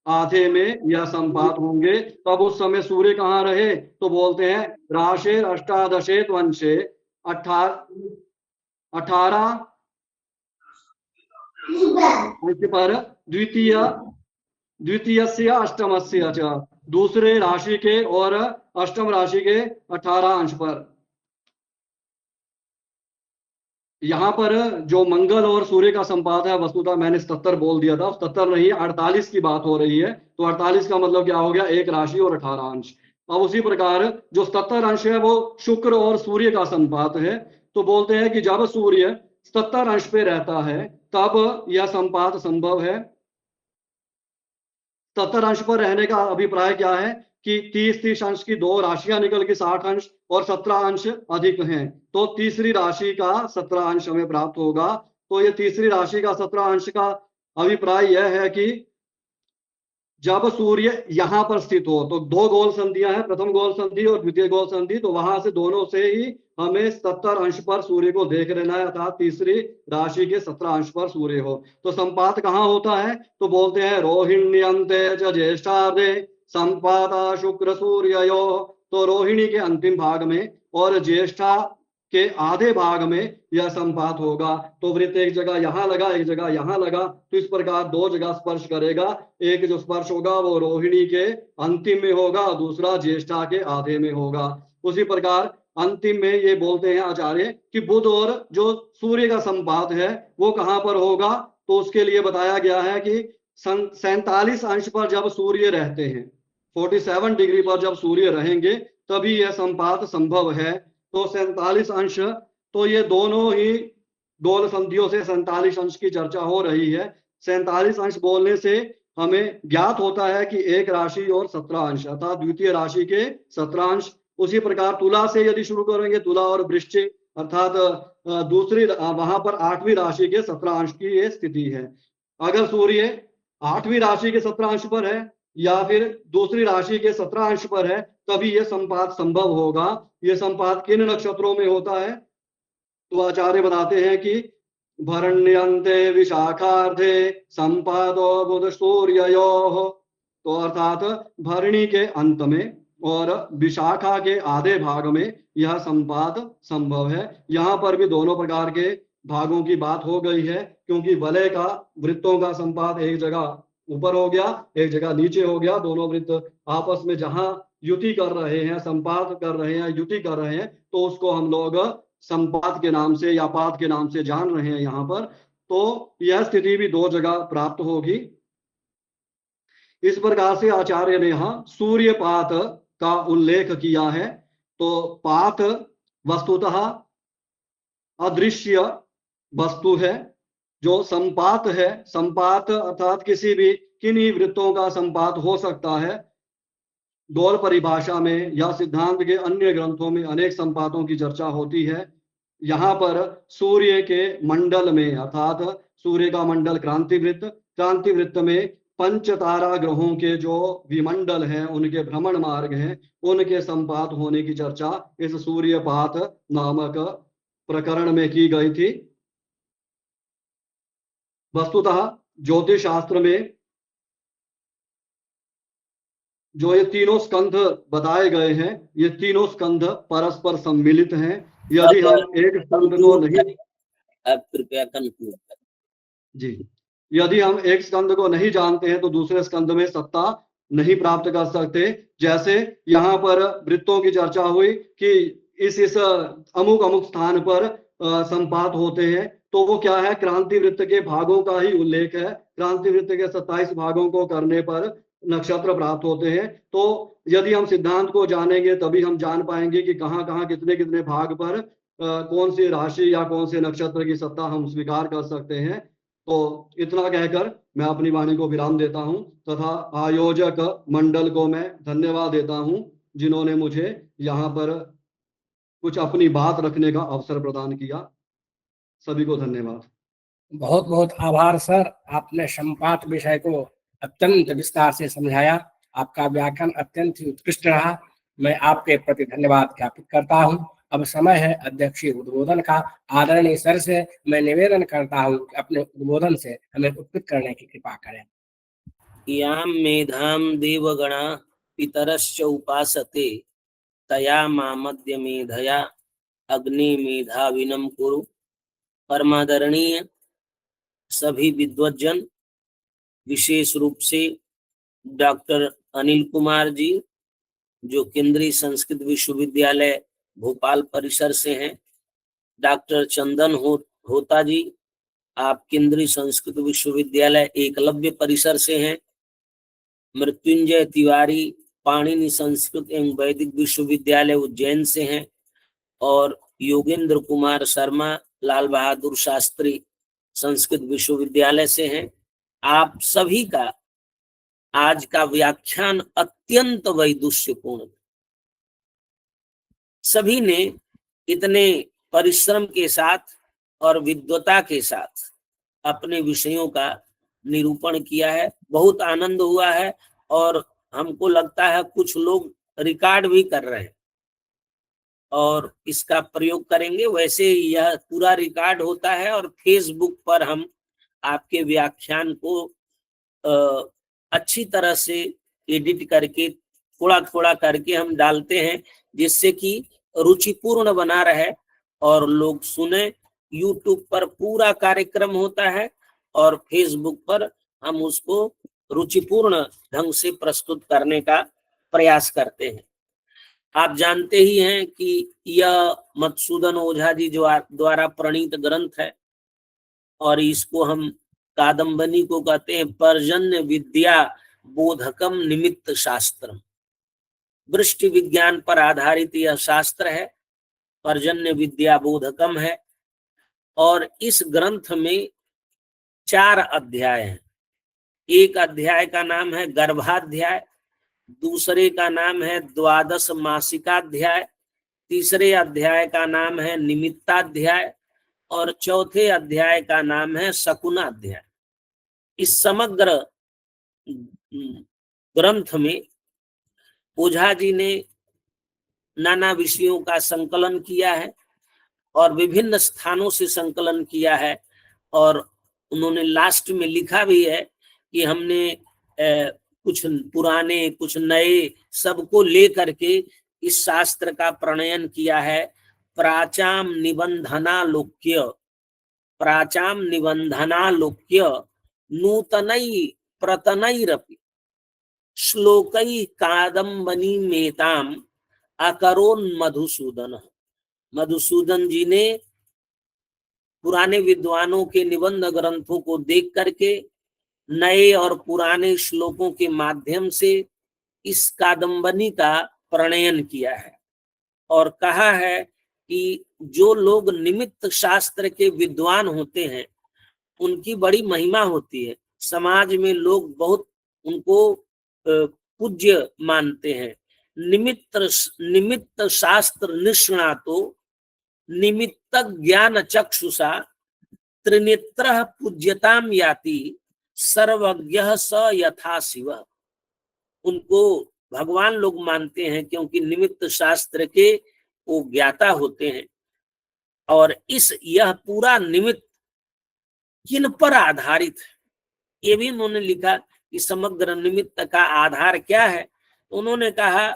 Speaker 7: आधे में यह संपात होंगे। तब उस समय सूर्य कहाँ रहे? तो बोलते हैं राशे अष्टादशे त्वंशे 18 पर द्वितीय अष्टमस्य च, दूसरे राशि के और अष्टम राशि के 18 अंश पर। यहाँ पर जो मंगल और सूर्य का संपात है, वस्तुतः मैंने 77 बोल दिया था, 77 नहीं 48 की बात हो रही है। तो 48 का मतलब क्या हो गया? एक राशि और 18 अंश। अब उसी प्रकार जो 77 अंश है वो शुक्र और सूर्य का संपात है। तो बोलते हैं कि जब सूर्य 77 अंश पे रहता है तब यह संपात संभव है। 77 अंश पर रहने का अभिप्राय क्या है कि 30 अंश की दो राशियां निकल के 60 अंश और 17 अंश अधिक हैं। तो तीसरी राशि का 17 अंश हमें प्राप्त होगा। तो ये तीसरी राशि का 17 अंश का अभिप्राय यह है कि जब सूर्य यहाँ पर स्थित हो, तो दो गोल संधियां हैं, प्रथम गोल संधि और द्वितीय गोल संधि, तो वहां से दोनों से ही हमें 70 अंश पर सूर्य को देख लेना है, अर्थात तीसरी राशि के 17 अंश पर सूर्य हो। तो संपात कहाँ होता है? तो बोलते हैं रोहिण्यन्ते च ज्येष्ठार्धे संपाता शुक्र सूर्ययो। तो रोहिणी के अंतिम भाग में और ज्येष्ठा के आधे भाग में यह संपात होगा। तो वृत्त एक जगह यहाँ लगा, एक जगह यहाँ लगा, तो इस प्रकार दो जगह स्पर्श करेगा। एक जो स्पर्श होगा वो रोहिणी के अंतिम में होगा, दूसरा ज्येष्ठा के आधे में होगा। उसी प्रकार अंतिम में ये बोलते हैं आचार्य कि बुध और जो सूर्य का संपात है वो कहाँ पर होगा? तो उसके लिए बताया गया है कि 47 अंश पर जब सूर्य रहते हैं, 47 डिग्री पर जब सूर्य रहेंगे तभी यह संपात संभव है। तो 47 अंश, तो ये दोनों ही गोल संधियों से 47 अंश की चर्चा हो रही है। 47 अंश बोलने से हमें ज्ञात होता है कि एक राशि और 17 अंश, अर्थात द्वितीय राशि के 17 अंश। उसी प्रकार तुला से यदि शुरू करेंगे, तुला और वृश्चिक, अर्थात दूसरी वहां पर 8वीं राशि के 17 अंश की ये स्थिति है। अगर सूर्य 8वीं राशि के 17 अंश पर है या फिर दूसरी राशि के 17 अंश पर है, तभी यह संपात संभव होगा। यह संपात किन नक्षत्रों में होता है? तो आचार्य बताते हैं कि भरण्यन्ते विशाखार्धे संपादो बुध सूर्ययोः। तो अर्थात भरणी के अंत में और विशाखा के आधे भाग में यह संपात संभव है। यहाँ पर भी दोनों प्रकार के भागों की बात हो गई है, क्योंकि वलय का वृत्तों का संपात एक जगह ऊपर हो गया, एक जगह नीचे हो गया। दोनों वृत्त आपस में जहां युति कर रहे हैं, संपात कर रहे हैं, युति कर रहे हैं, तो उसको हम लोग संपात के नाम से या पात के नाम से जान रहे हैं यहाँ पर। तो यह स्थिति भी दो जगह प्राप्त होगी। इस प्रकार से आचार्य ने यहाँ सूर्यपात का उल्लेख किया है। तो पात वस्तुतः अदृश्य वस्तु है। जो संपात है, संपात अर्थात किसी भी किन्हीं वृत्तों का संपात हो सकता है। गोल परिभाषा में या सिद्धांत के अन्य ग्रंथों में अनेक संपातों की चर्चा होती है। यहाँ पर सूर्य के मंडल में, अर्थात सूर्य का मंडल क्रांति वृत्त में पंच तारा ग्रहों के जो विमंडल हैं, उनके भ्रमण मार्ग हैं, उनके संपात होने की चर्चा इस सूर्यपात नामक प्रकरण में की गई थी। वस्तुतः ज्योतिष शास्त्र में जो ये तीनों स्कंध बताए गए हैं, ये तीनों स्कंध परस्पर सम्मिलित हैं। यदि हम एक स्कंध को नहीं,
Speaker 6: आप कृपया कंक्लूड करें।
Speaker 7: जी, यदि हम एक स्कंद को नहीं जानते हैं तो दूसरे स्कंद में सत्ता नहीं प्राप्त कर सकते। जैसे यहाँ पर वृत्तों की चर्चा हुई कि इस अमुक अमुक स्थान पर संपात होते हैं, तो वो क्या है? क्रांति वृत्त के भागों का ही उल्लेख है। क्रांति वृत्त के 27 भागों को करने पर नक्षत्र प्राप्त होते हैं। तो यदि हम सिद्धांत को जानेंगे तभी हम जान पाएंगे कि कहाँ कहाँ कितने कितने भाग पर कौन सी राशि या कौन से नक्षत्र की सत्ता हम स्वीकार कर सकते हैं। तो इतना कहकर मैं अपनी वाणी को विराम देता हूं तथा आयोजक मंडल को मैं धन्यवाद देता हूं, जिन्होंने मुझे यहाँ पर कुछ अपनी बात रखने का अवसर प्रदान किया। सभी को धन्यवाद।
Speaker 1: बहुत बहुत आभार सर, आपने संपात विषय को अत्यंत विस्तार से समझाया। आपका व्याख्यान अत्यंत ही उत्कृष्ट रहा। मैं आपके प्रति धन्यवाद ज्ञापित करता हूँ। अब समय है अध्यक्षीय उद्बोधन का। आदरणीय सर से मैं निवेदन करता हूँ कि अपने उद्बोधन से हमें उत्कृष्ट करने की कृपा करें।
Speaker 6: याम मेधाम देवगणा पितरश्च उपासते तया मामद्य मेधया अग्नि मेधाविनम कुरु। परमादरणीय सभी विद्वज्जन, विशेष रूप से डॉक्टर अनिल कुमार जी जो केंद्रीय संस्कृत विश्वविद्यालय भोपाल परिसर से हैं, डॉक्टर चंदन होता जी आप केंद्रीय संस्कृत विश्वविद्यालय एकलव्य परिसर से हैं, मृत्युंजय तिवारी पाणिनि संस्कृत एवं वैदिक विश्वविद्यालय उज्जैन से हैं, और योगेंद्र कुमार शर्मा लाल बहादुर शास्त्री संस्कृत विश्वविद्यालय से हैं। आप सभी का आज का व्याख्यान अत्यंत वैदुष्यपूर्ण। सभी ने इतने परिश्रम के साथ और विद्वता के साथ अपने विषयों का निरूपण किया है। बहुत आनंद हुआ है। और हमको लगता है कुछ लोग रिकॉर्ड भी कर रहे हैं और इसका प्रयोग करेंगे। वैसे यह पूरा रिकॉर्ड होता है और फेसबुक पर हम आपके व्याख्यान को अच्छी तरह से एडिट करके थोड़ा थोड़ा करके हम डालते हैं, जिससे कि रुचिपूर्ण बना रहे और लोग सुने। यूट्यूब पर पूरा कार्यक्रम होता है और फेसबुक पर हम उसको रुचिपूर्ण ढंग से प्रस्तुत करने का प्रयास करते हैं। आप जानते ही हैं कि यह मधुसूदन ओझा जी जो द्वारा प्रणीत ग्रंथ है और इसको हम कादम्बनी को कहते हैं पर्जन्य विद्या बोधकम निमित्त शास्त्रम। वृष्टि विज्ञान पर आधारित यह शास्त्र है, पर्जन्य विद्या बोधकम है। और इस ग्रंथ में 4 अध्याय हैं। एक अध्याय का नाम है गर्भाध्याय, दूसरे का नाम है द्वादश मासिकाध्याय, तीसरे अध्याय का नाम है निमित्ताध्याय और चौथे अध्याय का नाम है शकुनाध्याय। इस समग्र ग्रंथ में ओझा जी ने नाना विषयों का संकलन किया है और विभिन्न स्थानों से संकलन किया है और उन्होंने लास्ट में लिखा भी है कि हमने कुछ पुराने कुछ नए सबको लेकर के इस शास्त्र का प्रणयन किया है। प्राचाम निबंधनालोक्य नूतनै प्रतनैरपि श्लोकै कादम्बनी मेताम अकरोन मधुसूदन। मधुसूदन जी ने पुराने विद्वानों के निबंध ग्रंथों को देख करके नए और पुराने श्लोकों के माध्यम से इस कादम्बनी का प्रणयन किया है और कहा है कि जो लोग निमित्त शास्त्र के विद्वान होते हैं उनकी बड़ी महिमा होती है। समाज में लोग बहुत उनको पूज्य मानते हैं। निमित्त शास्त्र निष्णातो निमित्त ज्ञान चक्षुषा त्रिनेत्र पूज्यताम याति सर्वज्ञ स यथा शिव। उनको भगवान लोग मानते हैं क्योंकि निमित्त शास्त्र के वो ज्ञाता होते हैं। और यह पूरा निमित्त किन पर आधारित है, ये भी उन्होंने लिखा कि समग्र निमित्त का आधार क्या है। उन्होंने कहा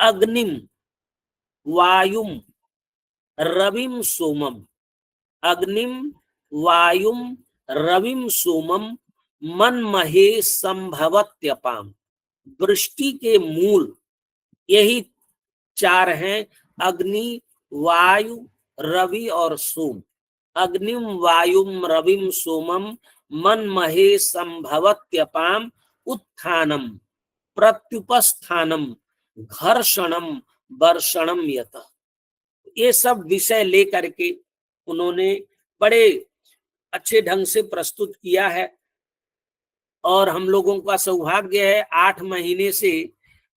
Speaker 6: अग्निम वायुम रविम सोमम, अग्निम वायुम रविम सोमम मन महे संभवत्यपाम। वृष्टि के मूल यही 4 हैं, अग्नि वायु रवि और सोम। अग्निम वायुम रविम सोमम मन महे संभवत्यपाम उत्थानम प्रत्युपस्थानम घर्षणम वर्षणम यतः। ये सब विषय लेकर के उन्होंने बड़े अच्छे ढंग से प्रस्तुत किया है और हम लोगों का सौभाग्य है 8 महीने से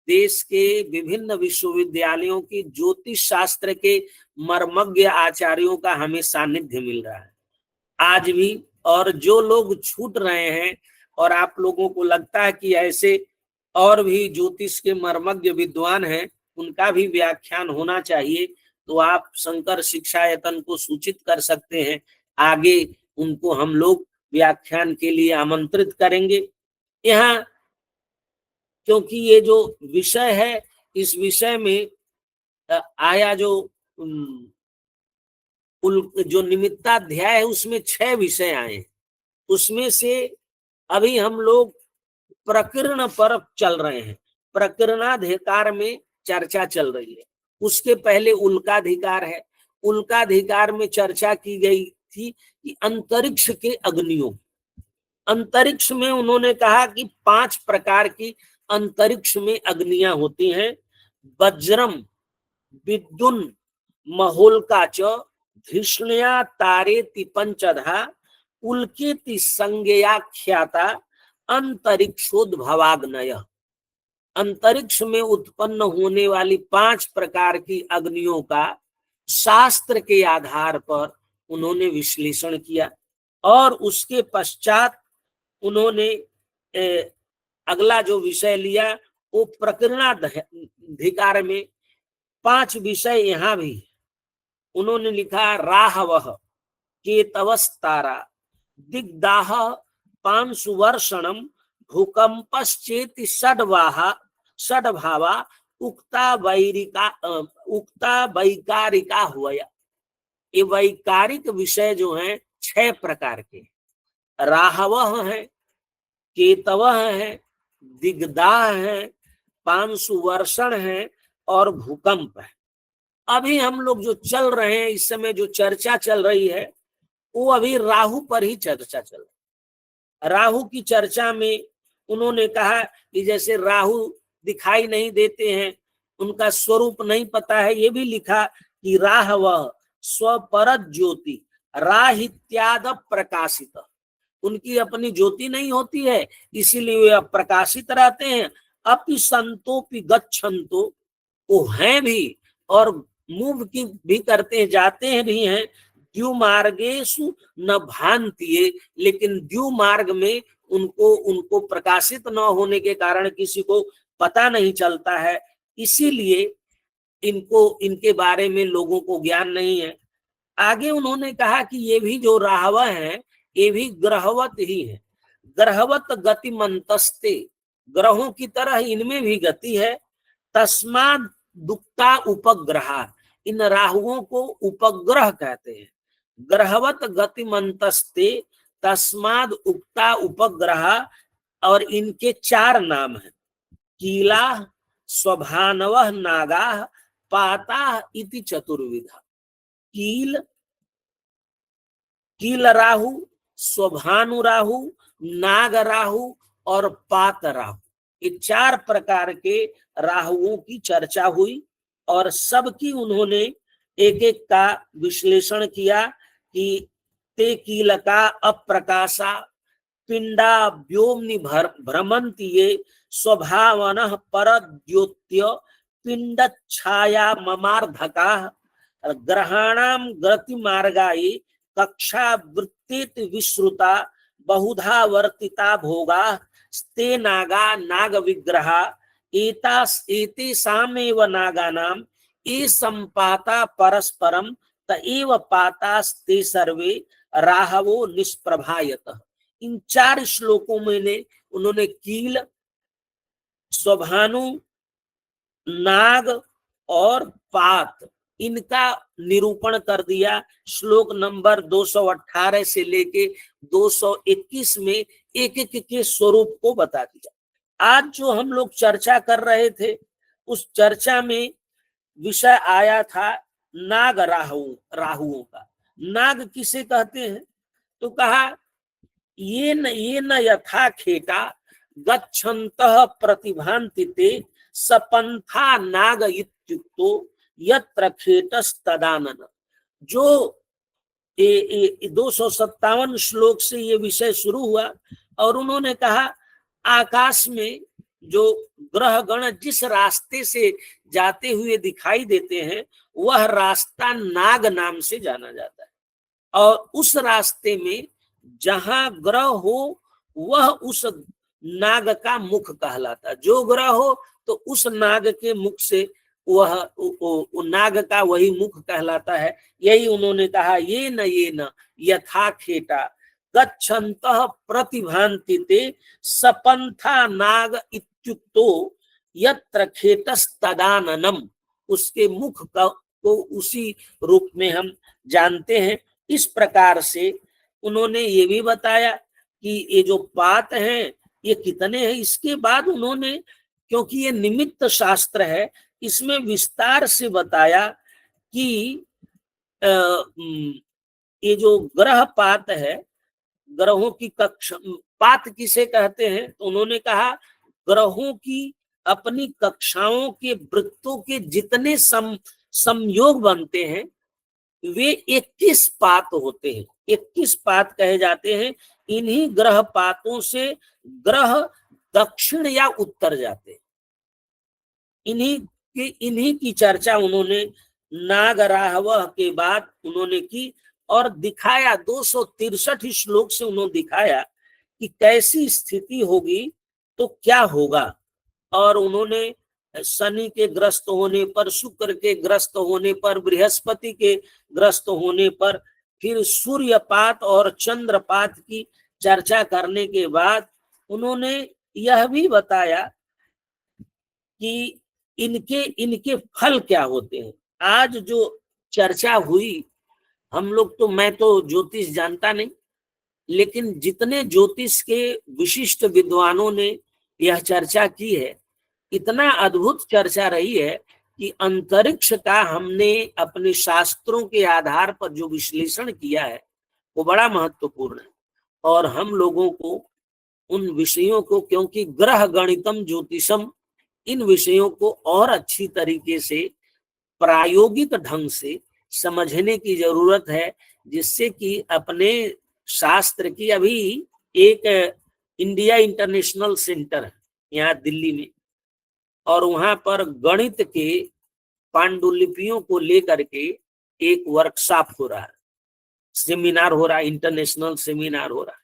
Speaker 6: देश के विभिन्न विश्वविद्यालयों की ज्योतिष शास्त्र के मर्मज्ञ आचार्यों का हमें सानिध्य मिल रहा है आज भी। और जो लोग छूट रहे हैं और आप लोगों को लगता है कि ऐसे और भी ज्योतिष के मर्मज्ञ विद्वान हैं, उनका भी व्याख्यान होना चाहिए, तो आप शंकर शिक्षायतन को सूचित कर सकते हैं। आगे उनको हम लोग व्याख्यान के लिए आमंत्रित करेंगे। यहाँ क्योंकि ये जो विषय है, इस विषय में आया जो निमित्ताध्याय है उसमें 6 विषय आए। उसमें से अभी हम लोग प्रकीर्ण पर चल रहे हैं, प्रकीर्णाधिकार में चर्चा चल रही है। उसके पहले उल्काधिकार है। उल्काधिकार में चर्चा की गई थी कि अंतरिक्ष के अग्नियों, अंतरिक्ष में उन्होंने कहा कि 5 प्रकार की अंतरिक्ष में अग्नियां होती हैं। वज्रम विद्युन महोल्का च धृष्णया तारेति पंचधा उल्केति संज्ञया ख्याता अंतरिक्षोद्भवाग्नय। अंतरिक्ष में उत्पन्न होने वाली 5 प्रकार की अग्नियों का शास्त्र के आधार पर उन्होंने विश्लेषण किया और उसके पश्चात उन्होंने अगला जो विषय लिया वो प्रकीर्णाधिकार में 5 विषय यहाँ भी उन्होंने लिखा। राहवः केतवस्तारा दिग्दाह पांशुवर्षणम भूकंपश्चेति षड्भावा उक्ता वैकारिका हुआ। ये वैकारिक विषय जो हैं 6 प्रकार के, राहवः है, केतवः है, दिग्दाह है, पांशुवर्षण है और भूकंप है। अभी हम लोग जो चल रहे हैं, इस समय जो चर्चा चल रही है वो अभी राहु पर ही चर्चा चल रही है। राहु की चर्चा में उन्होंने कहा कि जैसे राहु दिखाई नहीं देते हैं, उनका स्वरूप नहीं पता है। ये भी लिखा कि राहवः स्वपरत ज्योति राहित्याद प्रकाशित, उनकी अपनी ज्योति नहीं होती है, इसीलिए वे अप्रकाशित रहते हैं। अपि संतोपि गच्छन्तो, वो हैं भी और मूव की भी करते हैं, जाते हैं भी हैं। द्युमार्गेषु न भान्तिये, लेकिन द्यु मार्ग में उनको प्रकाशित न होने के कारण किसी को पता नहीं चलता है, इसीलिए इनके बारे में लोगों को ज्ञान नहीं है। आगे उन्होंने कहा कि ये भी जो राहव है ये भी ग्रहवत ही है। ग्रहवत गति मंतस्ते, ग्रहों की तरह इनमें भी गति है। तस्माद दुक्ता उपग्रह, इन राहुओं को उपग्रह कहते हैं। ग्रहवत गति मंतस्ते तस्माद उक्ता उपग्रह, और इनके 4 नाम हैं। कीला स्वभानवः नागा पाता इति चतुर्विधा। कील राहु, स्वभानु राहु, नाग राहु और पात राहु, ये 4 प्रकार के राहुओं की चर्चा हुई और सबकी उन्होंने एक एक का विश्लेषण किया कि ते कीलका अप्रकाशा पिंडा व्योमनि भ्रमन्ति ये स्वभावनः परद्योत्य पिंड छाया ममार्धका ग्रहाणाम गति मार्गाये कक्षा वृत्तित विश्रुता बहुधा वर्तिता भोगा स्ते नागा नाग विग्रहा एतेषामेव नागानाम ये संपाता परस्परम तएव पातास्ते सर्वे राहवो निष्प्रभायतः। इन 4 श्लोकों में उन्होंने कील, स्वभानु, नाग और पात, इनका निरूपण कर दिया। श्लोक नंबर 218 से लेके 221 में एक एक के स्वरूप को बता दिया। आज जो हम लोग चर्चा कर रहे थे उस चर्चा में विषय आया था नाग राहुओं का। नाग किसे कहते हैं? तो कहा ये न यथा खेटा गच्छन्तः प्रतिभान्ति ते सपंथा नाग इत्युक्तो यत्र खेटस्तदानन। जो 257 श्लोक से ये विषय शुरू हुआ और उन्होंने कहा आकाश में जो ग्रह गण जिस रास्ते से जाते हुए दिखाई देते हैं वह रास्ता नाग नाम से जाना जाता है, और उस रास्ते में जहां ग्रह हो वह उस नाग का मुख कहलाता। जो ग्रह हो तो उस नाग के मुख से वह नाग का वही मुख कहलाता है। यही उन्होंने कहा ये न यथा खेटा गच्छन्तः प्रतिभान्ति ते सपंथा नाग इत्युक्तो यत्र खेटस्तदाननम। उसके मुख को उसी रूप में हम जानते हैं। इस प्रकार से उन्होंने ये भी बताया कि ये जो पात हैं ये कितने हैं। इसके बाद उन्होंने, क्योंकि ये निमित्त शास्त्र है, इसमें विस्तार से बताया कि ये जो ग्रह पात है, ग्रहों की कक्षा, पात किसे कहते हैं? तो उन्होंने कहा ग्रहों की अपनी कक्षाओं के वृत्तों के जितने संयोग बनते हैं वे 21 पात होते हैं। 21 पात कहे जाते हैं। इन्हीं ग्रह पातों से ग्रह दक्षिण या उत्तर जाते हैं। इन्हीं की चर्चा उन्होंने नाग राहव के बाद उन्होंने की और दिखाया। 263 श्लोक से उन्होंने दिखाया कि कैसी स्थिति होगी तो क्या होगा। और उन्होंने शनि के ग्रस्त होने पर, शुक्र के ग्रस्त होने पर, बृहस्पति के ग्रस्त होने पर, फिर सूर्यपात और चंद्रपात की चर्चा करने के बाद उन्होंने यह भी बताया कि इनके इनके फल क्या होते हैं। आज जो चर्चा हुई, हम लोग तो, मैं तो ज्योतिष जानता नहीं, लेकिन जितने ज्योतिष के विशिष्ट विद्वानों ने यह चर्चा की है, इतना अद्भुत चर्चा रही है कि अंतरिक्ष का हमने अपने शास्त्रों के आधार पर जो विश्लेषण किया है वो बड़ा महत्वपूर्ण है। और हम लोगों को उन विषयों को, क्योंकि ग्रह गणितम ज्योतिषम, इन विषयों को और अच्छी तरीके से प्रायोगिक ढंग से समझने की जरूरत है, जिससे कि अपने शास्त्र की, अभी एक इंडिया इंटरनेशनल सेंटर है यहाँ दिल्ली में, और वहां पर गणित के पांडुलिपियों को लेकर के एक वर्कशॉप हो रहा है, सेमिनार हो रहा है, इंटरनेशनल सेमिनार हो रहा है,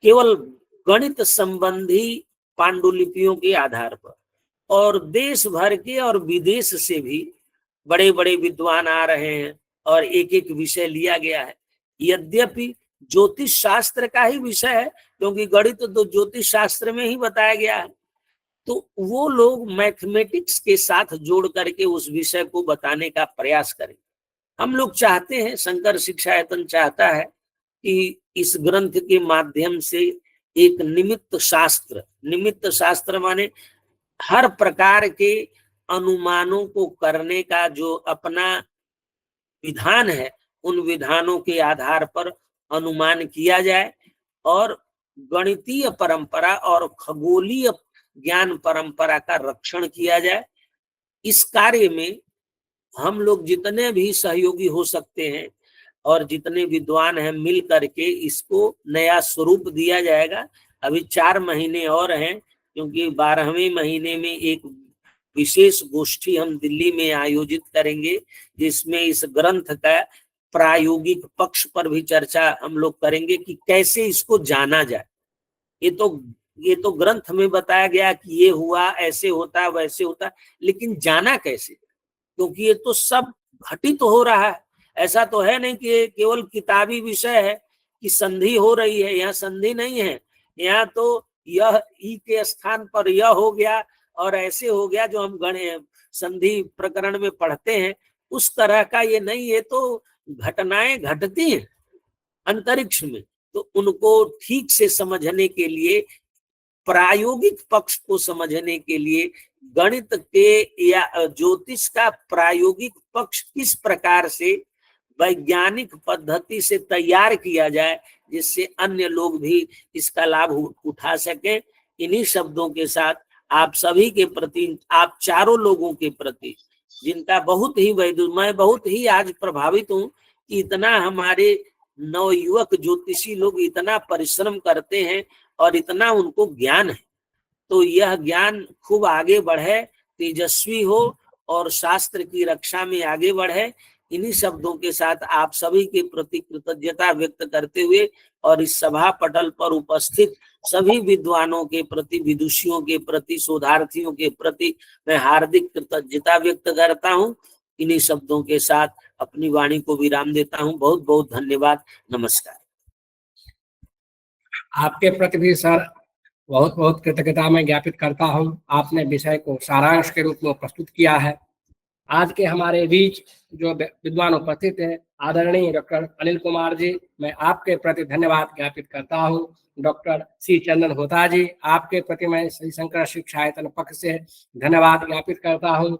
Speaker 6: केवल गणित संबंधी पांडुलिपियों के आधार पर। और देश भर के और विदेश से भी बड़े बड़े विद्वान आ रहे हैं और एक एक विषय लिया गया है। यद्यपि ज्योतिष शास्त्र का ही विषय है, क्योंकि गणित तो ज्योतिष शास्त्र में ही बताया गया है, तो वो लोग मैथमेटिक्स के साथ जोड़ करके उस विषय को बताने का प्रयास करें। हम लोग चाहते हैं, शंकर शिक्षायतन चाहता है कि इस ग्रंथ के माध्यम से एक निमित्त शास्त्र माने हर प्रकार के अनुमानों को करने का जो अपना विधान है, उन विधानों के आधार पर अनुमान किया जाए और गणितीय परंपरा और खगोलीय ज्ञान परंपरा का रक्षण किया जाए। इस कार्य में हम लोग जितने भी सहयोगी हो सकते हैं और जितने विद्वान हैं, मिल करके इसको नया स्वरूप दिया जाएगा। अभी 4 महीने और हैं, क्योंकि 12वें महीने में एक विशेष गोष्ठी हम दिल्ली में आयोजित करेंगे, जिसमें इस ग्रंथ का प्रायोगिक पक्ष पर भी चर्चा हम लोग करेंगे कि कैसे इसको जाना जाए। ये तो ग्रंथ में बताया गया कि ये हुआ, ऐसे होता, वैसे होता, लेकिन जाना कैसे, क्योंकि ये तो सब घटित हो रहा है। ऐसा तो है नहीं कि केवल किताबी विषय है कि संधि हो रही है, यहाँ संधि नहीं है, यहाँ तो यह ई के स्थान पर यह हो गया और ऐसे हो गया, जो हम संधि प्रकरण में पढ़ते हैं उस तरह का ये नहीं है। तो घटनाएं घटती हैं अंतरिक्ष में, तो उनको ठीक से समझने के लिए, प्रायोगिक पक्ष को समझने के लिए, गणित के या ज्योतिष का प्रायोगिक पक्ष किस प्रकार से वैज्ञानिक पद्धति से तैयार किया जाए, जिससे अन्य लोग भी इसका लाभ उठा सके। इन्हीं शब्दों के साथ आप सभी के प्रति, आप चारों लोगों के प्रति, जिनका बहुत ही मैं बहुत ही आज प्रभावित हूँ कि इतना हमारे नवयुवक ज्योतिषी लोग इतना परिश्रम करते हैं और इतना उनको ज्ञान है। तो यह ज्ञान खूब आगे बढ़े, तेजस्वी हो और शास्त्र की रक्षा में आगे बढ़े। इन्हीं शब्दों के साथ आप सभी के प्रति कृतज्ञता व्यक्त करते हुए और इस सभा पटल पर उपस्थित सभी विद्वानों के प्रति, विदुषियों के प्रति, शोधार्थियों के प्रति मैं हार्दिक कृतज्ञता व्यक्त करता हूँ। इन्हीं शब्दों के साथ अपनी वाणी को विराम देता हूँ। बहुत बहुत धन्यवाद। नमस्कार।
Speaker 1: आपके प्रति भी सर बहुत बहुत कृतज्ञता मैं ज्ञापित करता हूं। आपने विषय को सारांश के रूप में प्रस्तुत किया है। आज के हमारे बीच जो विद्वान उपस्थित हैं, आदरणीय डॉक्टर अनिल कुमार जी, मैं आपके प्रति धन्यवाद ज्ञापित करता हूं। डॉक्टर सी चंदन होता जी, आपके प्रति मैं श्री शंकर शिक्षायतन पक्ष से धन्यवाद ज्ञापित करता हूं।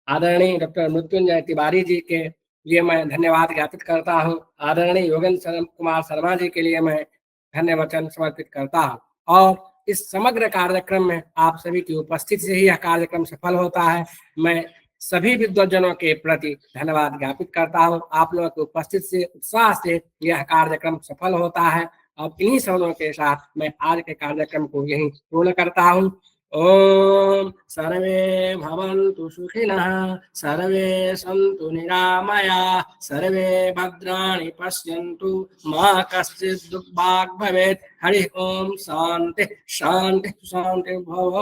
Speaker 1: आदरणीय डॉक्टर मृत्युंजय तिवारी जी के लिए मैं धन्यवाद ज्ञापित करता हूं। आदरणीय योगेंद्र कुमार शर्मा जी के लिए मैं धन्यवाद समर्पित करता हूं। और इस समग्र कार्यक्रम में आप सभी की उपस्थिति से ही यह कार्यक्रम सफल होता है। मैं सभी विद्वजनों के प्रति धन्यवाद ज्ञापित करता हूं। आप लोगों की उपस्थिति से, उत्साह से यह कार्यक्रम सफल होता है। अब इन्हीं शब्दों के साथ मैं आज के कार्यक्रम को यहीं पूर्ण करता हूं। ओम सर्वे भवन्तु सुखिनः सर्वे सन्तु निरामया सर्वे भद्राणि पश्यन्तु मा कश्चित् दुःखभाग् भवेत्। हरि ओम शांति शांति शांति भव।